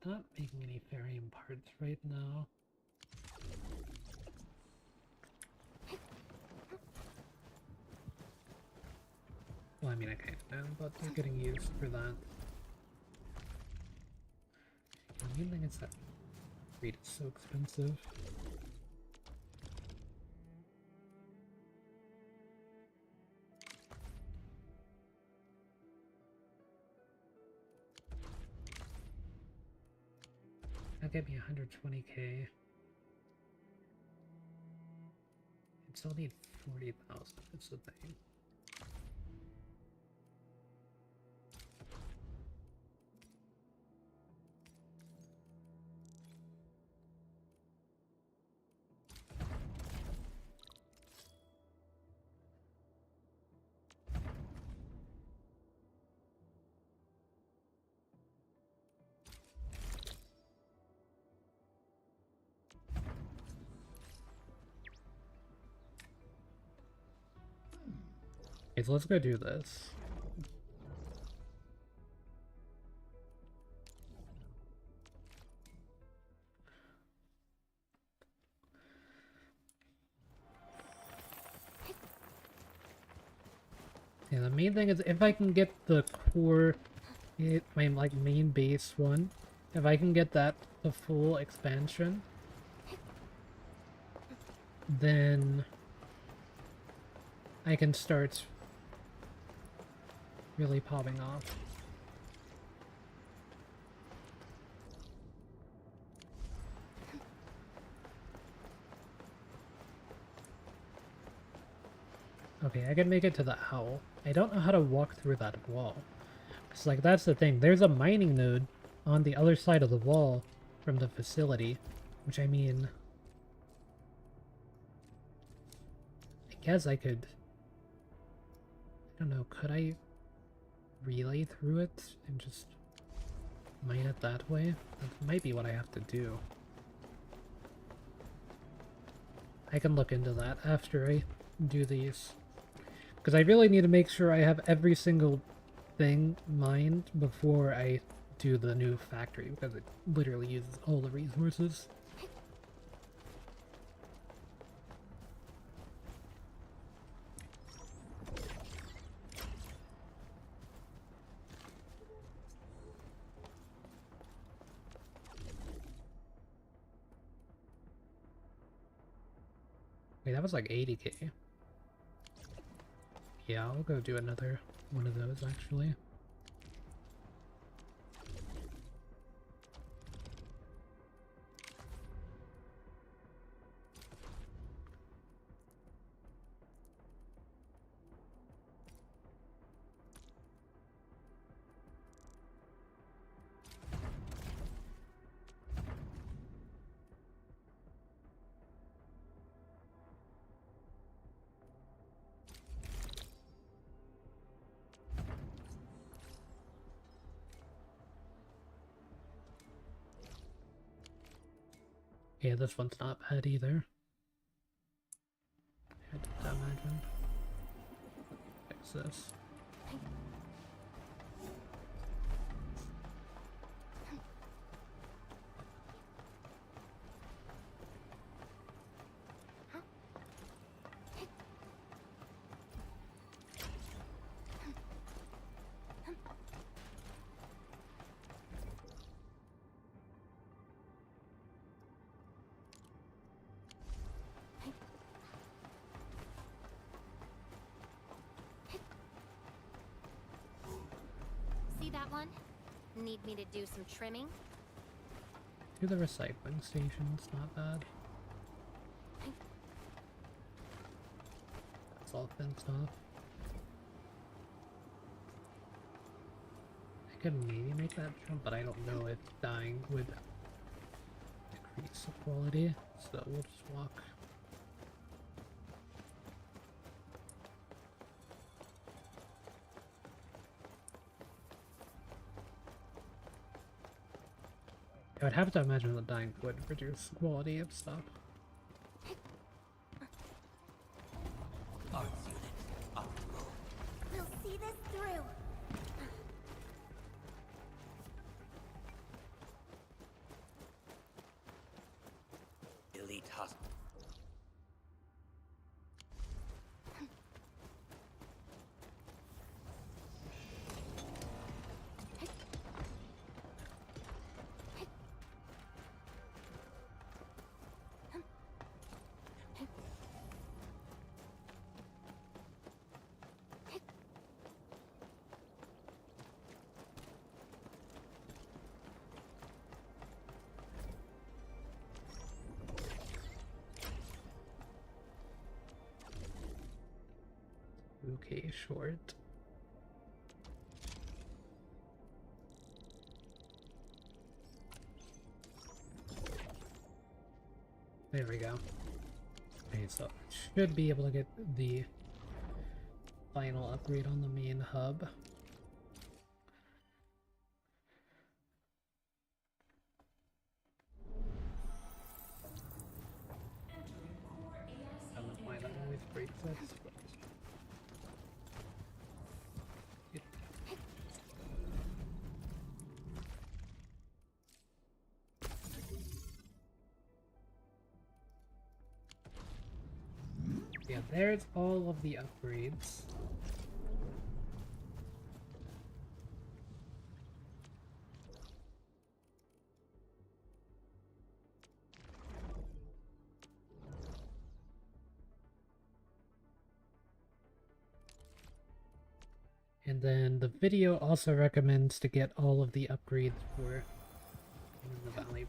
Speaker 1: I'm not making any Therium parts right now. Well, I mean, I kind of am, but they're getting used for that. The main thing is that read is so expensive. That'll get me 120k. I'd still need 40,000, that's the thing. Okay, so let's go do this. Yeah, the main thing is if I can get the core, my like main base one, if I can get that the full expansion, then I can start really popping off. Okay, I can make it to the owl. I don't know how to walk through that wall. It's like, that's the thing. There's a mining node on the other side of the wall from the facility, which I mean, I guess I could, I don't know, could I relay through it and just mine it that way? That might be what I have to do. I can look into that after I do these. Because I really need to make sure I have every single thing mined before I do the new factory, because it literally uses all the resources. Wait, that was like 80k. Yeah, I'll go do another one of those, actually. Yeah, this one's not bad either. I did imagine. Fix this.
Speaker 3: See that one? Need me to do some trimming?
Speaker 1: Do the recycling stations, not bad. That's all fenced off. I could maybe make that jump, but I don't know if dying would decrease the quality, so we'll just walk. I would have to imagine that dying would reduce the quality of stuff.
Speaker 2: Arts unit optimal.
Speaker 5: We'll see this through.
Speaker 2: Elite hospital.
Speaker 1: Okay, short. There we go. Okay, so should be able to get the final upgrade on the main hub. I don't know why that always breaks this. Yeah, there's all of the upgrades. And then the video also recommends to get all of the upgrades for in the Valley.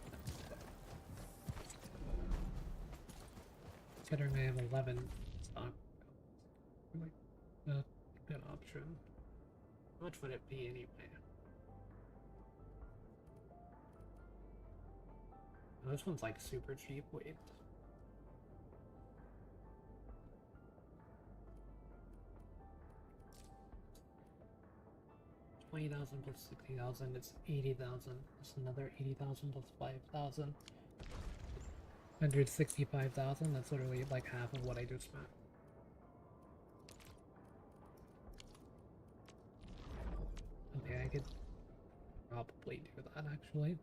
Speaker 1: Considering I have 11 stock, like a good option. How much would it be anyway? Oh, this one's like super cheap. Wait. $20,000 plus 60,000, it's 80,000. It's another 80,000 plus 5,000. 165,000, that's literally like half of what I just spent. Okay, I could probably do that actually.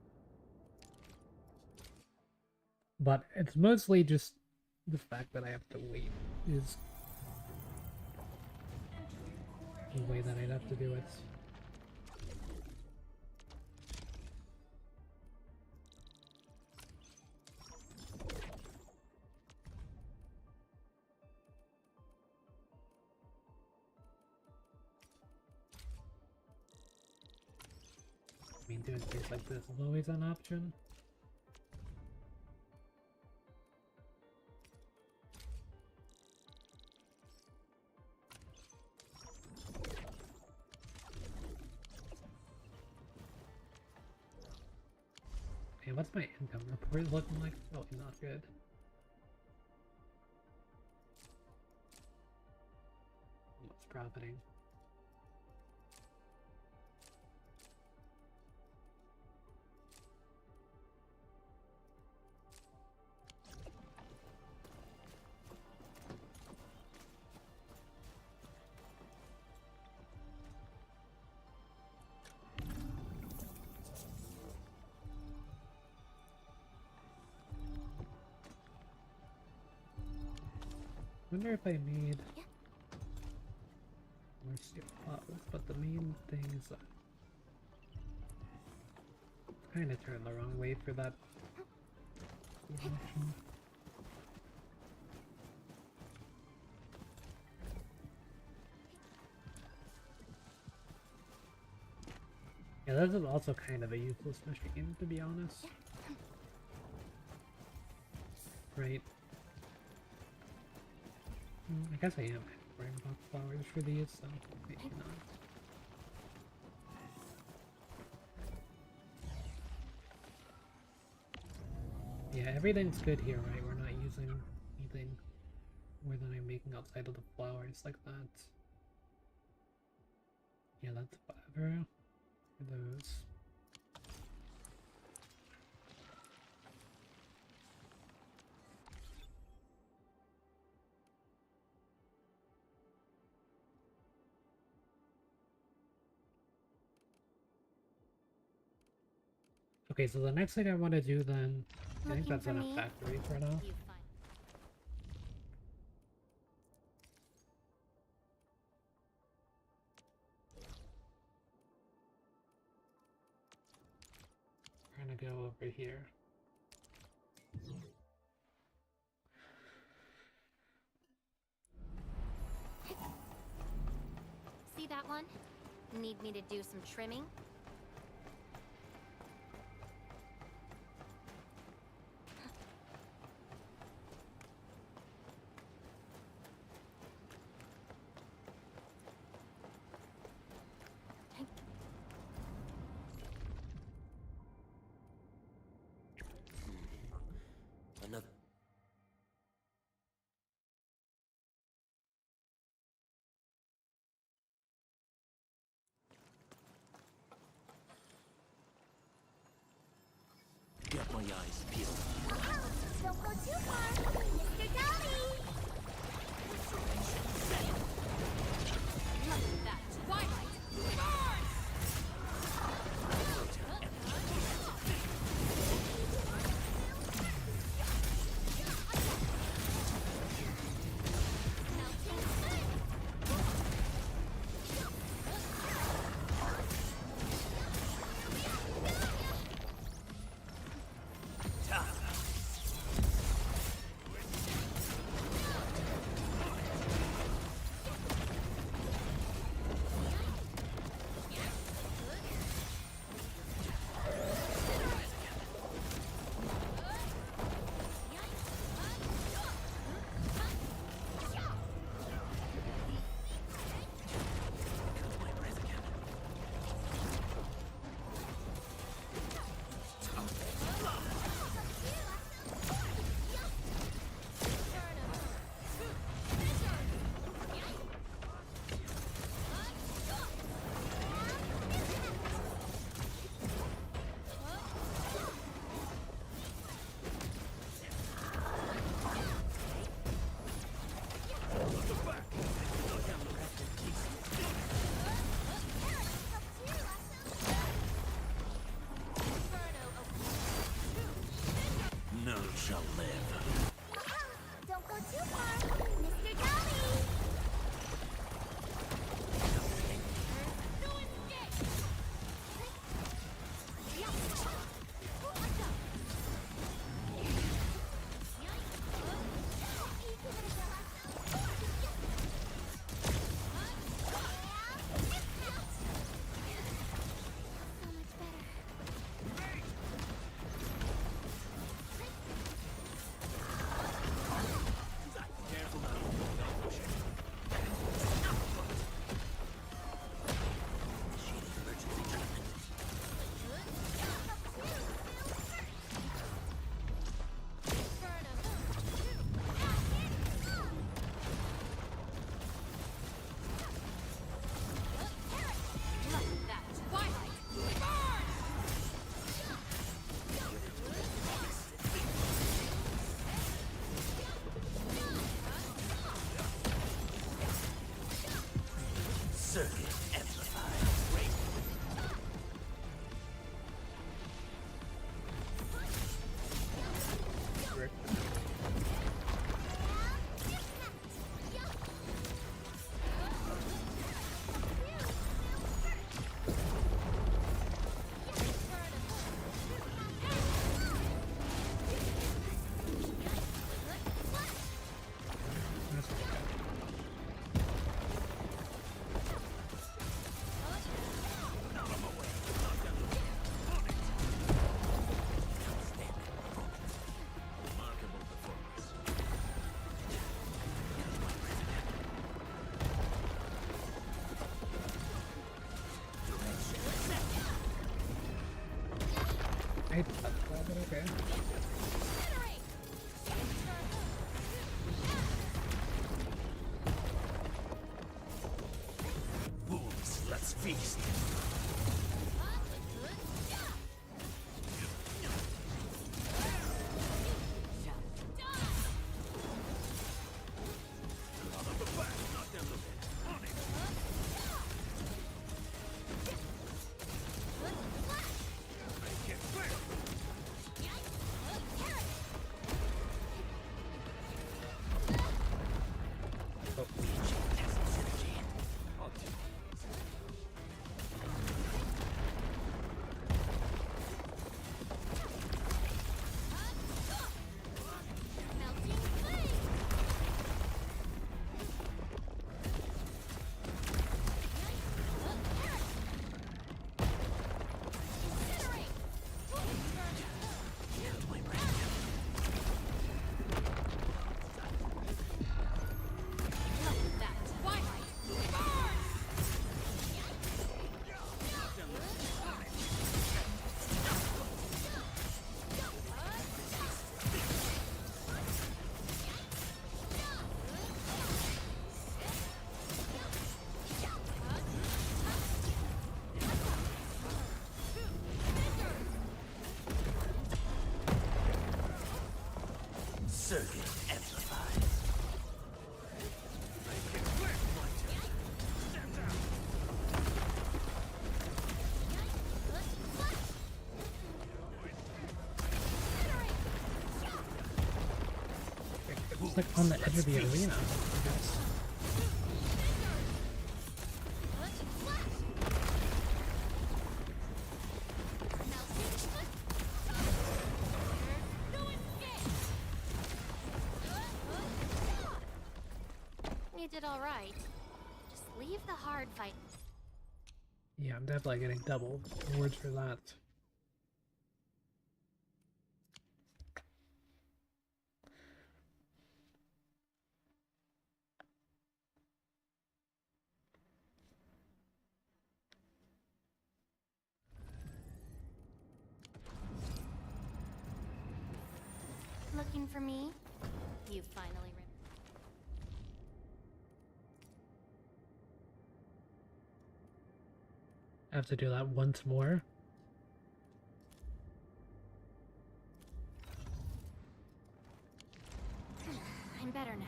Speaker 1: But it's mostly just the fact that I have to wait is the way that I'd have to do it. I mean, doing things like this is always an option. Okay, what's my income report looking like? Oh, not good. What's profiting? I wonder if I made more steel bottles, but the main thing is that I kind of turned the wrong way for that option. Yeah, this is also kind of a useless machine, to be honest. Right? I guess I am wearing box flowers for these, so maybe not. Yeah, everything's good here, right? We're not using anything more than I'm making outside of the flowers like that. Yeah, that's 5 euro for those. Okay, so the next thing I want to do then, I think that's enough factory for now. We're gonna go over here.
Speaker 3: See that one? Need me to do some trimming?
Speaker 2: Another. Get my eyes peeled.
Speaker 11: Don't go too far, Mr. Dolly!
Speaker 3: That Twilight!
Speaker 2: Circuit amplified.
Speaker 1: I touched that, but okay.
Speaker 2: Wolves, let's feast. Circuit amplified.
Speaker 1: It's like on the edge of the arena, I guess.
Speaker 3: You did all right. Just leave the hard fight.
Speaker 1: Yeah, I'm definitely getting double rewards for that.
Speaker 3: Looking for me? You finally
Speaker 1: I have to do that once more.
Speaker 3: I'm better now.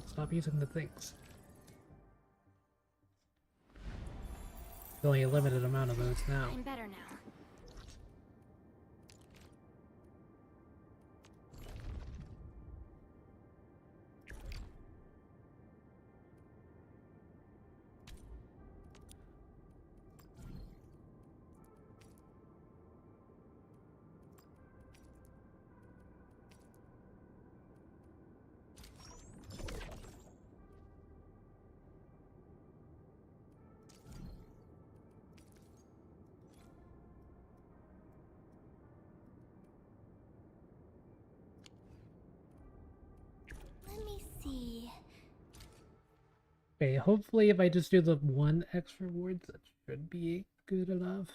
Speaker 1: Stop using the things. There's only a limited amount of those now.
Speaker 3: I'm better now.
Speaker 5: Let me see.
Speaker 1: Okay, hopefully if I just do the one extra rewards, that should be good enough.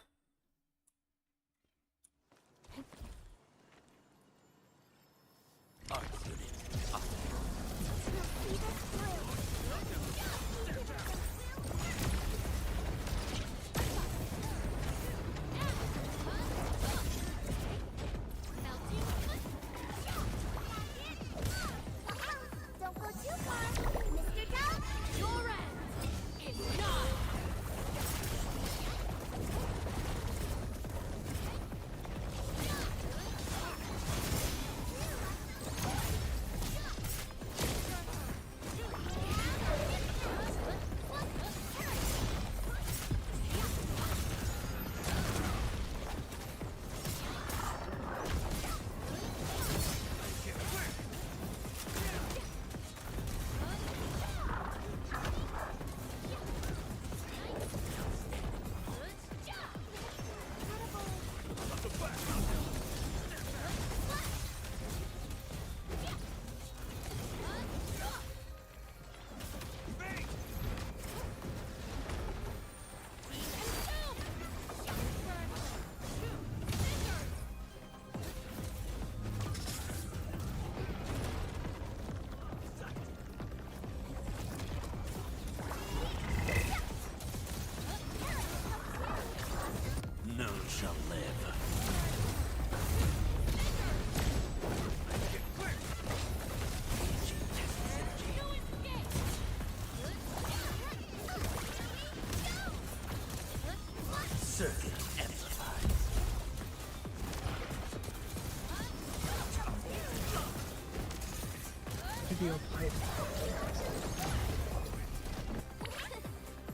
Speaker 1: give you a pipe.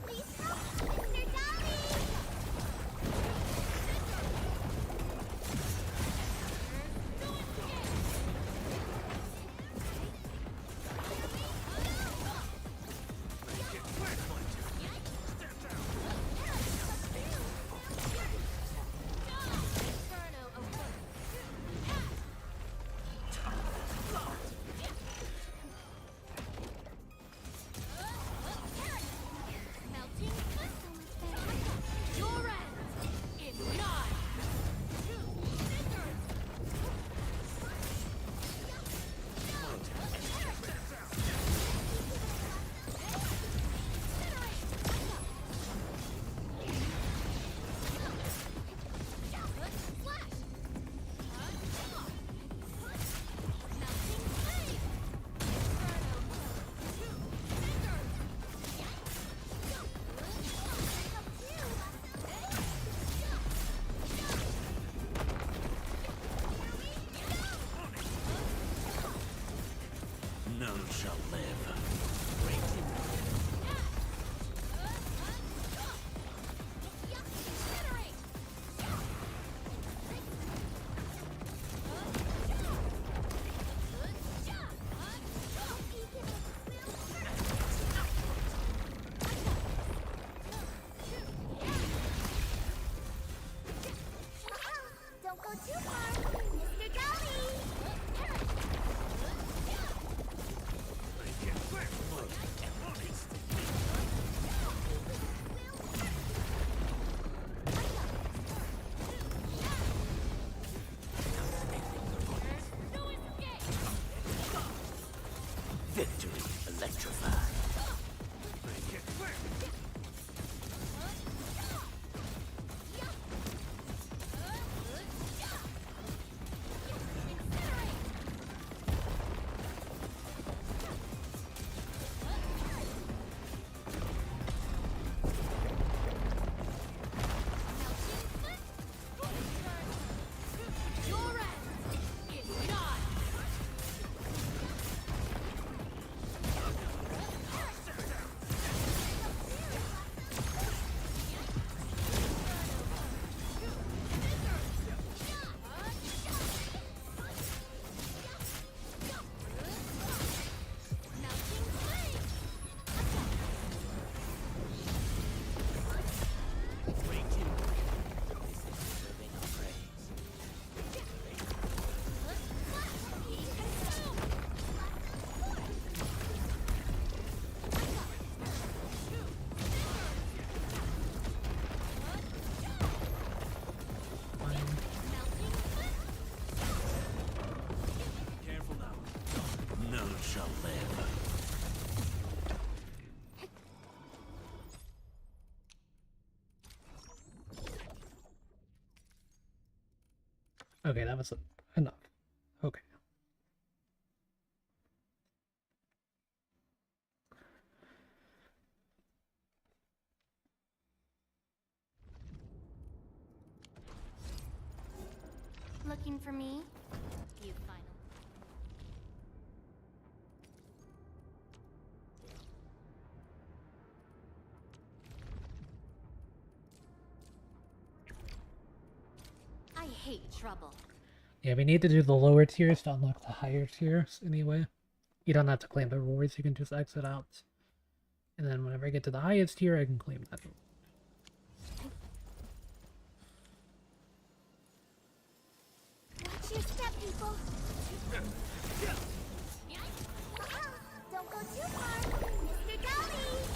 Speaker 11: Please help, Mr. Dolly!
Speaker 2: None shall live.
Speaker 11: Don't go too far, Mr. Dolly!
Speaker 2: Victory electrified. Careful now. None shall live.
Speaker 1: Okay, that was enough. Okay.
Speaker 3: Looking for me? You final. I hate trouble.
Speaker 1: Yeah, we need to do the lower tiers to unlock the higher tiers anyway. You don't have to claim the rewards, you can just exit out. And then whenever I get to the highest tier, I can claim that.
Speaker 11: Watch your step, people! Don't go too far, Mr. Dolly!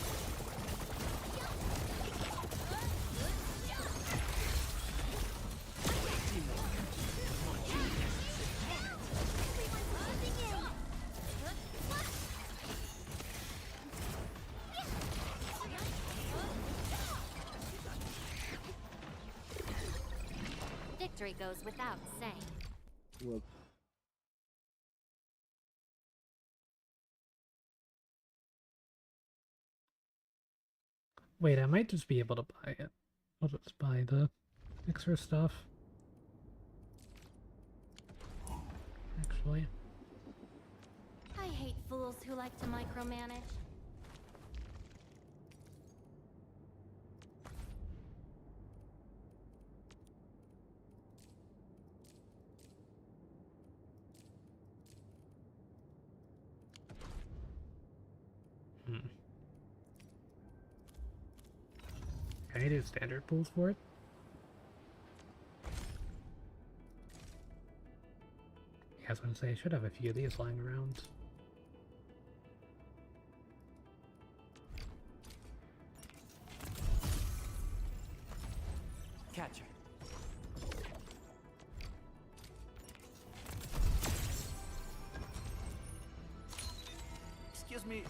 Speaker 3: Victory goes without saying.
Speaker 12: Well,
Speaker 1: Wait, I might just be able to buy it. I'll just buy the extra stuff. Actually.
Speaker 3: I hate fools who like to micromanage.
Speaker 1: Can I do standard pulls for it? Yeah, I was gonna say I should have a few of these lying around.
Speaker 7: Catcher. Excuse me.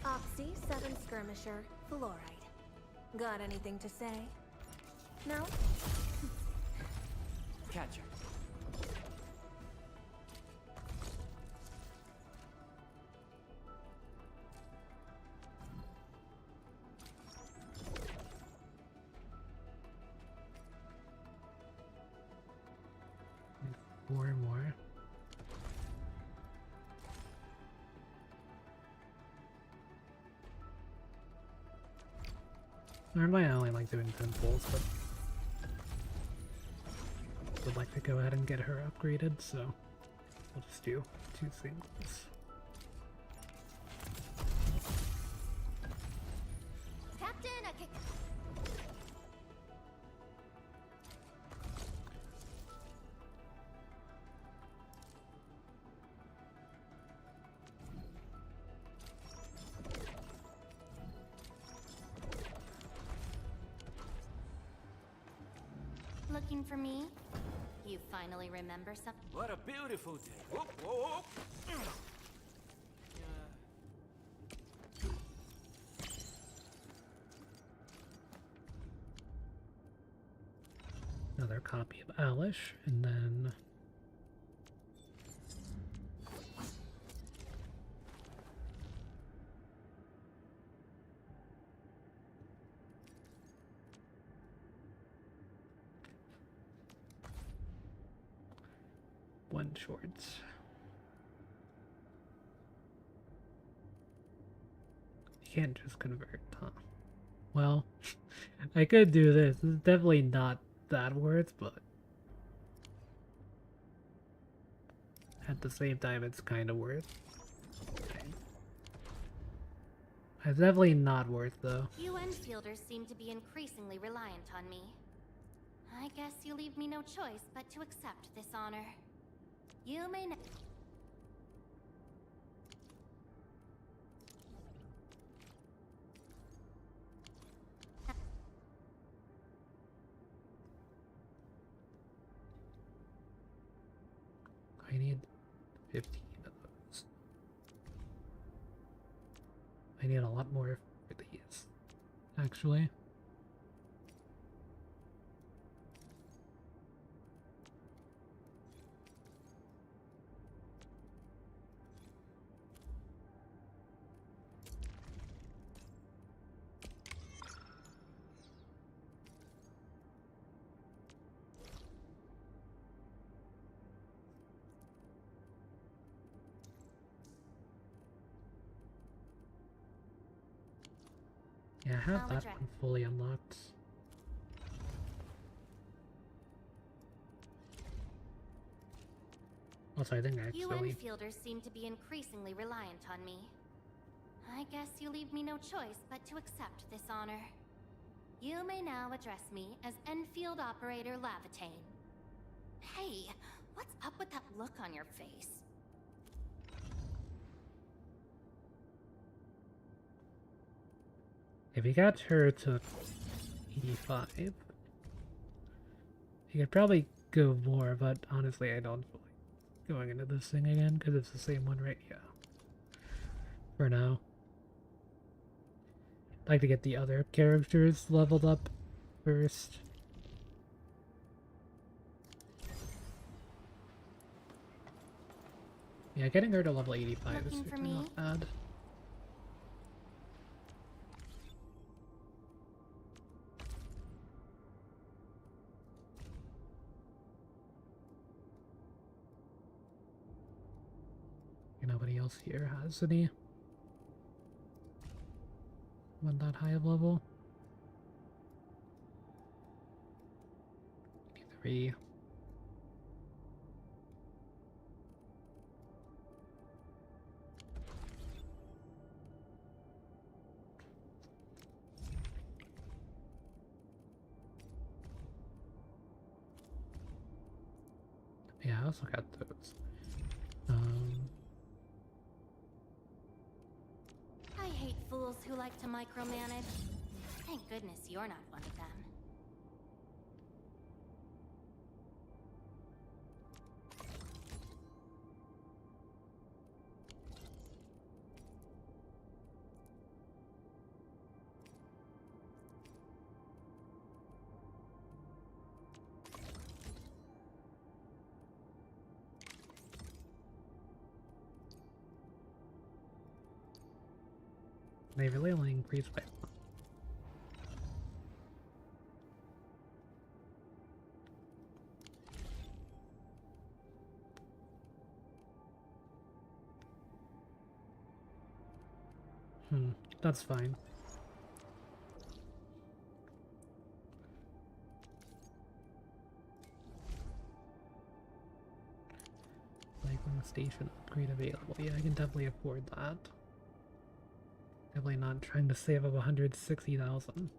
Speaker 5: Oxy 7 Skirmisher, Fluoride. Got anything to say? No?
Speaker 7: Catcher.
Speaker 1: Four more. Normally I only like doing 10 pulls, but would like to go ahead and get her upgraded, so we'll just do 2 singles.
Speaker 11: Captain, I can...
Speaker 3: Looking for me? You finally remember something?
Speaker 4: What a beautiful day. Whoop, whoop.
Speaker 1: Another copy of Alish, and then one shorts. You can't just convert, huh? Well, I could do this. It's definitely not that worth, but at the same time, it's kind of worth. It's definitely not worth, though.
Speaker 3: You Enfielders seem to be increasingly reliant on me. I guess you leave me no choice but to accept this honor. You may
Speaker 1: I need 15 of those. I need a lot more for these, actually. Yeah, I have that one fully unlocked. Also, I think
Speaker 3: You
Speaker 1: actually...
Speaker 3: Enfielders seem to be increasingly reliant on me. I guess you leave me no choice but to accept this honor. You may now address me as Enfield Operator Lavatane. Hey, what's up with that look on your face?
Speaker 1: If you got her to 85, you could probably go more, but honestly I don't feel like going into this thing again, because it's the same one, right? Yeah. For now. I'd like to get the other characters leveled up first. Yeah, getting her to level 85 is
Speaker 3: Looking for
Speaker 1: certainly
Speaker 3: me?
Speaker 1: not bad. else here has any one that high of level. 83. Yeah, I also got those.
Speaker 3: I hate fools who like to micromanage. Thank goodness you're not one of them.
Speaker 1: They really only increased by that's fine. Cycling station upgrade available. Yeah, I can definitely afford that. Definitely not trying to save up 160,000.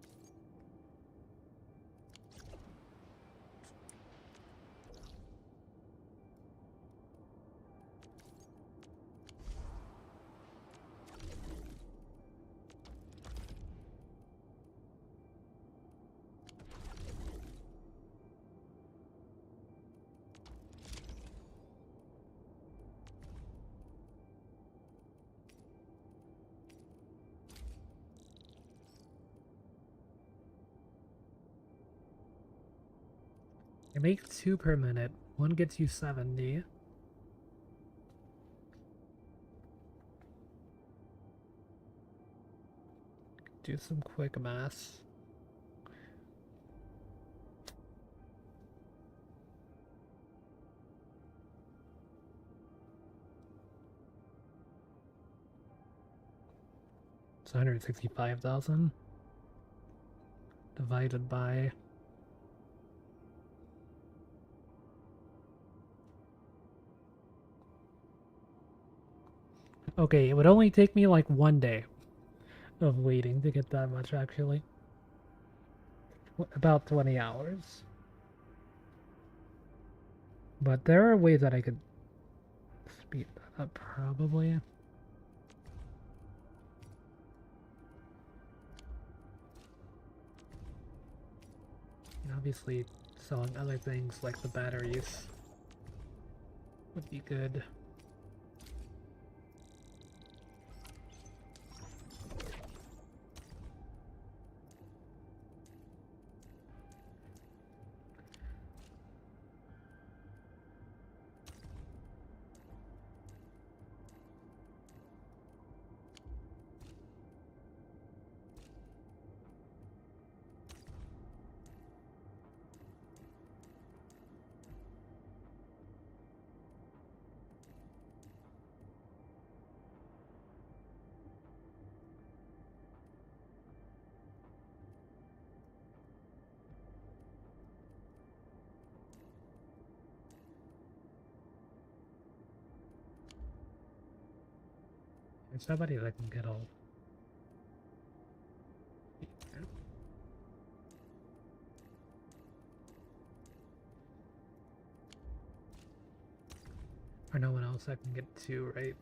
Speaker 1: You make 2 per minute. One gets you 70. Do some quick math. It's 165,000 divided by okay, it would only take me like 1 day of waiting to get that much actually. About 20 hours. But there are ways that I could speed that up probably. And obviously selling other things like the batteries would be good. There's somebody that can get all. Or no one else I can get to, right?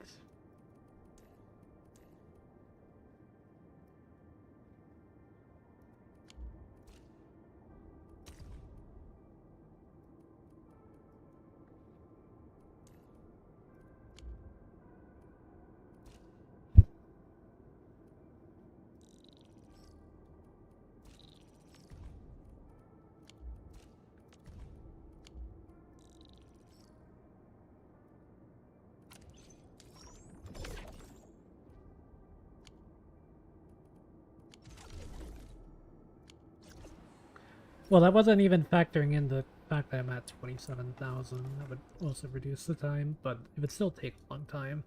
Speaker 1: Well, that wasn't even factoring in the fact that I'm at 27,000. That would also reduce the time, but it would still take a long time.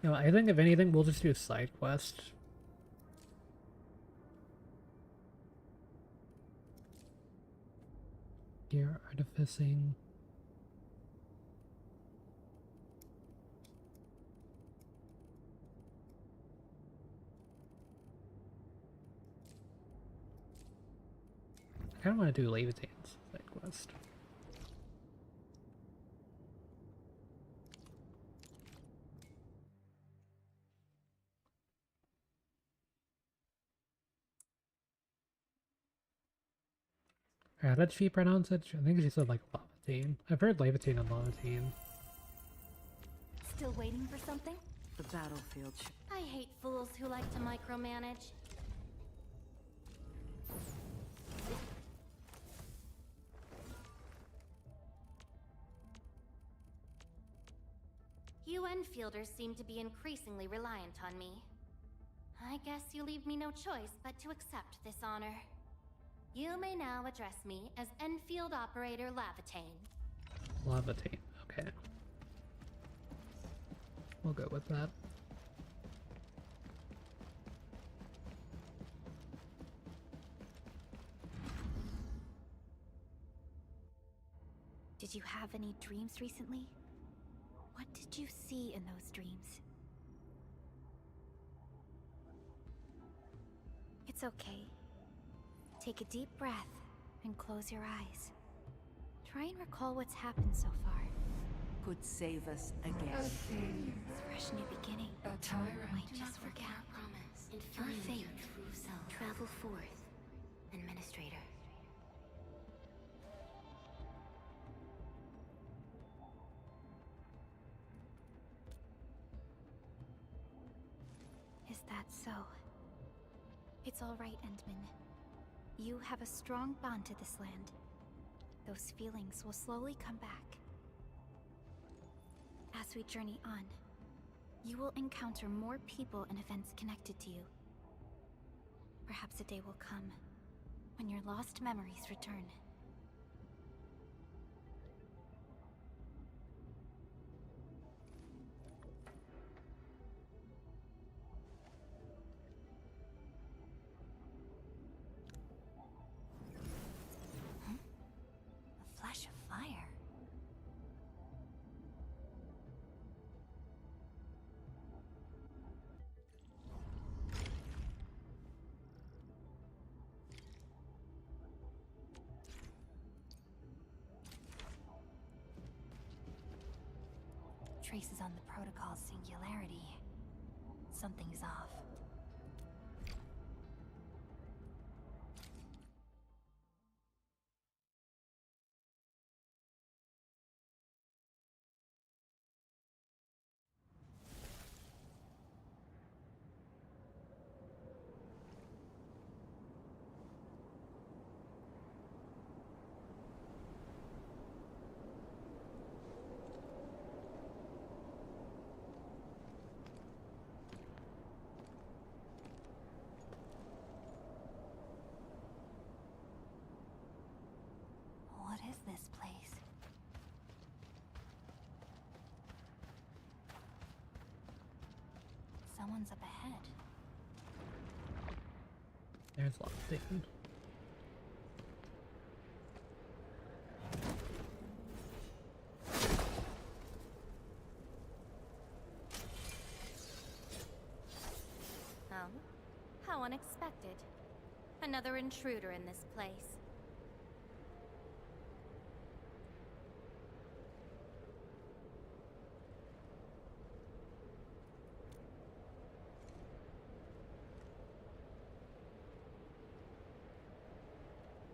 Speaker 1: You know, I think if anything, we'll just do side quest. Gear artificing. I kind of want to do Levitane's side quest. How did she pronounce it? I think she said like Levitate. I've heard Levitate and Levitate.
Speaker 11: Still waiting for something?
Speaker 6: The battlefield.
Speaker 3: I hate fools who like to micromanage. You Enfielders seem to be increasingly reliant on me. I guess you leave me no choice but to accept this honor. You may now address me as Enfield Operator Lavatane.
Speaker 1: Levitate, okay. We'll go with that.
Speaker 11: Did you have any dreams recently? What did you see in those dreams? It's okay. Take a deep breath and close your eyes. Try and recall what's happened so far.
Speaker 6: Could save us again.
Speaker 11: Fresh new beginning. Might just forget. Your faith. Travel forth. Administrator. Is that so? It's all right, Endman. You have a strong bond to this land. Those feelings will slowly come back. As we journey on, you will encounter more people and events connected to you. Perhaps a day will come when your lost memories return. A flash of fire. Traces on the protocol's singularity. Something's off. What is this place? Someone's up ahead.
Speaker 1: There's Levitate.
Speaker 3: Oh? How unexpected. Another intruder in this place.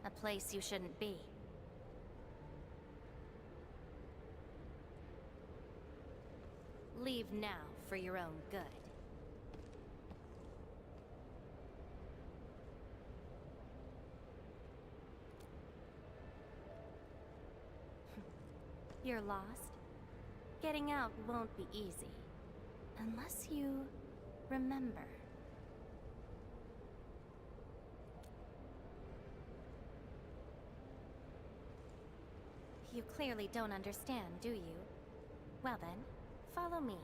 Speaker 3: A place you shouldn't be. Leave now for your own good. You're lost? Getting out won't be easy. Unless you remember. You clearly don't understand, do you? Well then, follow me.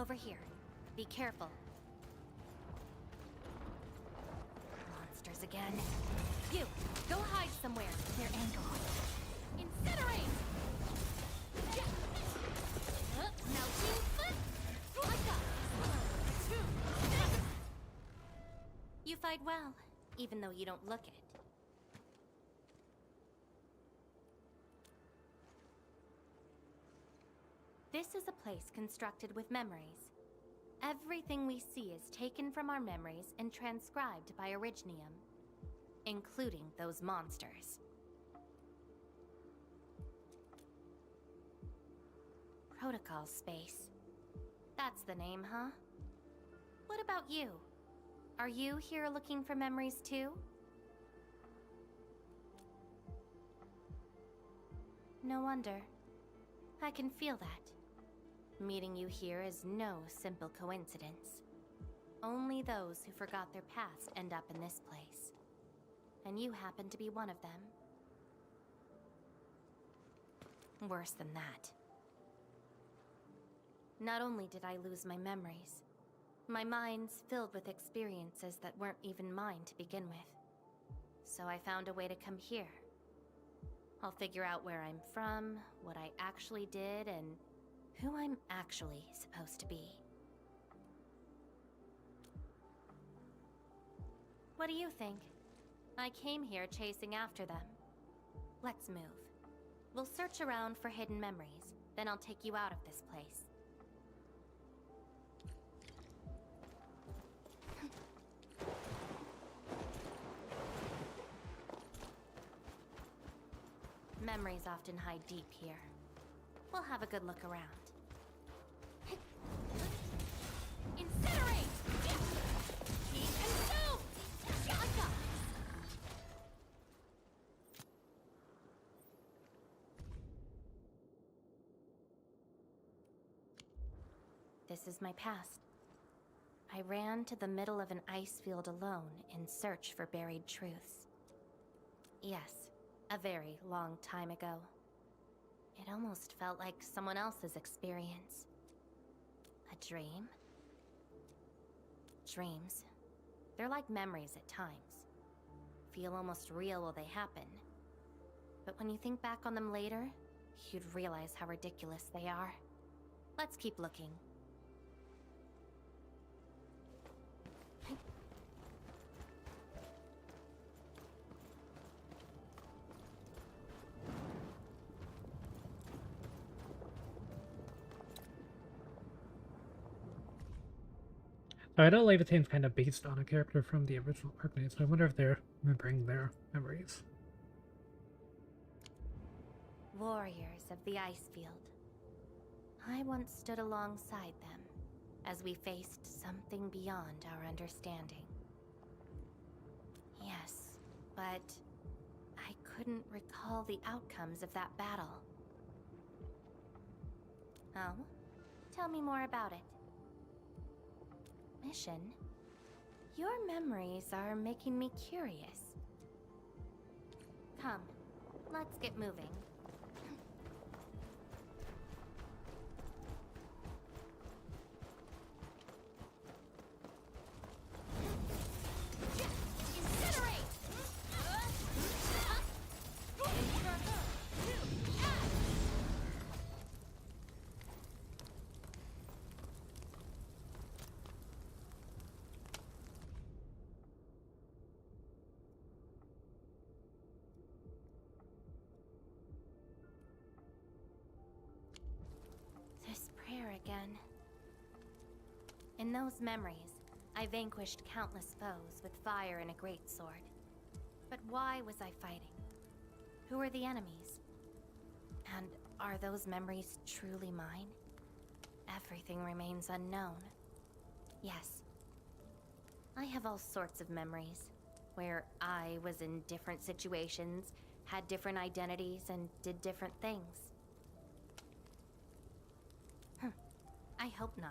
Speaker 3: Over here. Be careful. Monsters again. You! Go hide somewhere. Their angle. Incinerate! Melting foot! You fight well, even though you don't look it. This is a place constructed with memories. Everything we see is taken from our memories and transcribed by Originium, including those monsters. Protocol space. That's the name, huh? What about you? Are you here looking for memories too? No wonder. I can feel that. Meeting you here is no simple coincidence. Only those who forgot their past end up in this place. And you happen to be one of them. Worse than that. Not only did I lose my memories, my mind's filled with experiences that weren't even mine to begin with. So I found a way to come here. I'll figure out where I'm from, what I actually did, and who I'm actually supposed to be. What do you think? I came here chasing after them. Let's move. We'll search around for hidden memories, then I'll take you out of this place. Memories often hide deep here. We'll have a good look around. Incinerate! Heat and go! This is my past. I ran to the middle of an ice field alone in search for buried truths. Yes, a very long time ago. It almost felt like someone else's experience. A dream? Dreams. They're like memories at times. Feel almost real while they happen. But when you think back on them later, you'd realize how ridiculous they are. Let's keep looking.
Speaker 1: So I know Levitane's kind of based on a character from the original Arknights, so I wonder if they're remembering their memories.
Speaker 3: Warriors of the ice field. I once stood alongside them as we faced something beyond our understanding. Yes, but I couldn't recall the outcomes of that battle. Oh? Tell me more about it. Mission? Your memories are making me curious. Come, let's get moving. Again. In those memories, I vanquished countless foes with fire and a greatsword. But why was I fighting? Who are the enemies? And are those memories truly mine? Everything remains unknown. Yes. I have all sorts of memories, where I was in different situations, had different identities, and did different things. I hope not.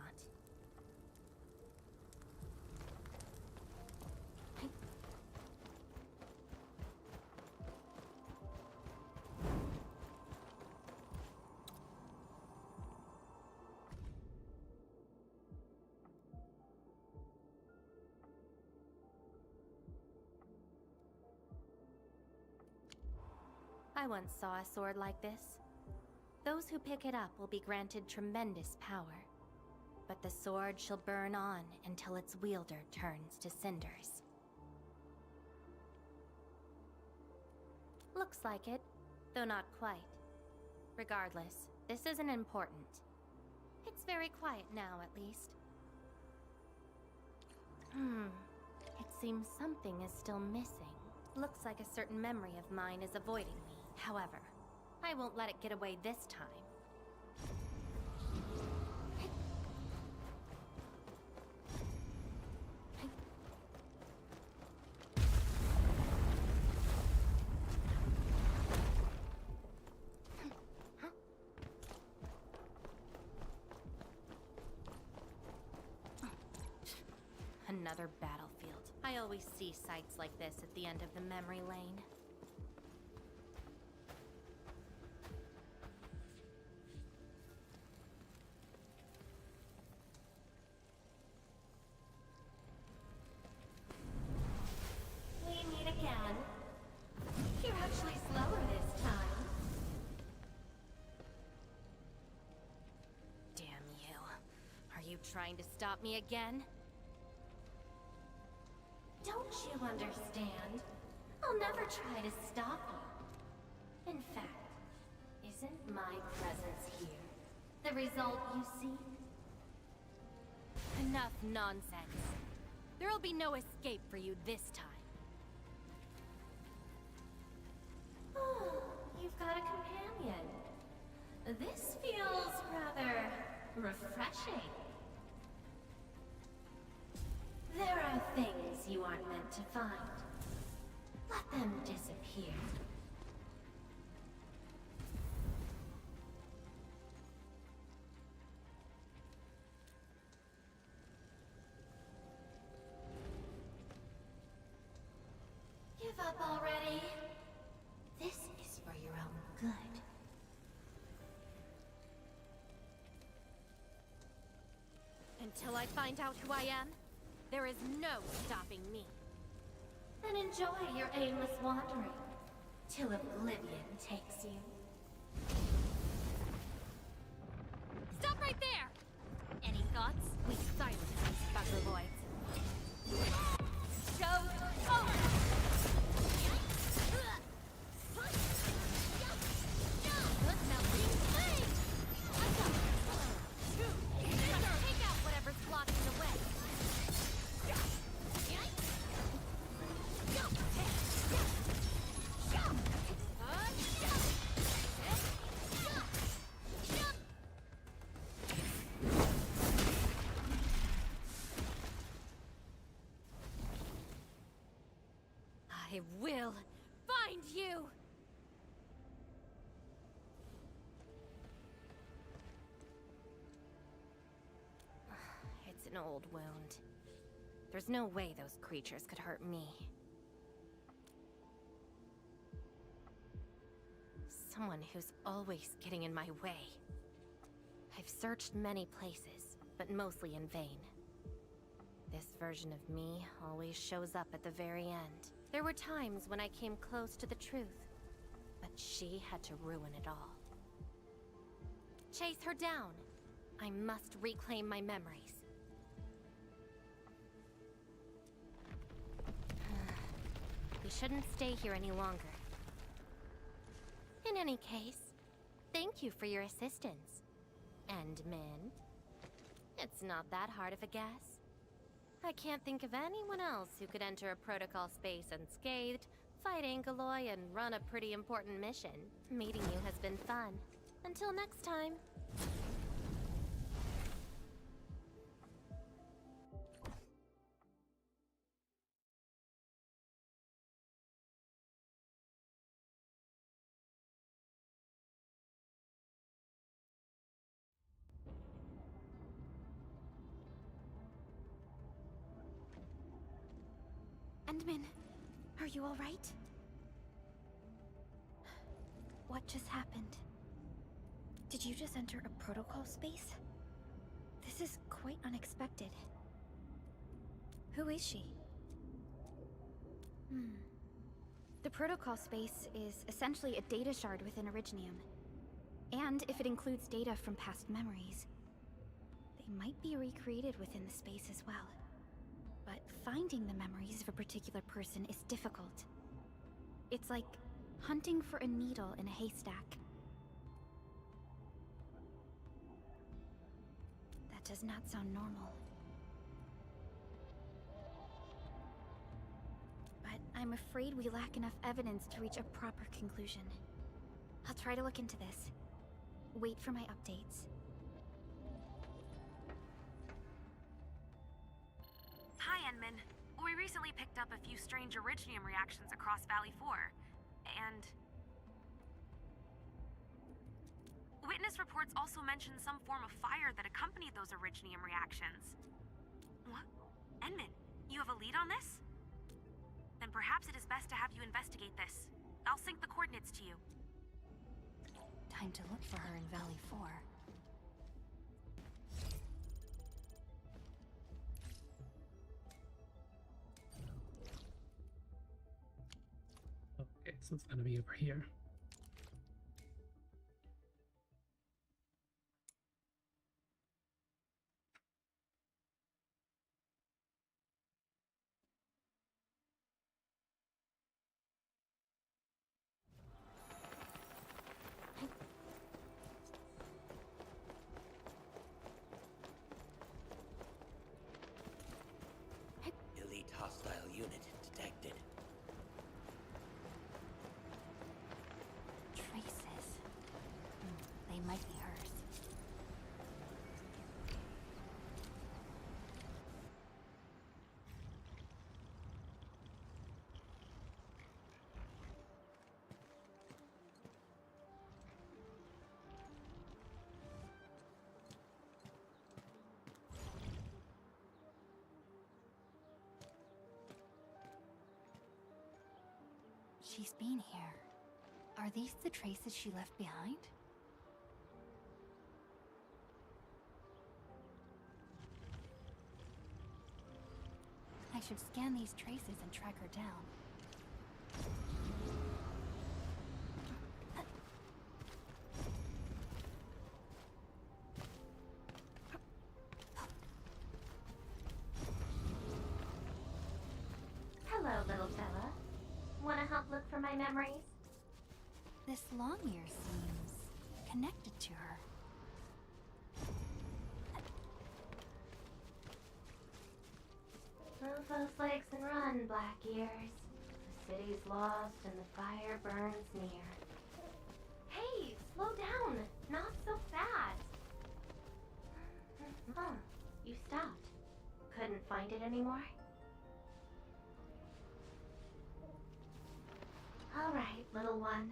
Speaker 3: I once saw a sword like this. Those who pick it up will be granted tremendous power. But the sword shall burn on until its wielder turns to cinders. Looks like it, though not quite. Regardless, this isn't important. It's very quiet now, at least. It seems something is still missing. Looks like a certain memory of mine is avoiding me. However, I won't let it get away this time. Another battlefield. I always see sights like this at the end of the memory lane. We meet again. You're actually slower this time. Damn you. Are you trying to stop me again? Don't you understand? I'll never try to stop you. In fact, isn't my presence here the result you seek? Enough nonsense. There'll be no escape for you this time. Oh, you've got a companion. This feels rather refreshing. There are things you aren't meant to find. Let them disappear. Give up already. This is for your own good. Until I find out who I am, there is no stopping me. Then enjoy your aimless wandering, till oblivion takes you. Stop right there! Any thoughts? We silence these buggerboys. Show over! Good melting flame! Take out whatever's blocking the way. I will find you! It's an old wound. There's no way those creatures could hurt me. Someone who's always getting in my way. I've searched many places, but mostly in vain. This version of me always shows up at the very end. There were times when I came close to the truth, but she had to ruin it all. Chase her down. I must reclaim my memories. We shouldn't stay here any longer. In any case, thank you for your assistance. And Min, it's not that hard of a guess. I can't think of anyone else who could enter a protocol space unscathed, fight Angeloy, and run a pretty important mission. Meeting you has been fun. Until next time.
Speaker 11: Endman, are you all right? What just happened? Did you just enter a protocol space? This is quite unexpected. Who is she? The protocol space is essentially a data shard within Originium. And if it includes data from past memories, they might be recreated within the space as well. But finding the memories of a particular person is difficult. It's like hunting for a needle in a haystack. That does not sound normal. But I'm afraid we lack enough evidence to reach a proper conclusion. I'll try to look into this. Wait for my updates.
Speaker 12: Hi, Enman. We recently picked up a few strange Originium reactions across Valley 4, and... Witness reports also mention some form of fire that accompanied those Originium reactions. What? Enman, you have a lead on this? Then perhaps it is best to have you investigate this. I'll sync the coordinates to you.
Speaker 5: Time to look for her in Valley 4.
Speaker 1: Okay, so it's gonna be over here.
Speaker 2: Elite hostile unit detected.
Speaker 5: Traces. They might be hers. She's been here. Are these the traces she left behind? I should scan these traces and track her down.
Speaker 3: Hello, little fella. Wanna help look for my memories?
Speaker 5: This long ear seems connected to her.
Speaker 3: Move those legs and run, Black Ears. The city's lost and the fire burns near. Hey, slow down! Not so fast! Huh, you stopped. Couldn't find it anymore? Alright, little one.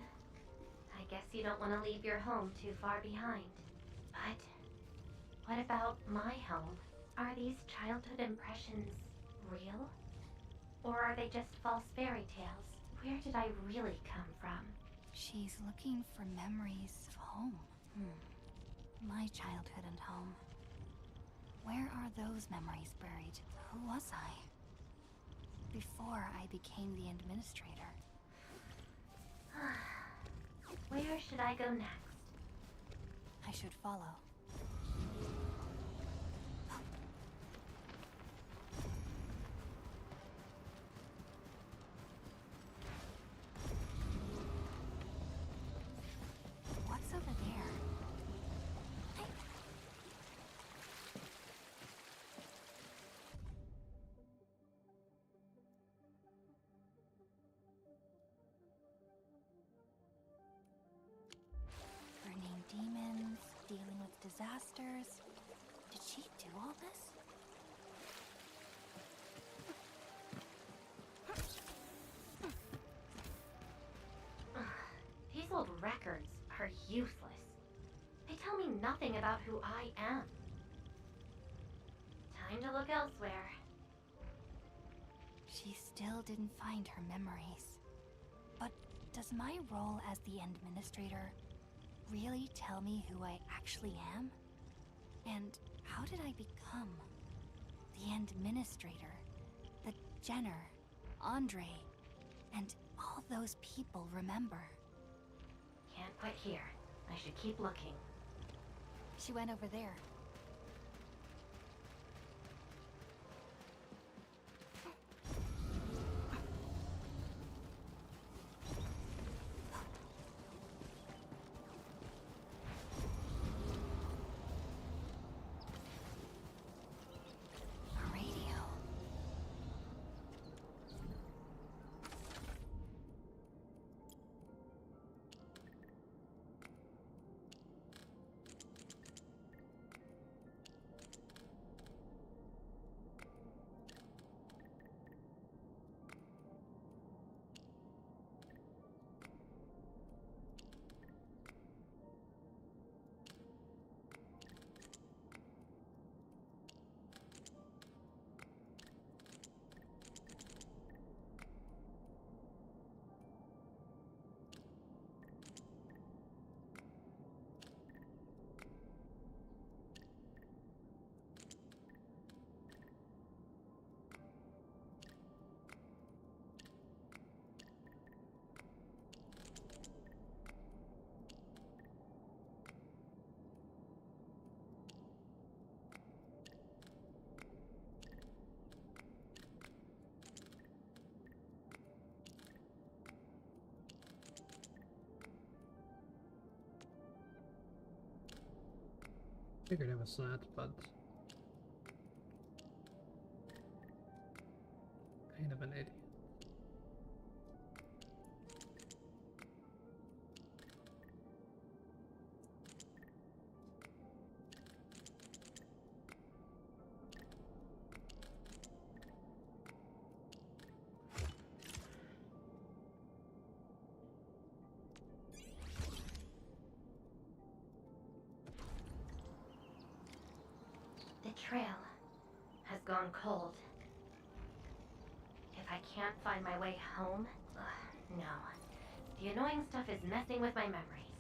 Speaker 3: I guess you don't want to leave your home too far behind. But what about my home? Are these childhood impressions real? Or are they just false fairy tales? Where did I really come from?
Speaker 5: She's looking for memories of home. My childhood and home. Where are those memories buried? Who was I? Before I became the administrator.
Speaker 3: Where should I go next?
Speaker 5: I should follow. What's over there? Burning demons, dealing with disasters. Did she do all this?
Speaker 3: These old records are useless. They tell me nothing about who I am. Time to look elsewhere.
Speaker 5: She still didn't find her memories. But does my role as the administrator really tell me who I actually am? And how did I become the administrator, the Jenner, Andre, and all those people remember?
Speaker 12: Can't quite hear. I should keep looking.
Speaker 5: She went over there. A radio.
Speaker 1: Figured it was that, but kind of an idiot.
Speaker 12: The trail has gone cold. If I can't find my way home, no. The annoying stuff is messing with my memories.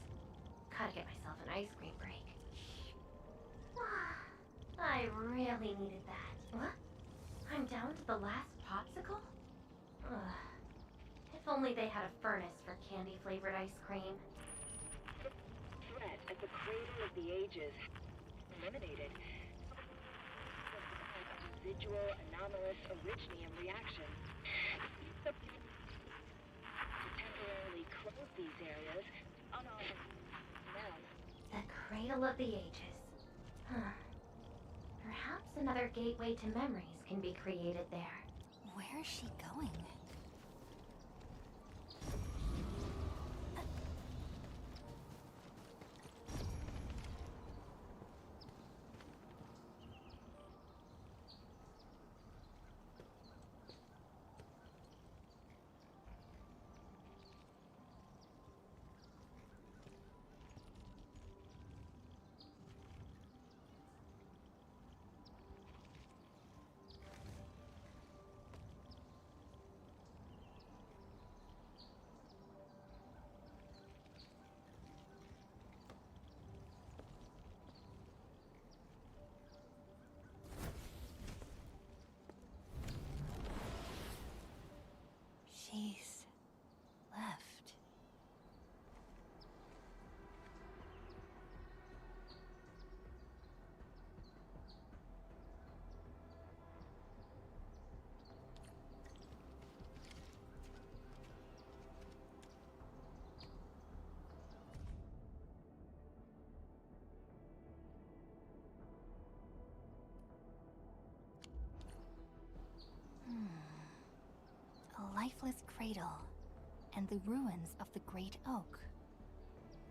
Speaker 12: Gotta get myself an ice cream break. I really needed that. What? I'm down to the last popsicle? If only they had a furnace for candy-flavored ice cream.
Speaker 13: Threat at the cradle of the ages. Eliminated. Residual anomalous originium reaction. To temporarily close these areas,
Speaker 12: The cradle of the ages. Perhaps another gateway to memories can be created there.
Speaker 5: Where's she going? She's left. A lifeless cradle, and the ruins of the Great Oak.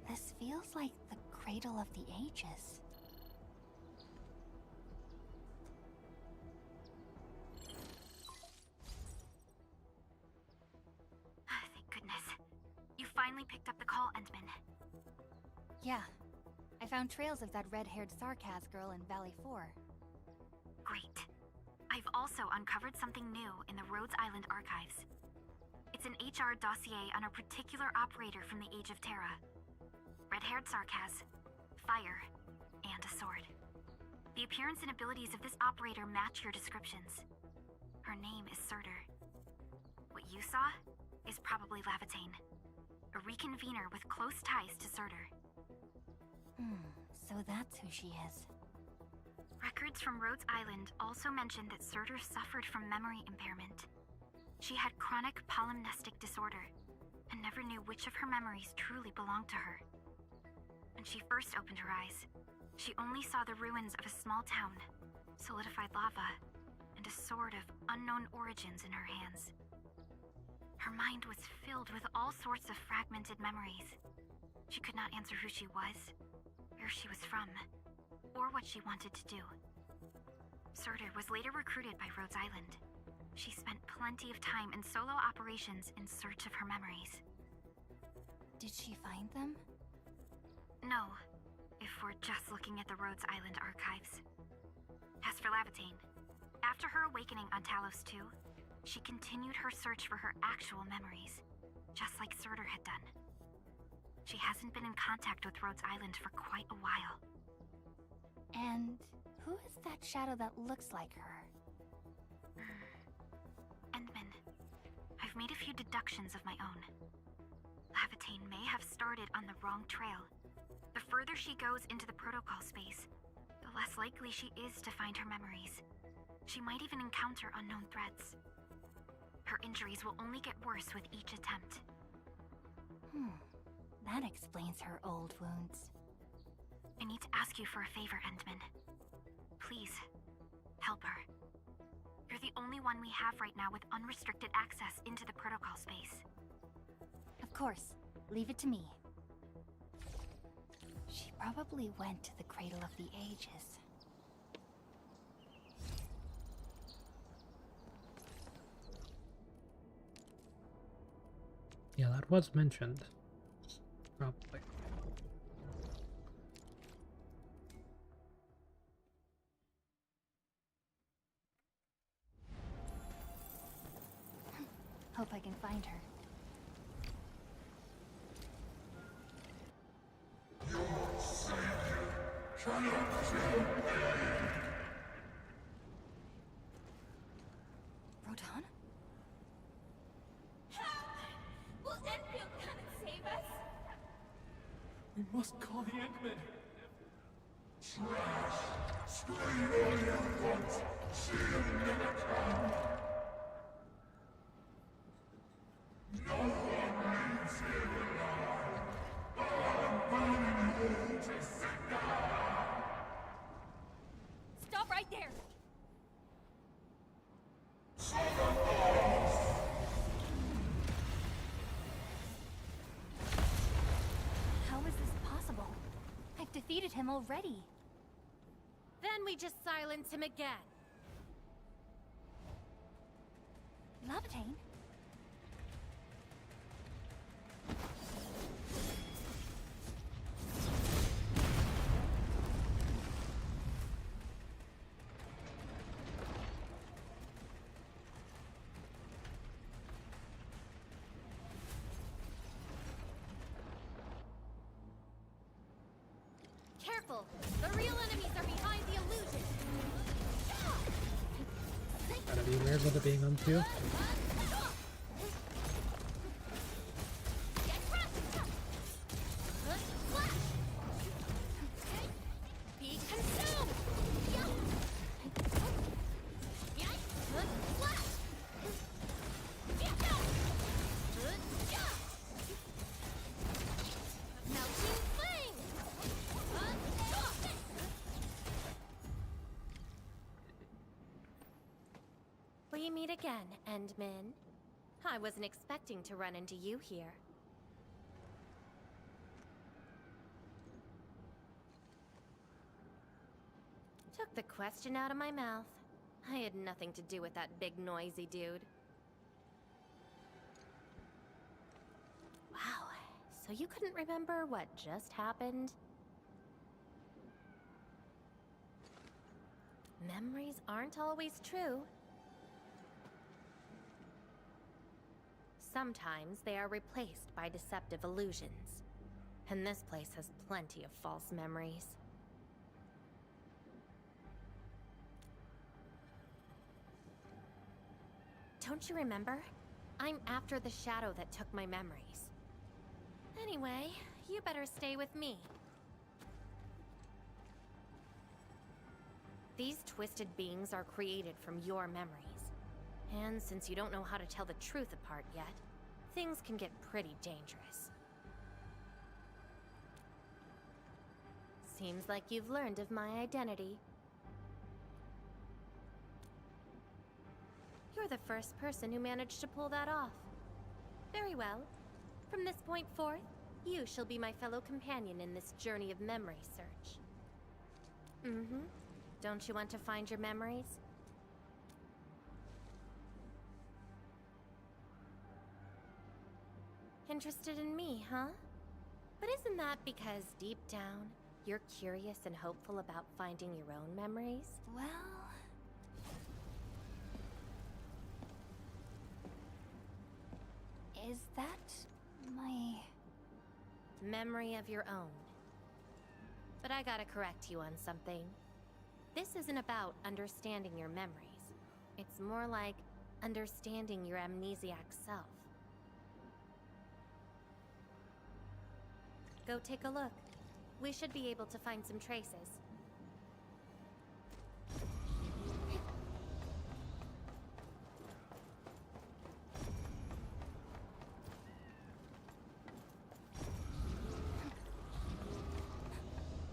Speaker 5: This feels like the cradle of the ages.
Speaker 12: Thank goodness. You finally picked up the call, Endman.
Speaker 5: Yeah, I found trails of that red-haired Sarkaz girl in Valley 4.
Speaker 12: Great. I've also uncovered something new in the Rhodes Island archives. It's an HR dossier on a particular operator from the Age of Terra. Red-haired Sarkaz, fire, and a sword. The appearance and abilities of this operator match your descriptions. Her name is Surtur. What you saw? is probably Lavatane, a reconvener with close ties to Surtur.
Speaker 5: So that's who she is.
Speaker 12: Records from Rhodes Island also mention that Surtur suffered from memory impairment. She had chronic polymnestic disorder, and never knew which of her memories truly belonged to her. When she first opened her eyes, she only saw the ruins of a small town, solidified lava, and a sword of unknown origins in her hands. Her mind was filled with all sorts of fragmented memories. She could not answer who she was, where she was from, or what she wanted to do. Surtur was later recruited by Rhodes Island. She spent plenty of time in solo operations in search of her memories.
Speaker 5: Did she find them?
Speaker 12: No, if we're just looking at the Rhodes Island archives. As for Lavatane, after her awakening on Talos 2, she continued her search for her actual memories, just like Surtur had done. She hasn't been in contact with Rhodes Island for quite a while.
Speaker 5: And who is that shadow that looks like her?
Speaker 12: Endman, I've made a few deductions of my own. Lavatane may have started on the wrong trail. The further she goes into the protocol space, the less likely she is to find her memories. She might even encounter unknown threats. Her injuries will only get worse with each attempt.
Speaker 5: That explains her old wounds.
Speaker 12: I need to ask you for a favor, Endman. Please, help her. You're the only one we have right now with unrestricted access into the protocol space.
Speaker 5: Of course. Leave it to me. She probably went to the Cradle of the Ages.
Speaker 1: Yeah, that was mentioned. Probably.
Speaker 5: Hope I can find her. Rodan?
Speaker 10: Will Endfield come and save us?
Speaker 8: We must call the Eggman.
Speaker 10: Stop right there!
Speaker 5: How is this possible? I've defeated him already.
Speaker 3: Then we just silence him again.
Speaker 5: Lavatane?
Speaker 3: Careful! The real enemies are behind the illusion!
Speaker 1: Gotta be weird with it being on 2.
Speaker 3: Be consumed! Melting flame! We meet again, Endman. I wasn't expecting to run into you here. Took the question out of my mouth. I had nothing to do with that big noisy dude. Wow, so you couldn't remember what just happened? Memories aren't always true. Sometimes they are replaced by deceptive illusions. And this place has plenty of false memories. Don't you remember? I'm after the shadow that took my memories. Anyway, you better stay with me. These twisted beings are created from your memories. And since you don't know how to tell the truth apart yet, things can get pretty dangerous. Seems like you've learned of my identity. You're the first person who managed to pull that off. Very well. From this point forth, you shall be my fellow companion in this journey of memory search. Mm-hmm. Don't you want to find your memories? Interested in me, huh? But isn't that because deep down, you're curious and hopeful about finding your own memories?
Speaker 5: Well... Is that my...
Speaker 3: memory of your own? But I gotta correct you on something. This isn't about understanding your memories. It's more like understanding your amnesiac self. Go take a look. We should be able to find some traces.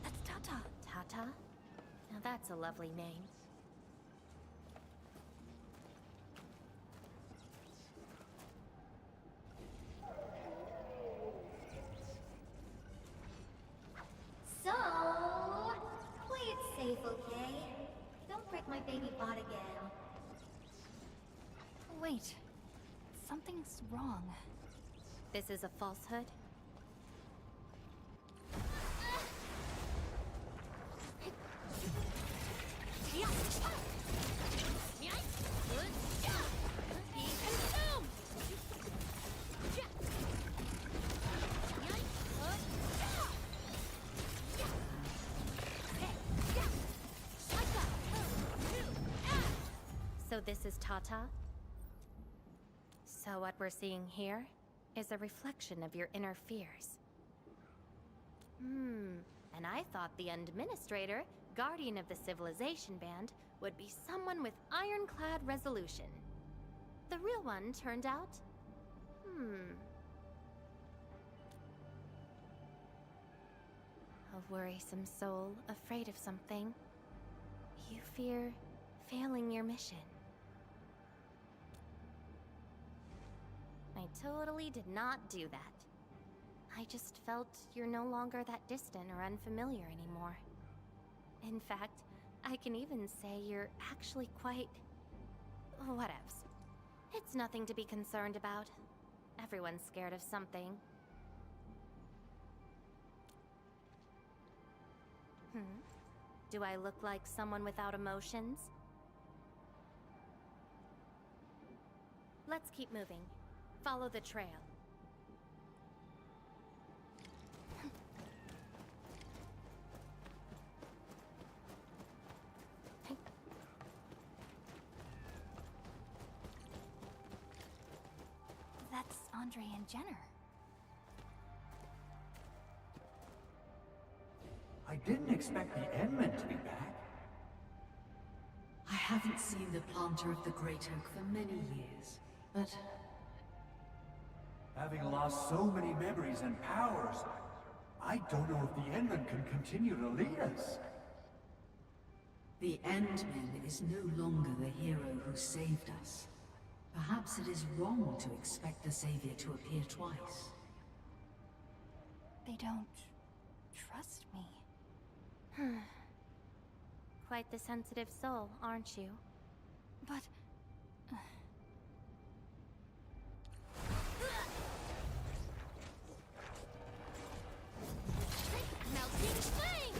Speaker 5: That's Tata.
Speaker 3: Tata? Now that's a lovely name.
Speaker 10: So, play it safe, okay? Don't break my baby bot again.
Speaker 5: Wait. Something's wrong.
Speaker 3: This is a falsehood? So this is Tata? So what we're seeing here is a reflection of your inner fears. And I thought the Administrator, Guardian of the Civilization Band, would be someone with ironclad resolution. The real one turned out... a worrisome soul, afraid of something. You fear failing your mission. I totally did not do that. I just felt you're no longer that distant or unfamiliar anymore. In fact, I can even say you're actually quite... whatevs. It's nothing to be concerned about. Everyone's scared of something. Do I look like someone without emotions? Let's keep moving. Follow the trail.
Speaker 5: That's Andre and Jenner.
Speaker 14: I didn't expect the Endmen to be back.
Speaker 15: I haven't seen the planter of the Great Oak for many years, but...
Speaker 14: Having lost so many memories and powers, I don't know if the Endmen can continue to lead us.
Speaker 15: The Endman is no longer the hero who saved us. Perhaps it is wrong to expect the Savior to appear twice.
Speaker 5: They don't trust me.
Speaker 3: Quite the sensitive soul, aren't you?
Speaker 5: But...
Speaker 10: Melting flame!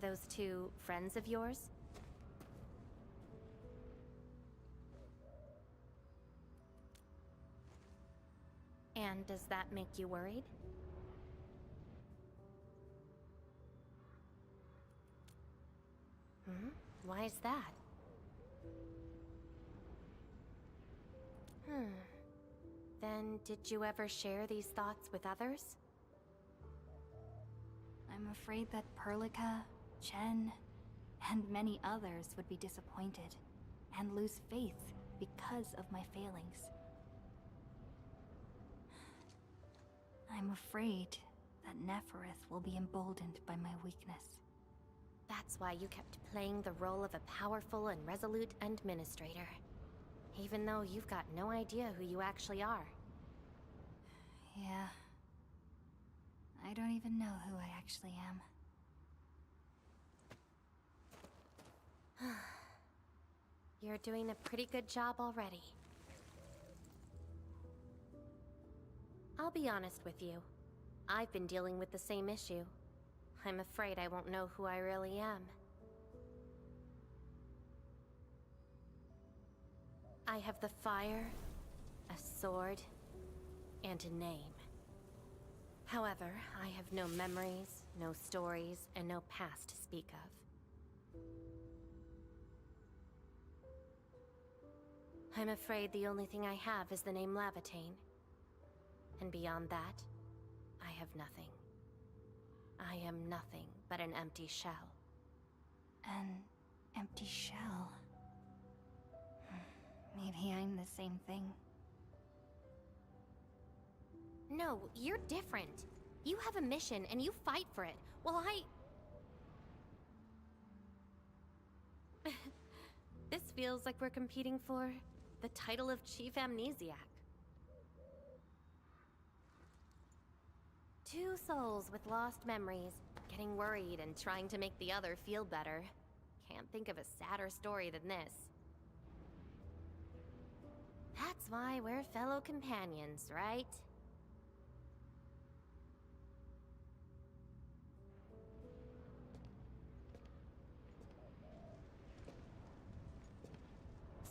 Speaker 3: those two friends of yours? And does that make you worried? Hmm? Why is that? Then did you ever share these thoughts with others?
Speaker 5: I'm afraid that Perlica, Chen, and many others would be disappointed and lose faith because of my failings. I'm afraid that Nefereth will be emboldened by my weakness.
Speaker 3: That's why you kept playing the role of a powerful and resolute administrator. Even though you've got no idea who you actually are.
Speaker 5: Yeah. I don't even know who I actually am.
Speaker 3: You're doing a pretty good job already. I'll be honest with you. I've been dealing with the same issue. I'm afraid I won't know who I really am. I have the fire, a sword, and a name. However, I have no memories, no stories, and no past to speak of. I'm afraid the only thing I have is the name Lavatane. And beyond that, I have nothing. I am nothing but an empty shell.
Speaker 5: An empty shell? Maybe I'm the same thing.
Speaker 3: No, you're different. You have a mission and you fight for it, while This feels like we're competing for the title of Chief Amnesiac. Two souls with lost memories, getting worried and trying to make the other feel better. Can't think of a sadder story than this. That's why we're fellow companions, right?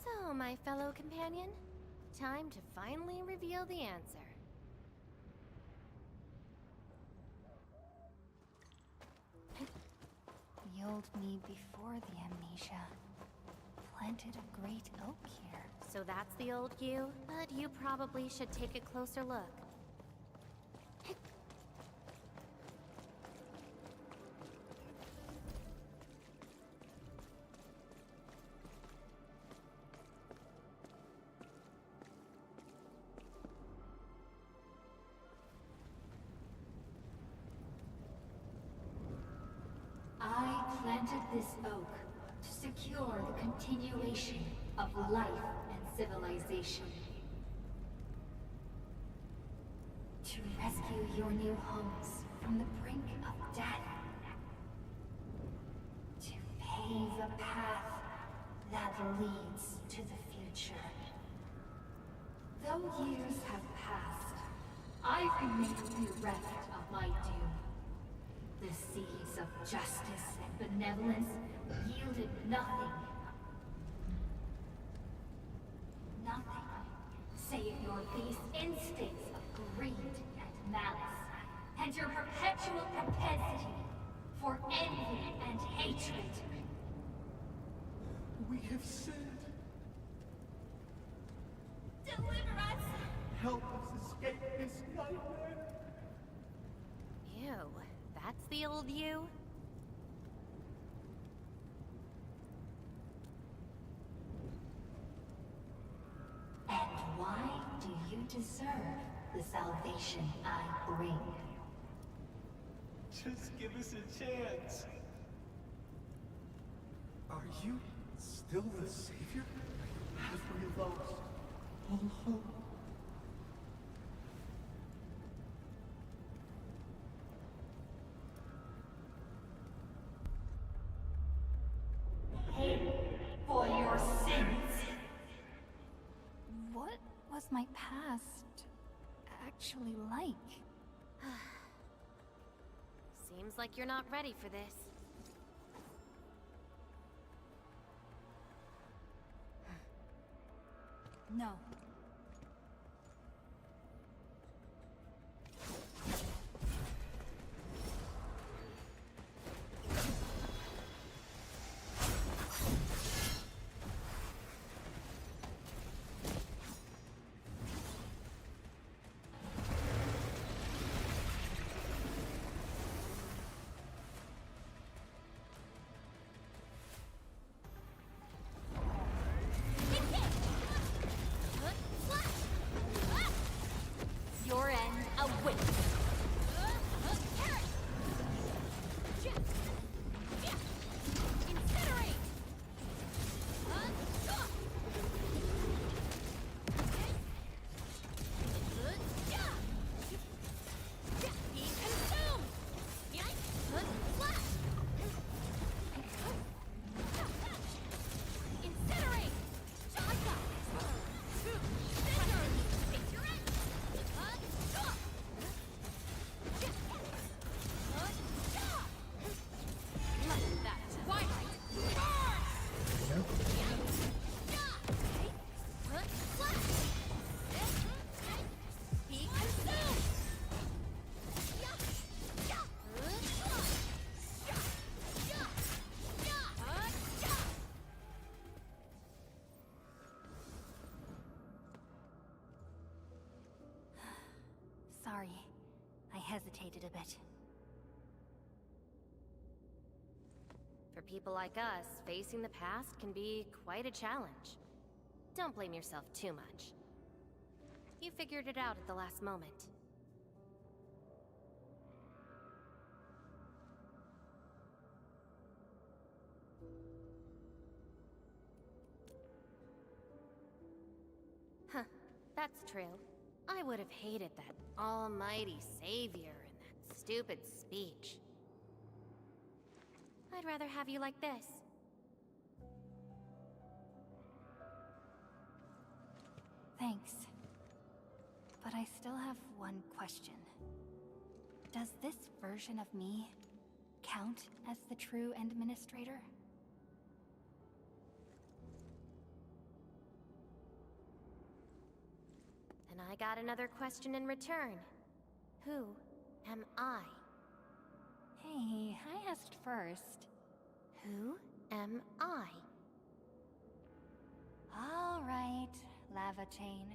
Speaker 3: So, my fellow companion, time to finally reveal the answer.
Speaker 5: The old me before the amnesia planted a great oak here.
Speaker 3: So that's the old you? But you probably should take a closer look.
Speaker 10: I planted this oak to secure the continuation of life and civilization. To rescue your new homes from the brink of death. To pave a path that leads to the future. Though years have passed, I remain bereft of my doom. The seeds of justice and benevolence yielded nothing. Nothing, save your base instincts of greed and malice, and your perpetual propensity for envy and hatred.
Speaker 8: We have sinned.
Speaker 10: Deliver us!
Speaker 8: Help us escape this nightmare.
Speaker 3: Ew, that's the old you?
Speaker 10: And why do you deserve the salvation I bring?
Speaker 8: Just give us a chance. Are you still the savior? Have we lost all hope?
Speaker 10: Pay for your sins!
Speaker 5: What was my past actually like?
Speaker 3: Seems like you're not ready for this.
Speaker 5: No.
Speaker 3: Your end awaits. Incinerate! Be consumed! Incinerate! Let that twilight burn! Be consumed!
Speaker 5: Sorry, I hesitated a bit.
Speaker 3: For people like us, facing the past can be quite a challenge. Don't blame yourself too much. You figured it out at the last moment. Huh, that's true. I would have hated that almighty savior and that stupid speech. I'd rather have you like this.
Speaker 5: Thanks. But I still have one question. Does this version of me count as the true administrator?
Speaker 3: And I got another question in return. Who am I?
Speaker 5: Hey, I asked first.
Speaker 3: Who am I?
Speaker 5: All right, Lava Chain.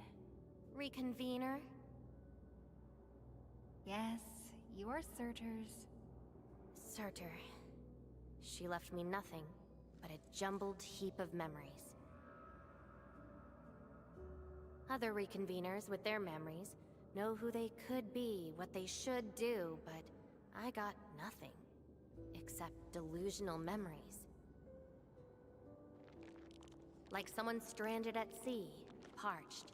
Speaker 3: Reconvener?
Speaker 5: Yes, you are Surtur's.
Speaker 3: Surtur. She left me nothing but a jumbled heap of memories. Other reconveners with their memories know who they could be, what they should do, but I got nothing. Except delusional memories. Like someone stranded at sea, parched.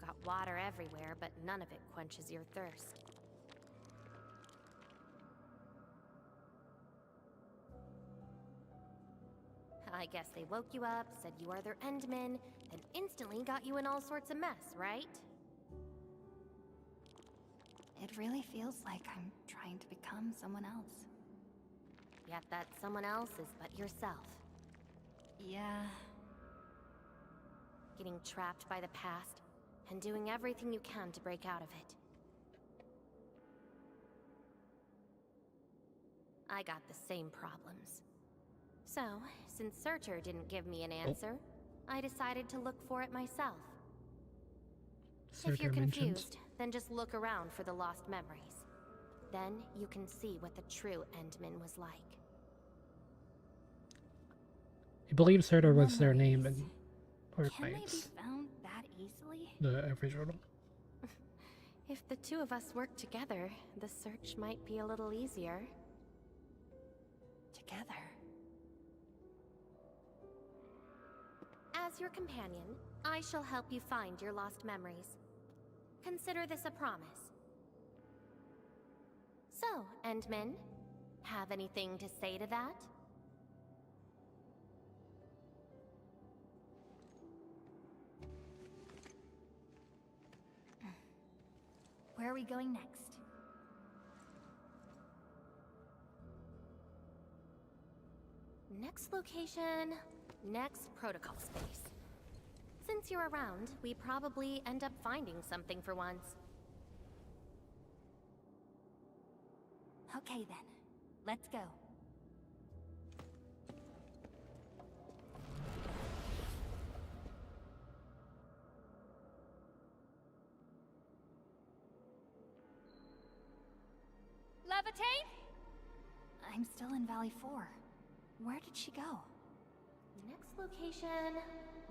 Speaker 3: Got water everywhere, but none of it quenches your thirst. I guess they woke you up, said you are their endman, and instantly got you in all sorts of mess, right?
Speaker 5: It really feels like I'm trying to become someone else.
Speaker 3: Yet that someone else is but yourself.
Speaker 5: Yeah.
Speaker 3: Getting trapped by the past, and doing everything you can to break out of it. I got the same problems. So, since Surtur didn't give me an answer, I decided to look for it myself. If you're confused, then just look around for the lost memories. Then you can see what the true Endman was like.
Speaker 1: I believe Surtur was their name in
Speaker 5: Can they be
Speaker 1: Arknights,
Speaker 5: found that easily?
Speaker 1: the original.
Speaker 3: If the two of us work together, the search might be a little easier.
Speaker 5: Together?
Speaker 3: As your companion, I shall help you find your lost memories. Consider this a promise. So, Endman, have anything to say to that?
Speaker 5: Where are we going next?
Speaker 3: Next location, next protocol space. Since you're around, we probably end up finding something for once.
Speaker 5: Okay then, let's go.
Speaker 11: Levitate?
Speaker 5: I'm still in Valley 4. Where did she go?
Speaker 3: Next location,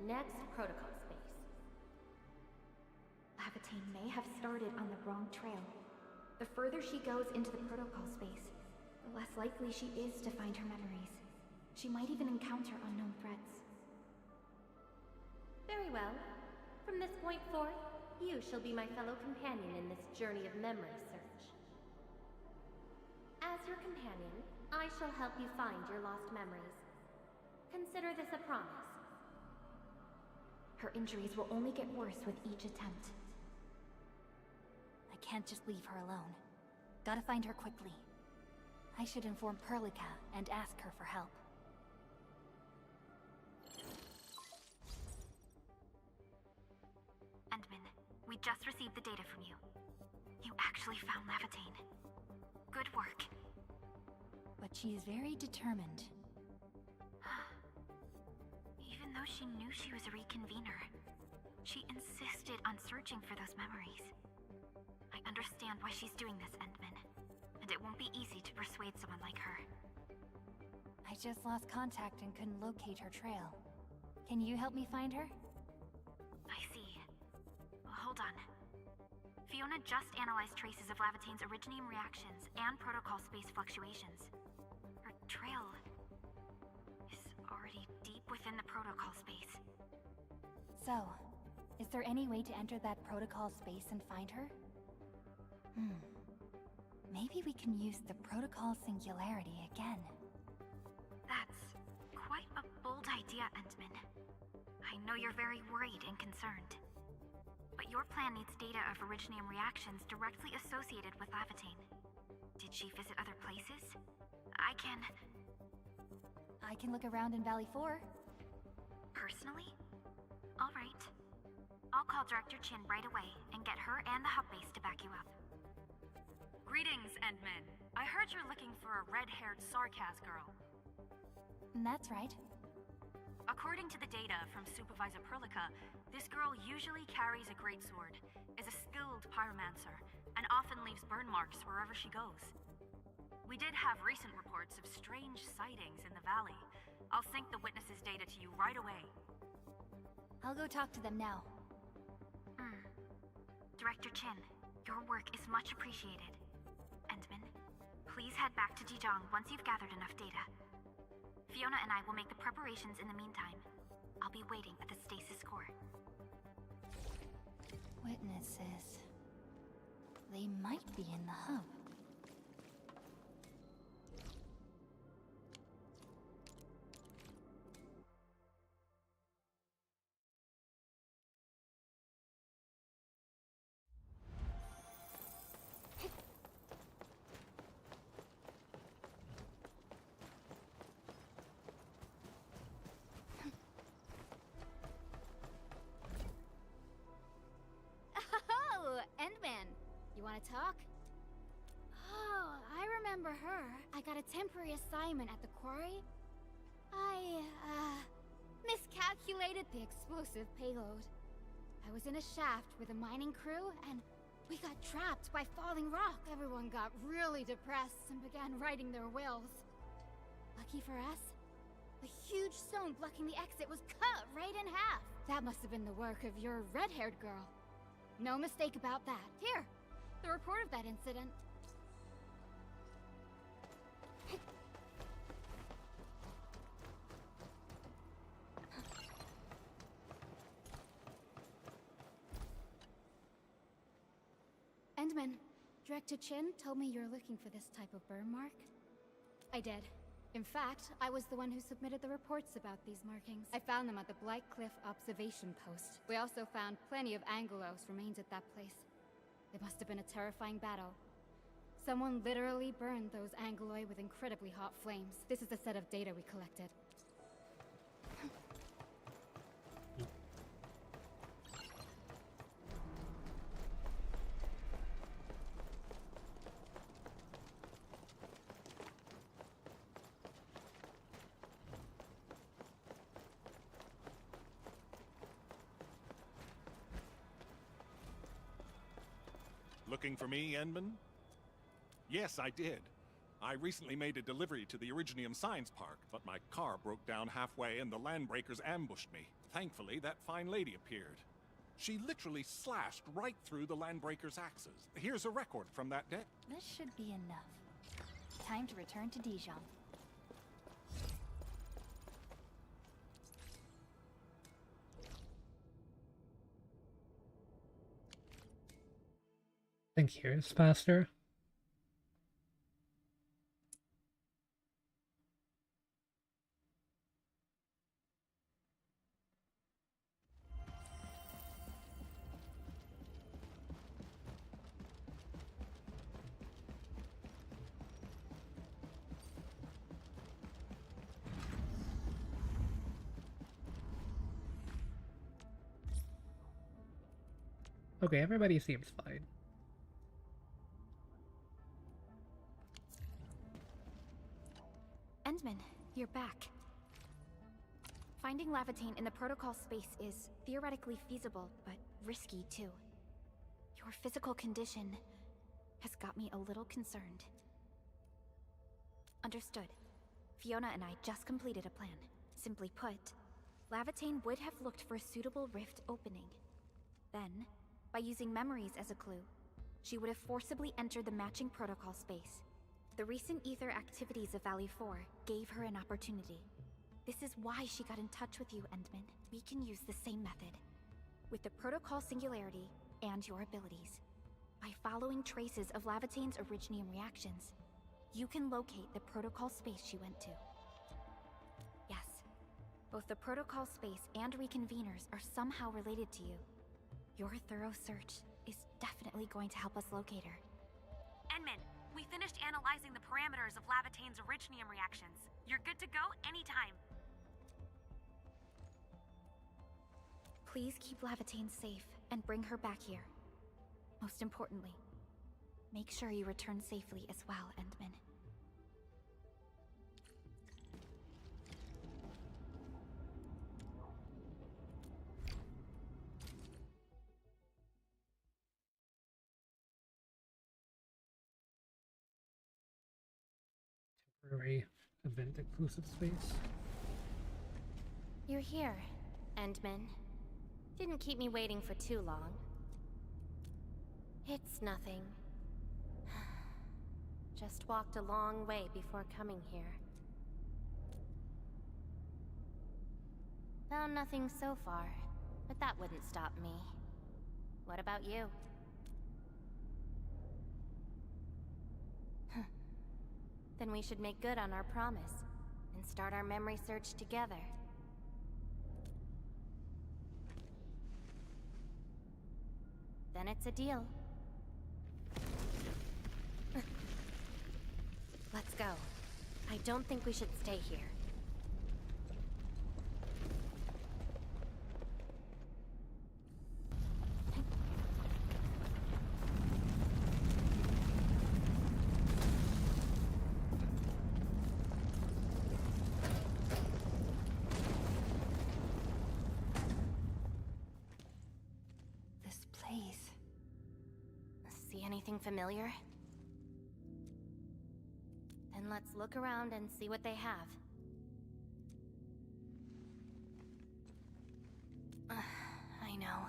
Speaker 3: next protocol space.
Speaker 11: Levitate may have started on the wrong trail. The further she goes into the protocol space, the less likely she is to find her memories. She might even encounter unknown threats.
Speaker 3: Very well. From this point forth, you shall be my fellow companion in this journey of memory search. As your companion, I shall help you find your lost memories. Consider this a promise.
Speaker 11: Her injuries will only get worse with each attempt.
Speaker 5: I can't just leave her alone. Gotta find her quickly. I should inform Perlica and ask her for help.
Speaker 12: Endman, we just received the data from you. You actually found Levitain. Good work.
Speaker 5: But she's very determined.
Speaker 12: Even though she knew she was a reconvener, she insisted on searching for those memories. I understand why she's doing this, Endman, and it won't be easy to persuade someone like her.
Speaker 5: I just lost contact and couldn't locate her trail. Can you help me find her?
Speaker 12: I see. Hold on. Fiona just analyzed traces of Lavitain's originium reactions and protocol space fluctuations. Her trail is already deep within the protocol space.
Speaker 5: So, is there any way to enter that protocol space and find her? Maybe we can use the protocol singularity again.
Speaker 12: That's quite a bold idea, Endman. I know you're very worried and concerned. But your plan needs data of originium reactions directly associated with Levitain. Did she visit other places? I
Speaker 5: can look around in Valley 4.
Speaker 12: Personally? Alright. I'll call Director Chin right away and get her and the hub base to back you up.
Speaker 16: Greetings, Endman. I heard you're looking for a red-haired Sarkaz girl.
Speaker 5: That's right.
Speaker 16: According to the data from Supervisor Perlica, this girl usually carries a greatsword, is a skilled pyromancer, and often leaves burn marks wherever she goes. We did have recent reports of strange sightings in the valley. I'll sync the witnesses' data to you right away.
Speaker 5: I'll go talk to them now.
Speaker 12: Director Chin, your work is much appreciated. Endman, please head back to Jijong once you've gathered enough data. Fiona and I will make the preparations in the meantime. I'll be waiting at the stasis core.
Speaker 5: Witnesses. They might be in the hub.
Speaker 11: Endman, you want to talk? Oh, I remember her. I got a temporary assignment at the quarry. I, miscalculated the explosive payload. I was in a shaft with a mining crew, and we got trapped by falling rock. Everyone got really depressed and began writing their wills. Lucky for us, a huge stone blocking the exit was cut right in half. That must have been the work of your red-haired girl. No mistake about that. Here, the report of that incident. Endman, Director Chin told me you're looking for this type of burn mark. I did. In fact, I was the one who submitted the reports about these markings. I found them at the Blight Cliff observation post. We also found plenty of Angelos remains at that place. It must have been a terrifying battle. Someone literally burned those Angeloi with incredibly hot flames. This is a set of data we collected.
Speaker 17: Looking for me, Endman? Yes, I did. I recently made a delivery to the Originium Science Park, but my car broke down halfway and the landbreakers ambushed me. Thankfully, that fine lady appeared. She literally slashed right through the landbreakers' axes. Here's a record from that day.
Speaker 5: This should be enough. Time to return to Dijon.
Speaker 1: I think here's faster. Okay, everybody seems fine.
Speaker 11: Endman, you're back. Finding Lavatane in the protocol space is theoretically feasible, but risky too. Your physical condition has got me a little concerned. Understood. Fiona and I just completed a plan. Simply put, Lavatane would have looked for a suitable rift opening. Then, by using memories as a clue, she would have forcibly entered the matching protocol space. The recent ether activities of Valley 4 gave her an opportunity. This is why she got in touch with you, Endman. We can use the same method. With the protocol singularity and your abilities. By following traces of Lavatane's Originium reactions, you can locate the protocol space she went to. Yes, both the protocol space and reconveners are somehow related to you. Your thorough search is definitely going to help us locate her.
Speaker 12: Endman, we finished analyzing the parameters of Lavatane's Originium reactions. You're good to go anytime.
Speaker 11: Please keep Lavatane safe and bring her back here. Most importantly, make sure you return safely as well, Endman.
Speaker 1: Temporary event exclusive space.
Speaker 3: You're here, Endman. Didn't keep me waiting for too long. It's nothing. Just walked a long way before coming here. Found nothing so far, but that wouldn't stop me. What about you? Then we should make good on our promise and start our memory search together. Then it's a deal. Let's go. I don't think we should stay here.
Speaker 11: This place.
Speaker 3: See anything familiar? Then let's look around and see what they have. I know.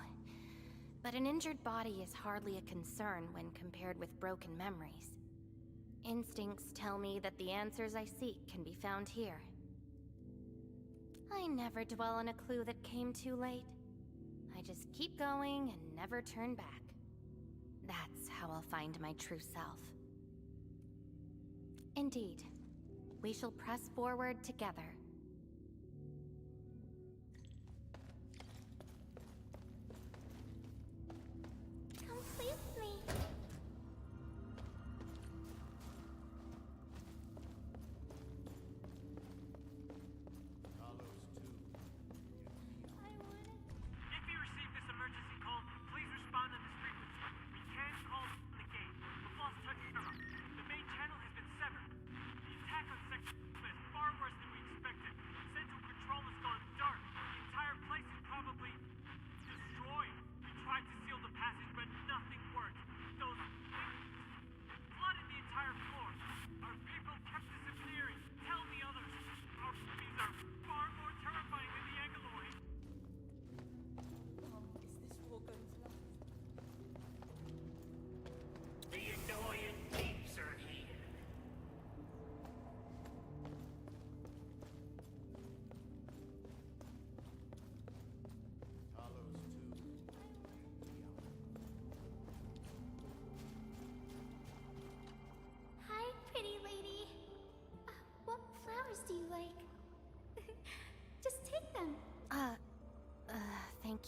Speaker 3: But an injured body is hardly a concern when compared with broken memories. Instincts tell me that the answers I seek can be found here. I never dwell on a clue that came too late. I just keep going and never turn back. That's how I'll find my true self. Indeed. We shall press forward together.
Speaker 11: Come please me.
Speaker 18: If you receive this emergency call, please respond on this frequency. We can't call from the gate. The false touch error. The main channel has been severed. The attack on Sector is far worse than we expected.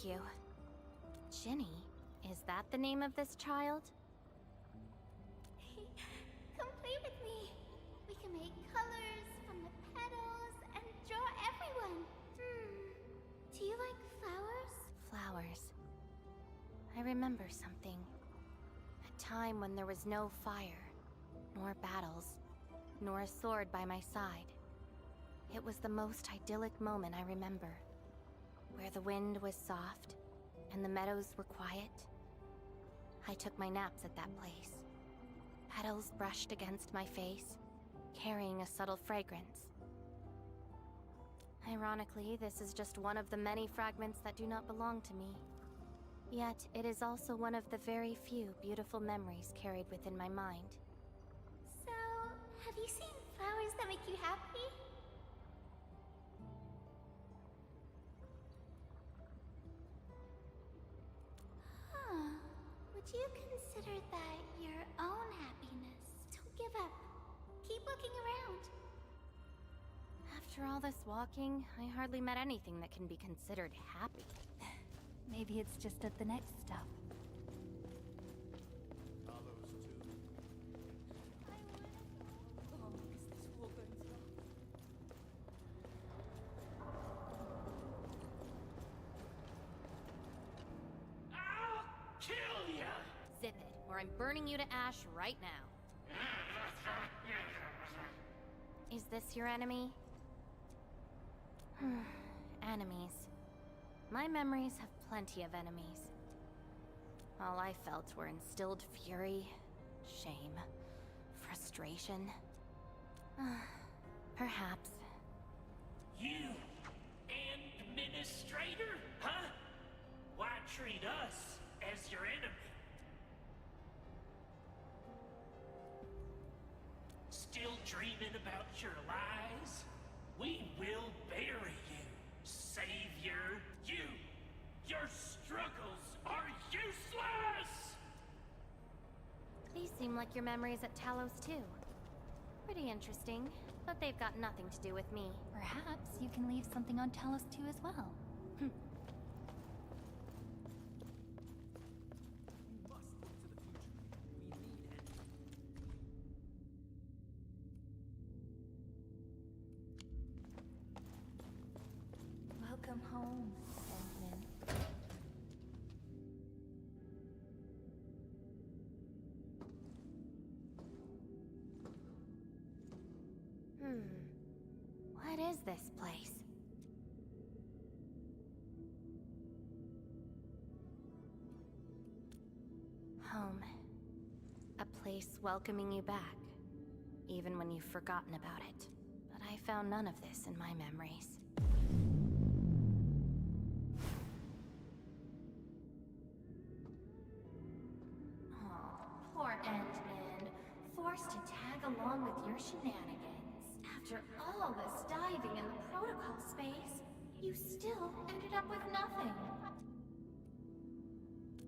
Speaker 3: you. Ginny, is that the name of this child?
Speaker 10: Come play with me. We can make colors from the petals and draw everyone. Do you like flowers?
Speaker 3: Flowers. I remember something. A time when there was no fire, nor battles, nor a sword by my side. It was the most idyllic moment I remember. Where the wind was soft, and the meadows were quiet. I took my naps at that place. Petals brushed against my face, carrying a subtle fragrance. Ironically, this is just one of the many fragments that do not belong to me. Yet, it is also one of the very few beautiful memories carried within my mind.
Speaker 10: So, have you seen flowers that make you happy? Would you consider that your own happiness? Don't give up. Keep looking around.
Speaker 3: After all this walking, I hardly met anything that can be considered happy.
Speaker 5: Maybe it's just at the next stop.
Speaker 4: I'll kill ya!
Speaker 3: Zip it, or I'm burning you to ash right now. Is this your enemy? Enemies. My memories have plenty of enemies. All I felt were instilled fury, shame, frustration. Perhaps.
Speaker 19: You, administrator, huh? Why treat us as your enemy? Still dreaming about your lies? We will bury you, savior. Your struggles are useless!
Speaker 3: These seem like your memories at Talos too. Pretty interesting, but they've got nothing to do with me.
Speaker 5: Perhaps you can leave something on Talos too as well. Welcome home, Endman.
Speaker 3: What is this place? Home. A place welcoming you back, even when you've forgotten about it. But I found none of this in my memories. Poor Endman, forced to tag along with your shenanigans. After all this diving in the protocol space, you still ended up with nothing.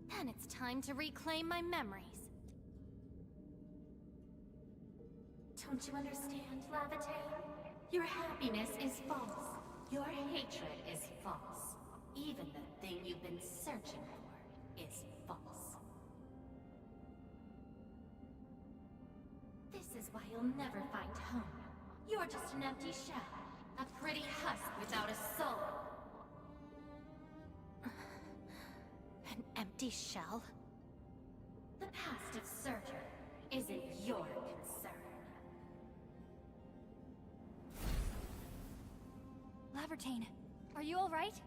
Speaker 3: Then it's time to reclaim my memories. Don't you understand, Lavatane? Your happiness is false. Your hatred is false. Even the thing you've been searching for is false. This is why you'll never find home. You're just an empty shell. A pretty husk without a soul. An empty shell? The past of Surtur isn't your concern.
Speaker 5: Lavertane, are you alright?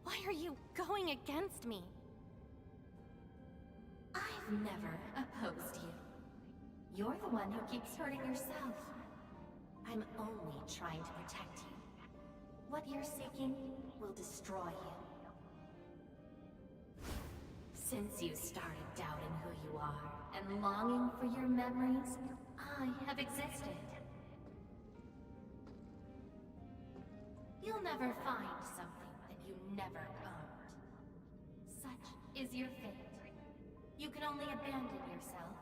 Speaker 3: Why are you going against me? I've never opposed you. You're the one who keeps hurting yourself. I'm only trying to protect you. What you're seeking will destroy you. Since you started doubting who you are and longing for your memories, I have existed. You'll never find something that you never owned. Such is your fate. You can only abandon yourself,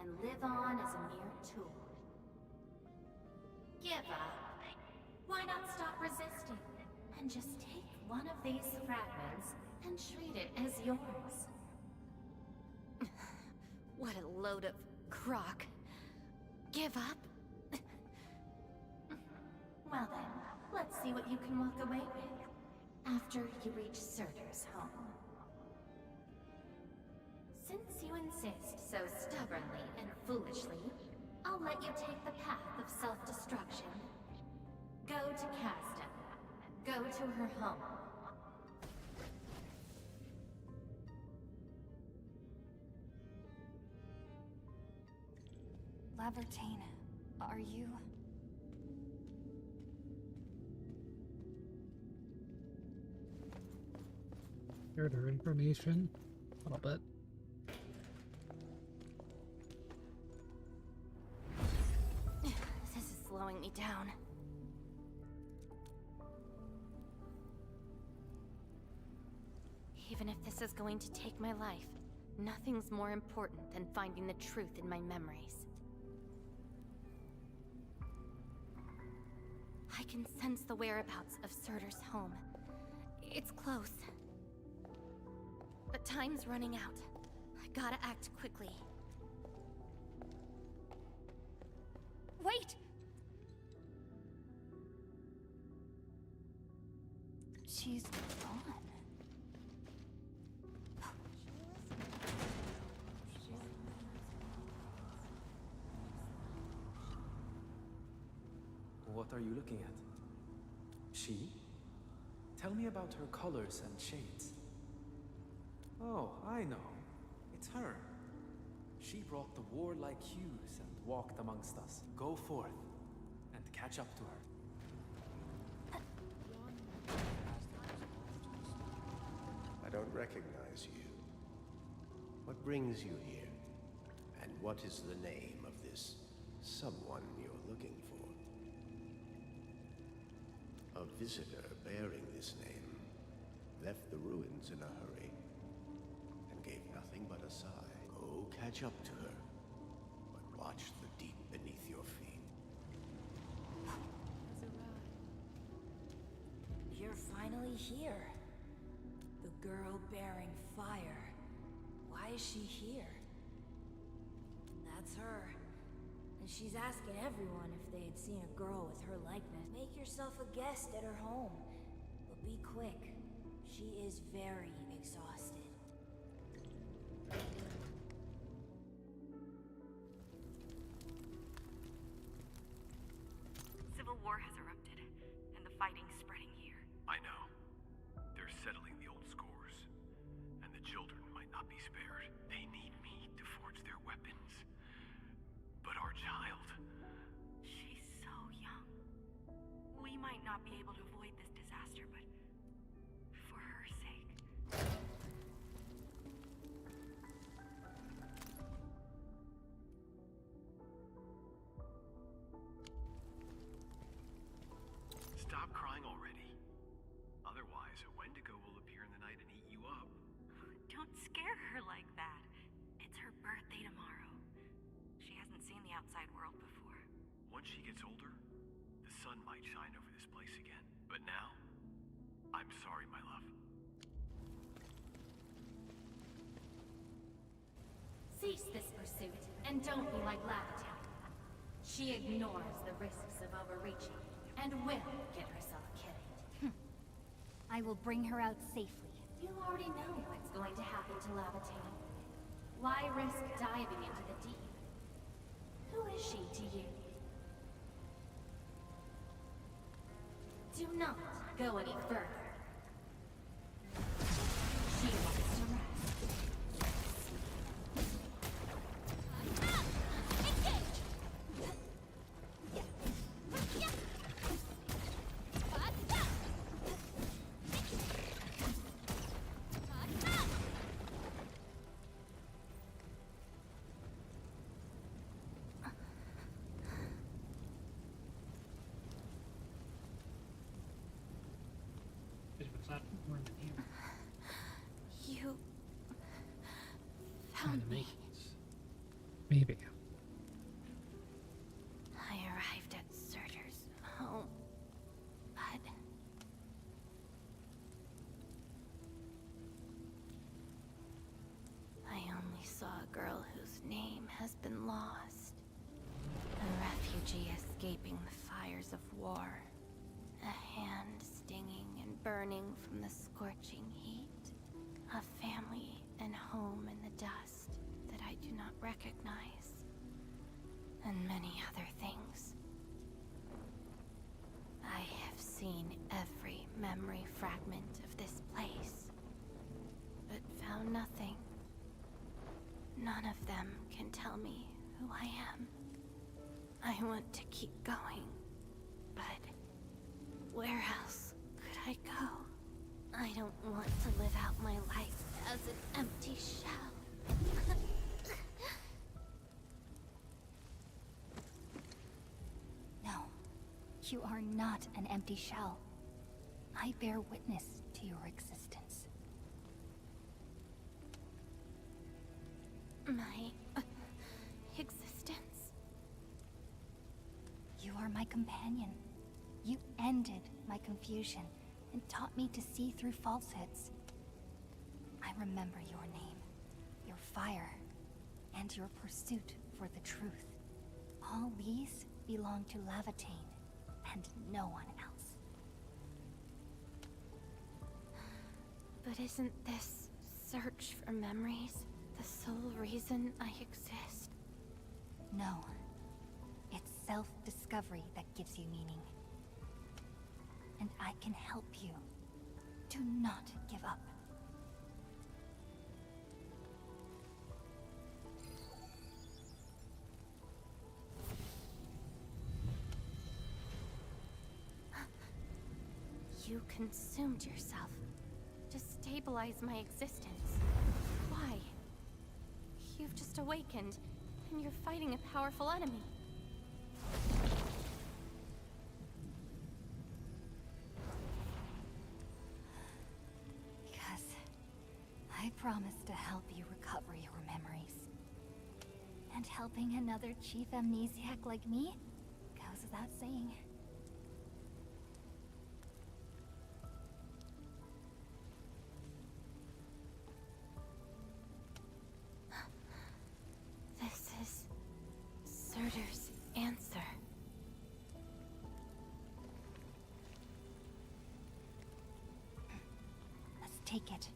Speaker 3: and and live on as a mere tool. Give up. Why not stop resisting and just take one of these fragments and treat it as yours?
Speaker 11: What a load of crock. Give up?
Speaker 3: Well then, let's see what you can walk away with after you reach Surtur's home. Since you insist so stubbornly and foolishly, I'll let you take the path of self-destruction. Go to Casta. Go to her home.
Speaker 5: Lavertine, are you...
Speaker 1: Heard her information a little bit.
Speaker 3: This is slowing me down.
Speaker 11: Even if this is going to take my life, nothing's more important than finding the truth in my memories. I can sense the whereabouts of Surtur's home. It's close. But time's running out. I gotta act quickly. Wait!
Speaker 5: She's gone.
Speaker 20: What are you looking at? She? Tell me about her colors and shades. Oh, I know. It's her. She brought the warlike hues and walked amongst us. Go forth and catch up to her.
Speaker 2: I don't recognize you. What brings you here? And what is the name of this someone you're looking for? A visitor bearing this name left the ruins in a hurry and gave nothing but a sigh. Go catch up to her, but watch the deep beneath your feet.
Speaker 6: You're finally here. The girl bearing fire. Why is she here? That's her. And she's asking everyone if they had seen a girl with her likeness. Make yourself a guest at her home. But be quick. She is very exhausted.
Speaker 12: Civil war has erupted, and the fighting's spreading here.
Speaker 21: I know. They're settling the old scores, and the children might not be spared. They need me to forge their weapons. But our child...
Speaker 12: She's so young. We might not be able to avoid this disaster, but for her sake.
Speaker 21: Stop crying already. Otherwise, a Wendigo will appear in the night and eat you up.
Speaker 12: Don't scare her like that. It's her birthday tomorrow. She hasn't seen the outside world before.
Speaker 21: Once she gets older, the sun might shine over this place again. But now, I'm sorry, my love.
Speaker 3: Cease this pursuit, and don't be like Lavatine. She ignores the risks of overreaching, and will get herself killed.
Speaker 5: I will bring her out safely.
Speaker 3: You already know what's going to happen to Lavatine. Why risk diving into the deep? Who is she to you? Do not go any further. She wants to rest.
Speaker 11: You found me.
Speaker 1: Maybe.
Speaker 3: lost. A refugee escaping the fires of war. A hand stinging and burning from the scorching heat. A family and home in the dust that I do not recognize. And many other things. I have seen every memory fragment of this place, but found nothing. None of them can tell me who I am. I want to keep going, but where else could I go? I don't want to live out my life as an empty shell.
Speaker 5: No, you are not an empty shell. I bear witness to your existence.
Speaker 3: My existence?
Speaker 5: You are my companion. You ended my confusion and taught me to see through falsehoods. I remember your name, your fire, and your pursuit for the truth. All these belong to Lavatane, and no one else.
Speaker 3: But isn't this search for memories the sole reason I exist?
Speaker 5: No. It's self-discovery that gives you meaning. And I can help you. Do not give up.
Speaker 3: You consumed yourself to stabilize my existence. Why? You've just awakened, and you're fighting a powerful enemy.
Speaker 5: Because I promised to help you recover your memories. And helping another chief amnesiac like me goes without saying.
Speaker 3: This is Surtur's answer.
Speaker 5: Let's take it.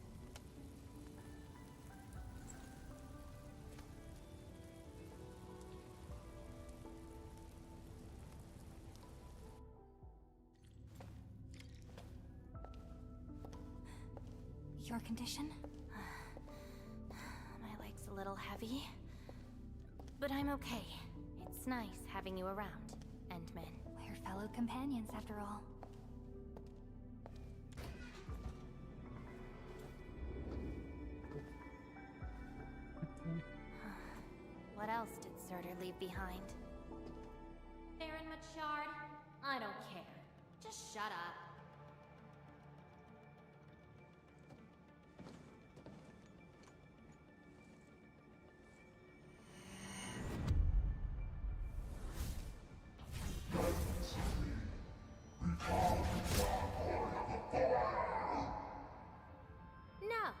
Speaker 5: Your condition?
Speaker 3: My leg's a little heavy, but I'm okay. It's nice having you around, Endman.
Speaker 5: We're fellow companions, after all.
Speaker 3: What else did Surtur leave behind? Baron Machard? I don't care. Just shut up. No.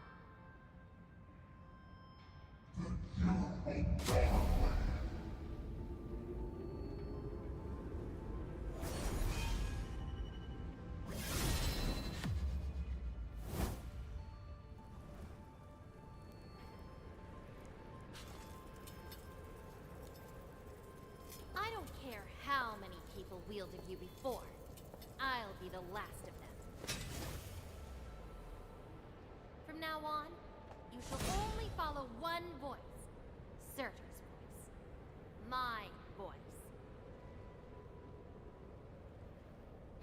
Speaker 3: I don't care how many people wielded you before. I'll be the last of them. From now on, you shall only follow one voice. Surtur's voice. My voice.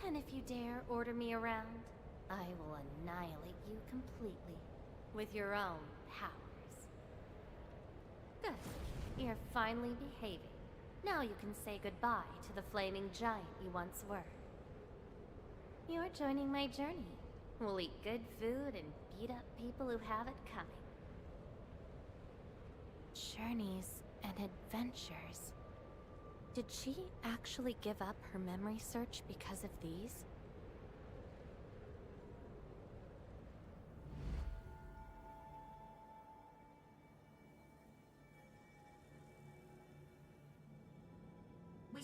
Speaker 3: And if you dare order me around, I will annihilate you completely. With your own powers. Good. You're finally behaving. Now you can say goodbye to the flaming giant you once were. You're joining my journey. We'll eat good food and beat up people who have it coming. Journeys and adventures. Did she actually give up her memory search because of these?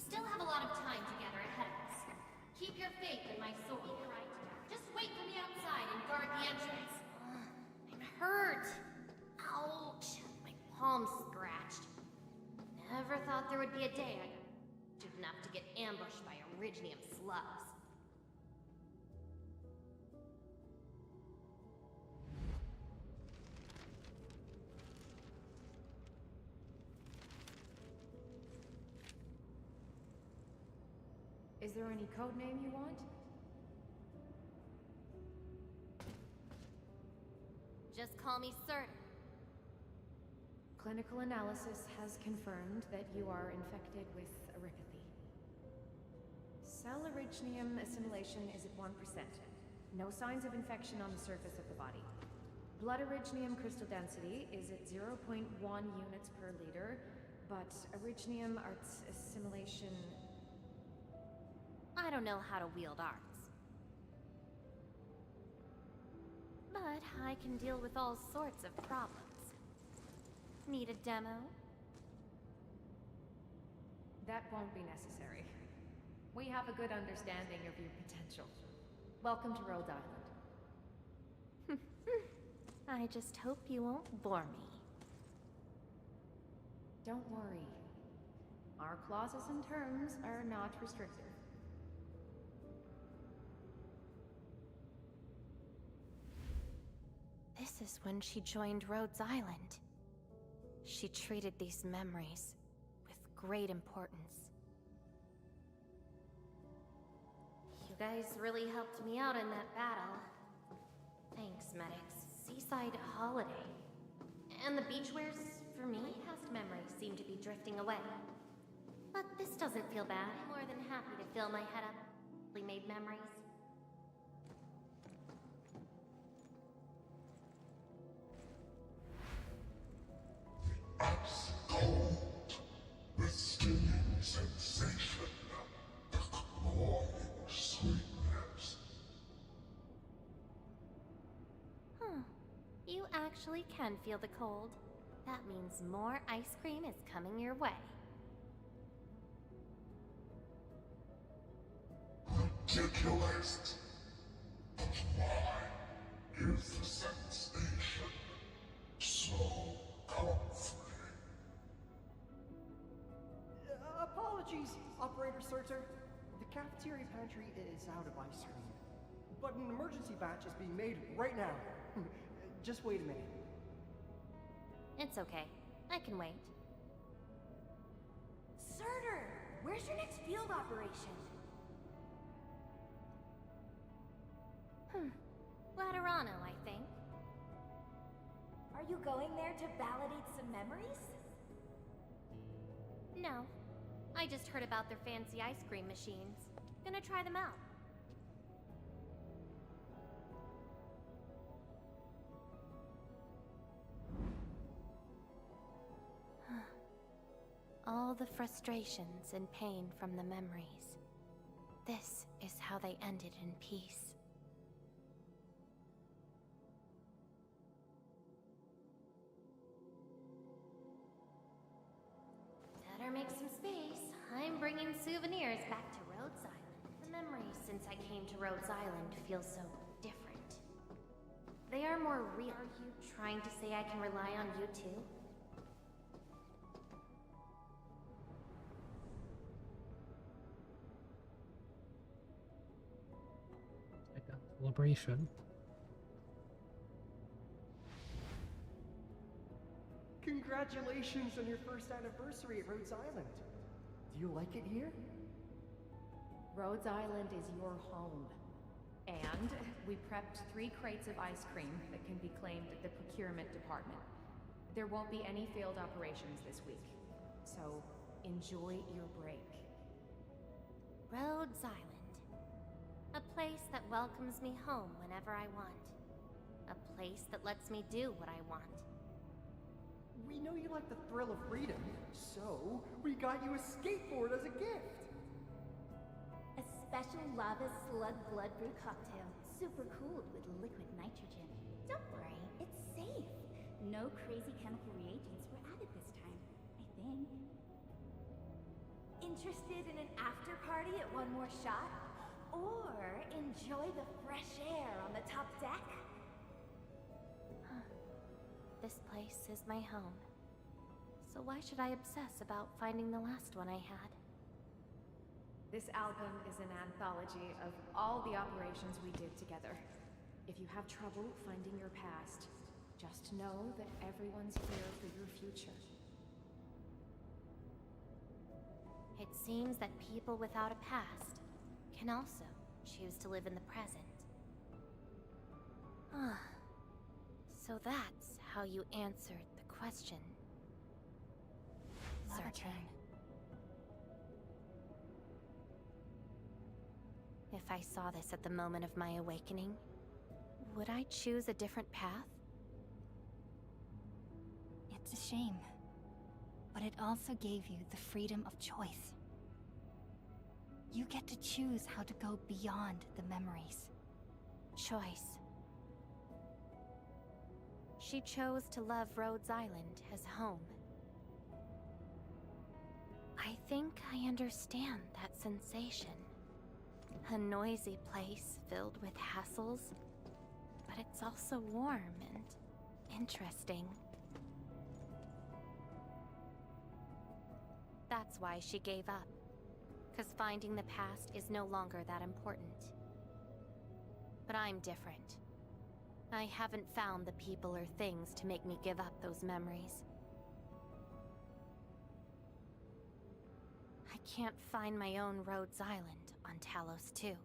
Speaker 3: still have a lot of time together ahead of us. Keep your faith in my sword, right? Just wait for me outside and guard the entrance. I'm hurt. Ouch. My palm's scratched. Never thought there would be a day I'd do enough to get ambushed by Originium slugs.
Speaker 6: Is there any code name you want?
Speaker 3: Just call me Certain.
Speaker 6: Clinical analysis has confirmed that you are infected with erypathy. Cell originium assimilation is at 1%. No signs of infection on the surface of the body. Blood originium crystal density is at 0.1 units per liter, but originium arts assimilation...
Speaker 3: I don't know how to wield arts. But I can deal with all sorts of problems. Need a demo?
Speaker 6: That won't be necessary. We have a good understanding of your potential. Welcome to Rhodes Island.
Speaker 3: I just hope you won't bore me.
Speaker 6: Don't worry. Our clauses and terms are not restrictive.
Speaker 3: This is when she joined Rhodes Island. She treated these memories with great importance. You guys really helped me out in that battle. Thanks, medics. Seaside holiday. And the beachwares, for me, past memories seem to be drifting away. But this doesn't feel bad. I'm more than happy to fill my head up with made memories.
Speaker 8: Ice cold, the stinging sensation, the clawing sweetness.
Speaker 3: You actually can feel the cold. That means more ice cream is coming your way.
Speaker 8: Ridiculous. But why is the sensation so comforting?
Speaker 9: Apologies, Operator Surter. The cafeteria pantry is out of ice cream. But an emergency batch is being made right now. Just wait a minute.
Speaker 3: It's okay. I can wait.
Speaker 5: Surter! Where's your next field operation?
Speaker 3: Laterano, I think.
Speaker 5: Are you going there to validate some memories?
Speaker 3: No. I just heard about their fancy ice cream machines. Gonna try them out. All the frustrations and pain from the memories. This is how they ended in peace. Better make some space. I'm bringing souvenirs back to Rhodes Island. The memories since I came to Rhodes Island feel so different. They are more real. Are you trying to say I can rely on you too?
Speaker 1: Like a celebration.
Speaker 9: Congratulations on your first anniversary at Rhodes Island. Do you like it here?
Speaker 6: Rhodes Island is your home. And we prepped 3 crates of ice cream that can be claimed at the procurement department. There won't be any failed operations this week. So, enjoy your break.
Speaker 3: Rhodes Island. A place that welcomes me home whenever I want. A place that lets me do what I want.
Speaker 9: We know you like the thrill of freedom, so we got you a skateboard as a gift.
Speaker 5: A special lava slug blood brew cocktail. Super cooled with liquid nitrogen. Don't worry, it's safe. No crazy chemical reagents were added this time, I think.
Speaker 10: Interested in an after party at One More Shot? Or enjoy the fresh air on the top deck?
Speaker 3: This place is my home. So why should I obsess about finding the last one I had?
Speaker 7: This album is an anthology of all the operations we did together. If you have trouble finding your past, just know that everyone's here for your future.
Speaker 3: It seems that people without a past can also choose to live in the present. Ah, so that's how you answered the question, Searcher. If I saw this at the moment of my awakening, would I choose a different path?
Speaker 5: It's a shame, but it also gave you the freedom of choice. You get to choose how to go beyond the memories.
Speaker 3: Choice. She chose to love Rhodes Island as home. I think I understand that sensation. A noisy place filled with hassles, but it's also warm and interesting. That's why she gave up. 'Cause finding the past is no longer that important. But I'm different. I haven't found the people or things to make me give up those memories. I can't find my own Rhodes Island on Talos 2.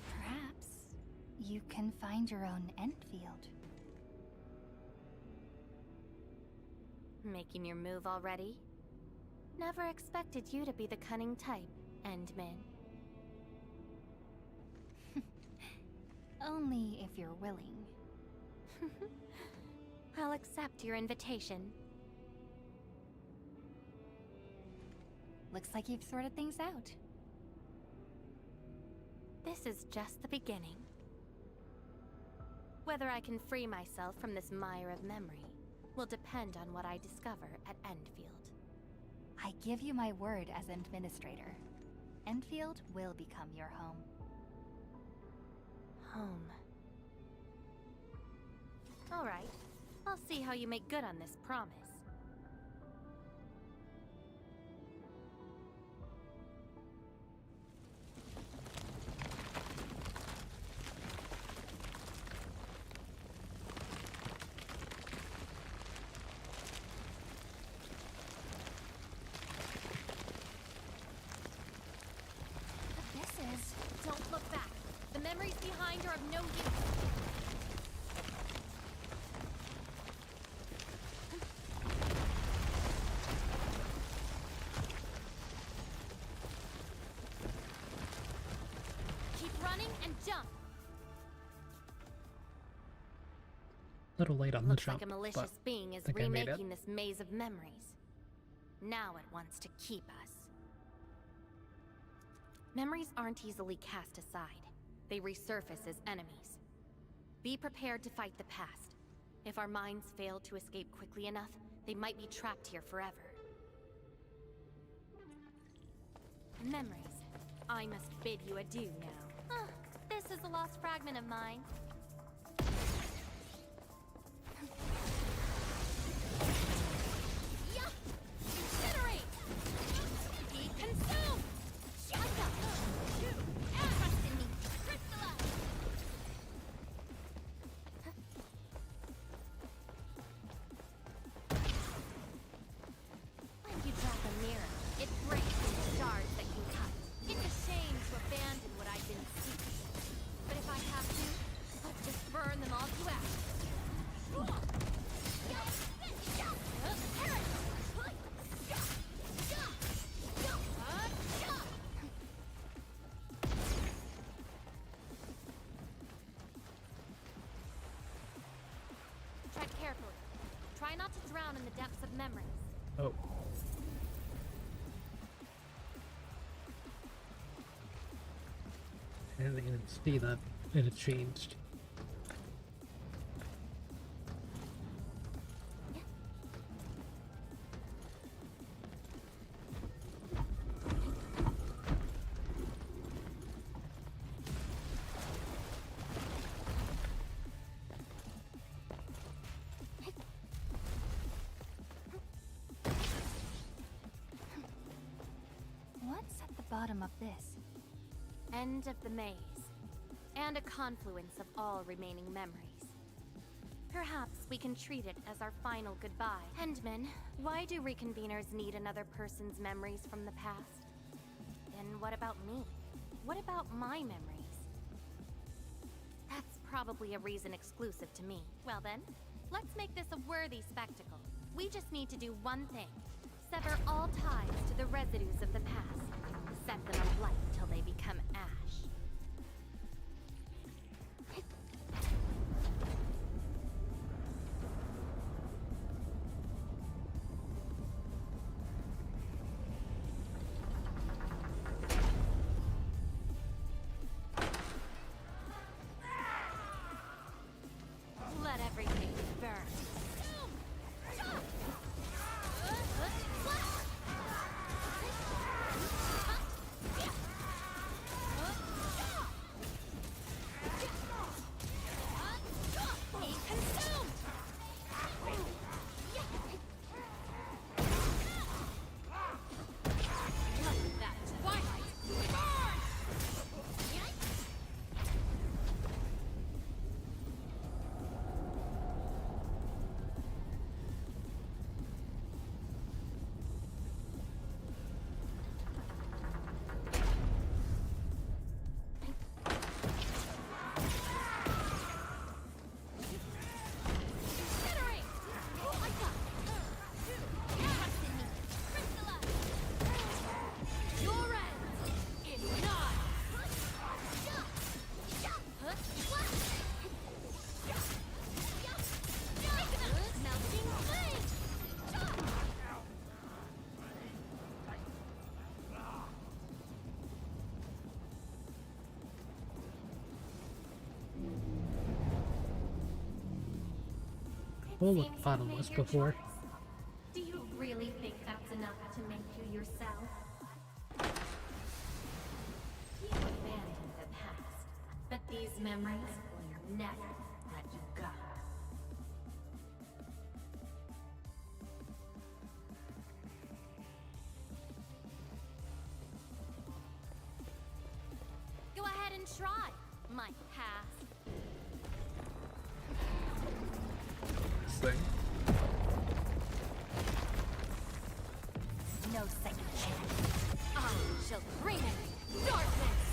Speaker 5: Perhaps you can find your own Endfield.
Speaker 3: Making your move already? Never expected you to be the cunning type, Endman.
Speaker 5: Only if you're willing.
Speaker 3: I'll accept your invitation.
Speaker 5: Looks like you've sorted things out.
Speaker 3: This is just the beginning. Whether I can free myself from this mire of memory will depend on what I discover at Endfield.
Speaker 5: I give you my word as administrator. Endfield will become your home.
Speaker 3: Home. All right. I'll see how you make good on this promise. Don't look back. The memories behind are of no use. Keep running and jump.
Speaker 1: Little late on the
Speaker 3: Looks
Speaker 1: jump,
Speaker 3: like a malicious
Speaker 1: but
Speaker 3: being is
Speaker 1: I think I made it.
Speaker 3: remaking this maze of memories. Now it wants to keep us. Memories aren't easily cast aside. They resurface as enemies. Be prepared to fight the past. If our minds fail to escape quickly enough, they might be trapped here forever. Memories. I must bid you adieu now. This is a lost fragment of mine. Incinerate! Be consumed! Shut up! Trust in me! Crystallize! When you drop a mirror, it breaks into shards that can cut. It's a shame to abandon what I didn't see. But if I have to, I'll just burn them all to ashes. Tread carefully. Try not to drown in the depths of memories.
Speaker 1: Oh. I didn't even see that it had changed.
Speaker 5: bottom of this?
Speaker 3: End of the maze. And a confluence of all remaining memories. Perhaps we can treat it as our final goodbye. Hendman, why do reconveners need another person's memories from the past? Then what about me? What about my memories? That's probably a reason exclusive to me. Well then, let's make this a worthy spectacle. We just need to do one thing. Sever all ties to the residues of the past. Set them alight till they become ash. Let everything burn. Be consumed! Let that twilight burn!
Speaker 1: We'll look bottomless before.
Speaker 3: Do you really think that's enough to make you yourself? You abandoned the past, but these memories will never let you go. Go ahead and try, my past.
Speaker 20: Thing.
Speaker 3: No second chance. I shall bring it. Darkness!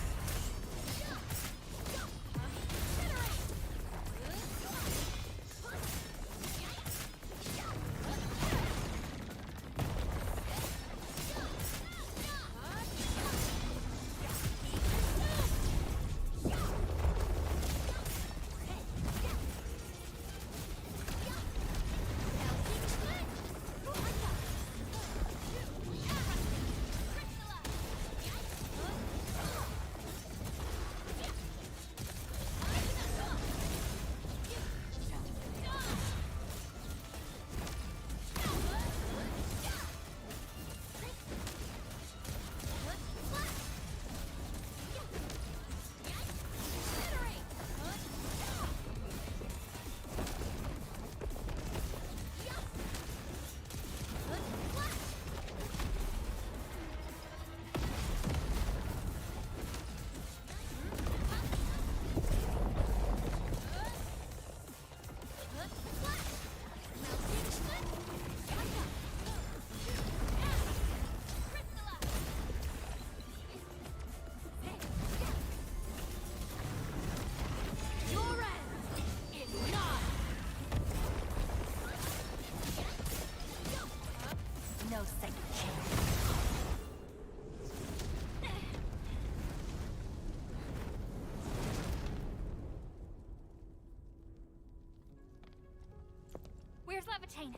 Speaker 5: Where's Levitane?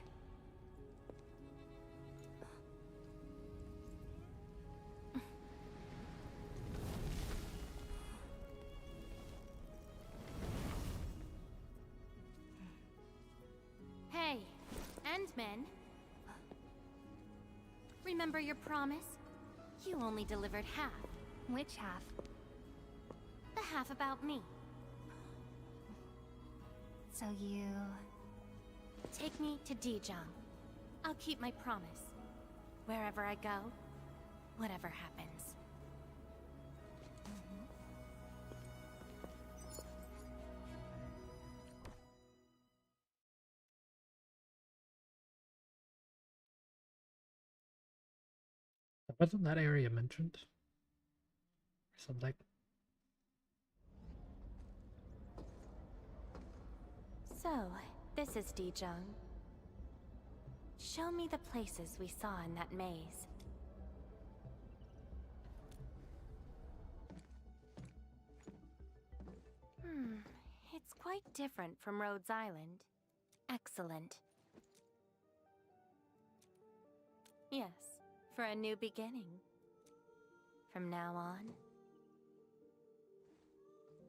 Speaker 3: Hey, Endman. Remember your promise? You only delivered half.
Speaker 5: Which half?
Speaker 3: The half about me.
Speaker 5: So you...
Speaker 3: Take me to Dijong. I'll keep my promise. Wherever I go, whatever happens.
Speaker 1: Wasn't that area mentioned? Or something.
Speaker 3: So, this is Dijong. Show me the places we saw in that maze. It's quite different from Rhodes Island. Excellent. Yes, for a new beginning. From now on,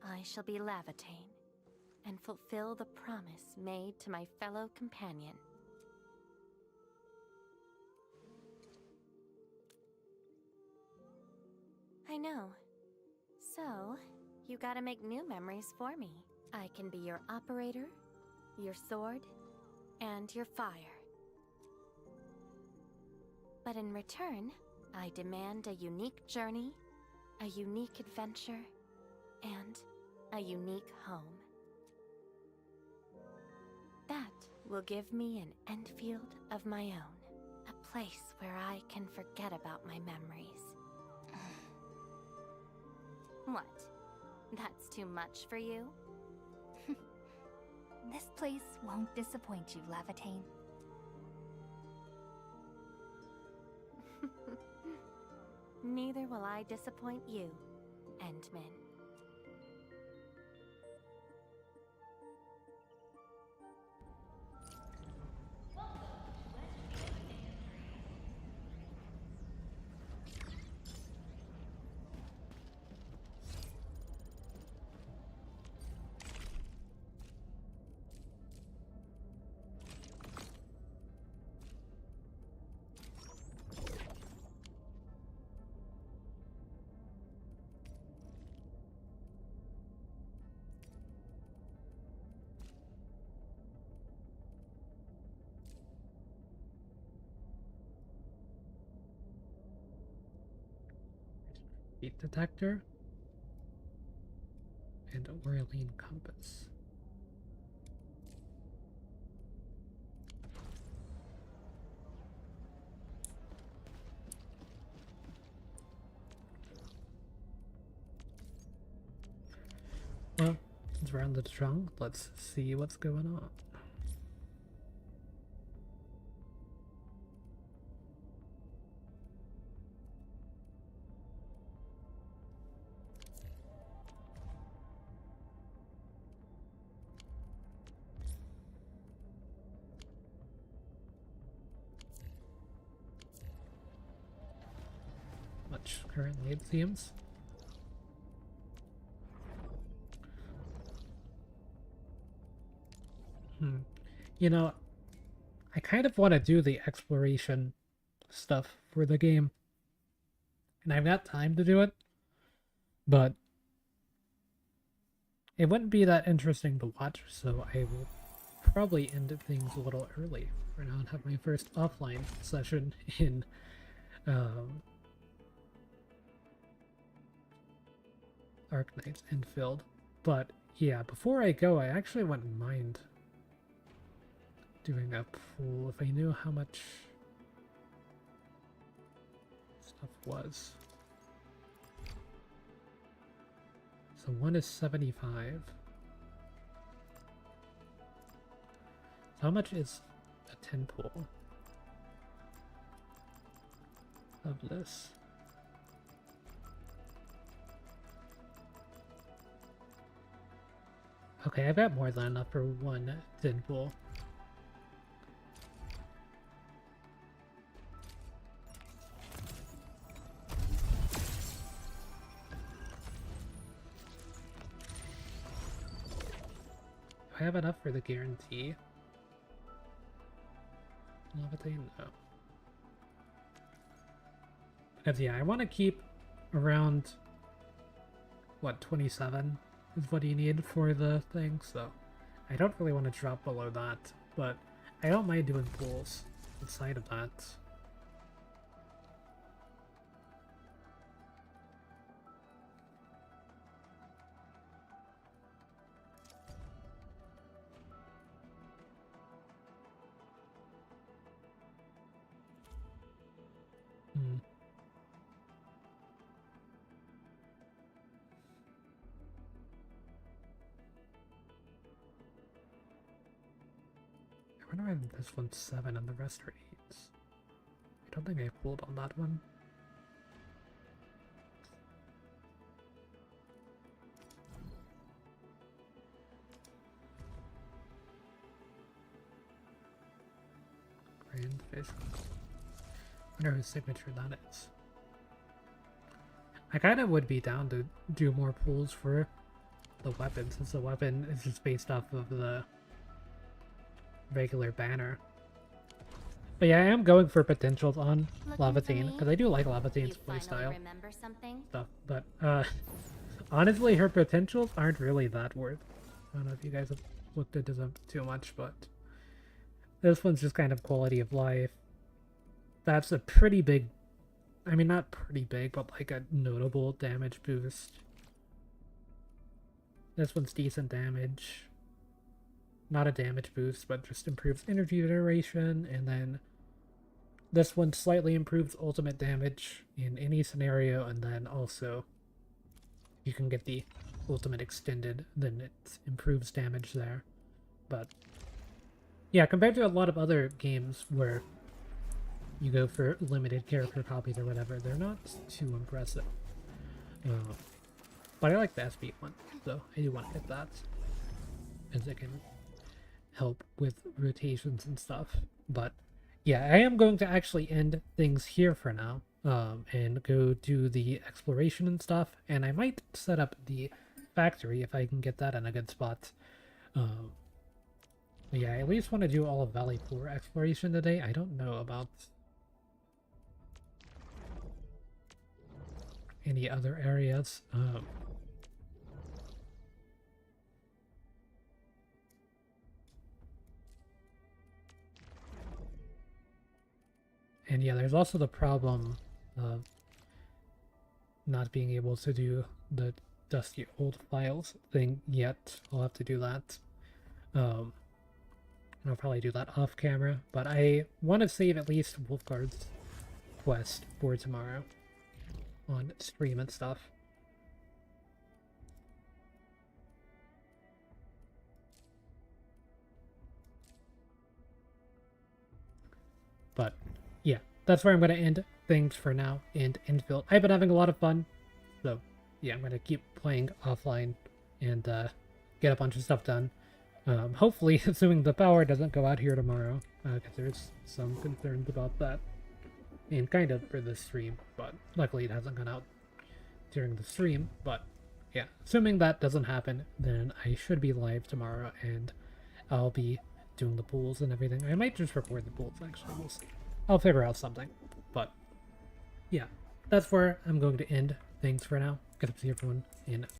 Speaker 3: I shall be Lavatane and fulfill the promise made to my fellow companion. I know. So, you gotta make new memories for me. I can be your operator, your sword, and your fire. But in return, I demand a unique journey, a unique adventure, and a unique home. That will give me an Endfield of my own. A place where I can forget about my memories. What? That's too much for you?
Speaker 5: This place won't disappoint you, Lavatane.
Speaker 3: Neither will I disappoint you, Endman.
Speaker 1: Heat detector and a whirling compass. Well, since we're on the trunk, let's see what's going on. Much currently, it seems. You know, I kind of want to do the exploration stuff for the game. And I've got time to do it, but it wouldn't be that interesting to watch, so I will probably end things a little early for now and have my first offline session in Arknights Endfield. But yeah, before I go, I actually wouldn't mind doing a pool if I knew how much stuff was. So one is 75. So how much is a 10 pool of this? Okay, I've got more than enough for one 10 pool. Do I have enough for the guarantee? Levitate? No. Because yeah, I want to keep around, what, 27 is what you need for the thing, so I don't really want to drop below that, but I don't mind doing pools inside of that. I wonder why this one's 7 and the rest are 8s. I don't think I pulled on that one. Grand Fish. I wonder whose signature that is. I kind of would be down to do more pulls for the weapon, since the weapon is just based off of the regular banner. But yeah, I am going for potentials on Lavatine, because I do like Lavatine's playstyle stuff. But honestly, her potentials aren't really that worth. I don't know if you guys have looked into them too much, but this one's just kind of quality of life. That's a pretty big, I mean not pretty big, but like a notable damage boost. This one's decent damage. Not a damage boost, but just improves energy generation, and then this one slightly improves ultimate damage in any scenario, and then also you can get the ultimate extended, then it improves damage there. But yeah, compared to a lot of other games where you go for limited character copies or whatever, they're not too impressive. But I like the SB one, so I do want to hit that, as it can help with rotations and stuff. But yeah, I am going to actually end things here for now, and go do the exploration and stuff, and I might set up the factory if I can get that in a good spot. Yeah, I at least want to do all of Valley 4 exploration today. I don't know about any other areas. And yeah, there's also the problem of not being able to do the Dusty Old Files thing yet. I'll have to do that. I'll probably do that off camera, but I want to save at least Wolfguard's quest for tomorrow on stream and stuff. But yeah, that's where I'm going to end things for now in Endfield. I've been having a lot of fun, so yeah, I'm going to keep playing offline and get a bunch of stuff done. Hopefully, assuming the power doesn't go out here tomorrow, because there's some concerns about that, and kind of for this stream, but luckily it hasn't gone out during the stream. But yeah, assuming that doesn't happen, then I should be live tomorrow, and I'll be doing the pools and everything. I might just record the pools, actually, we'll see. I'll figure out something, but yeah, that's where I'm going to end things for now. Good to see everyone in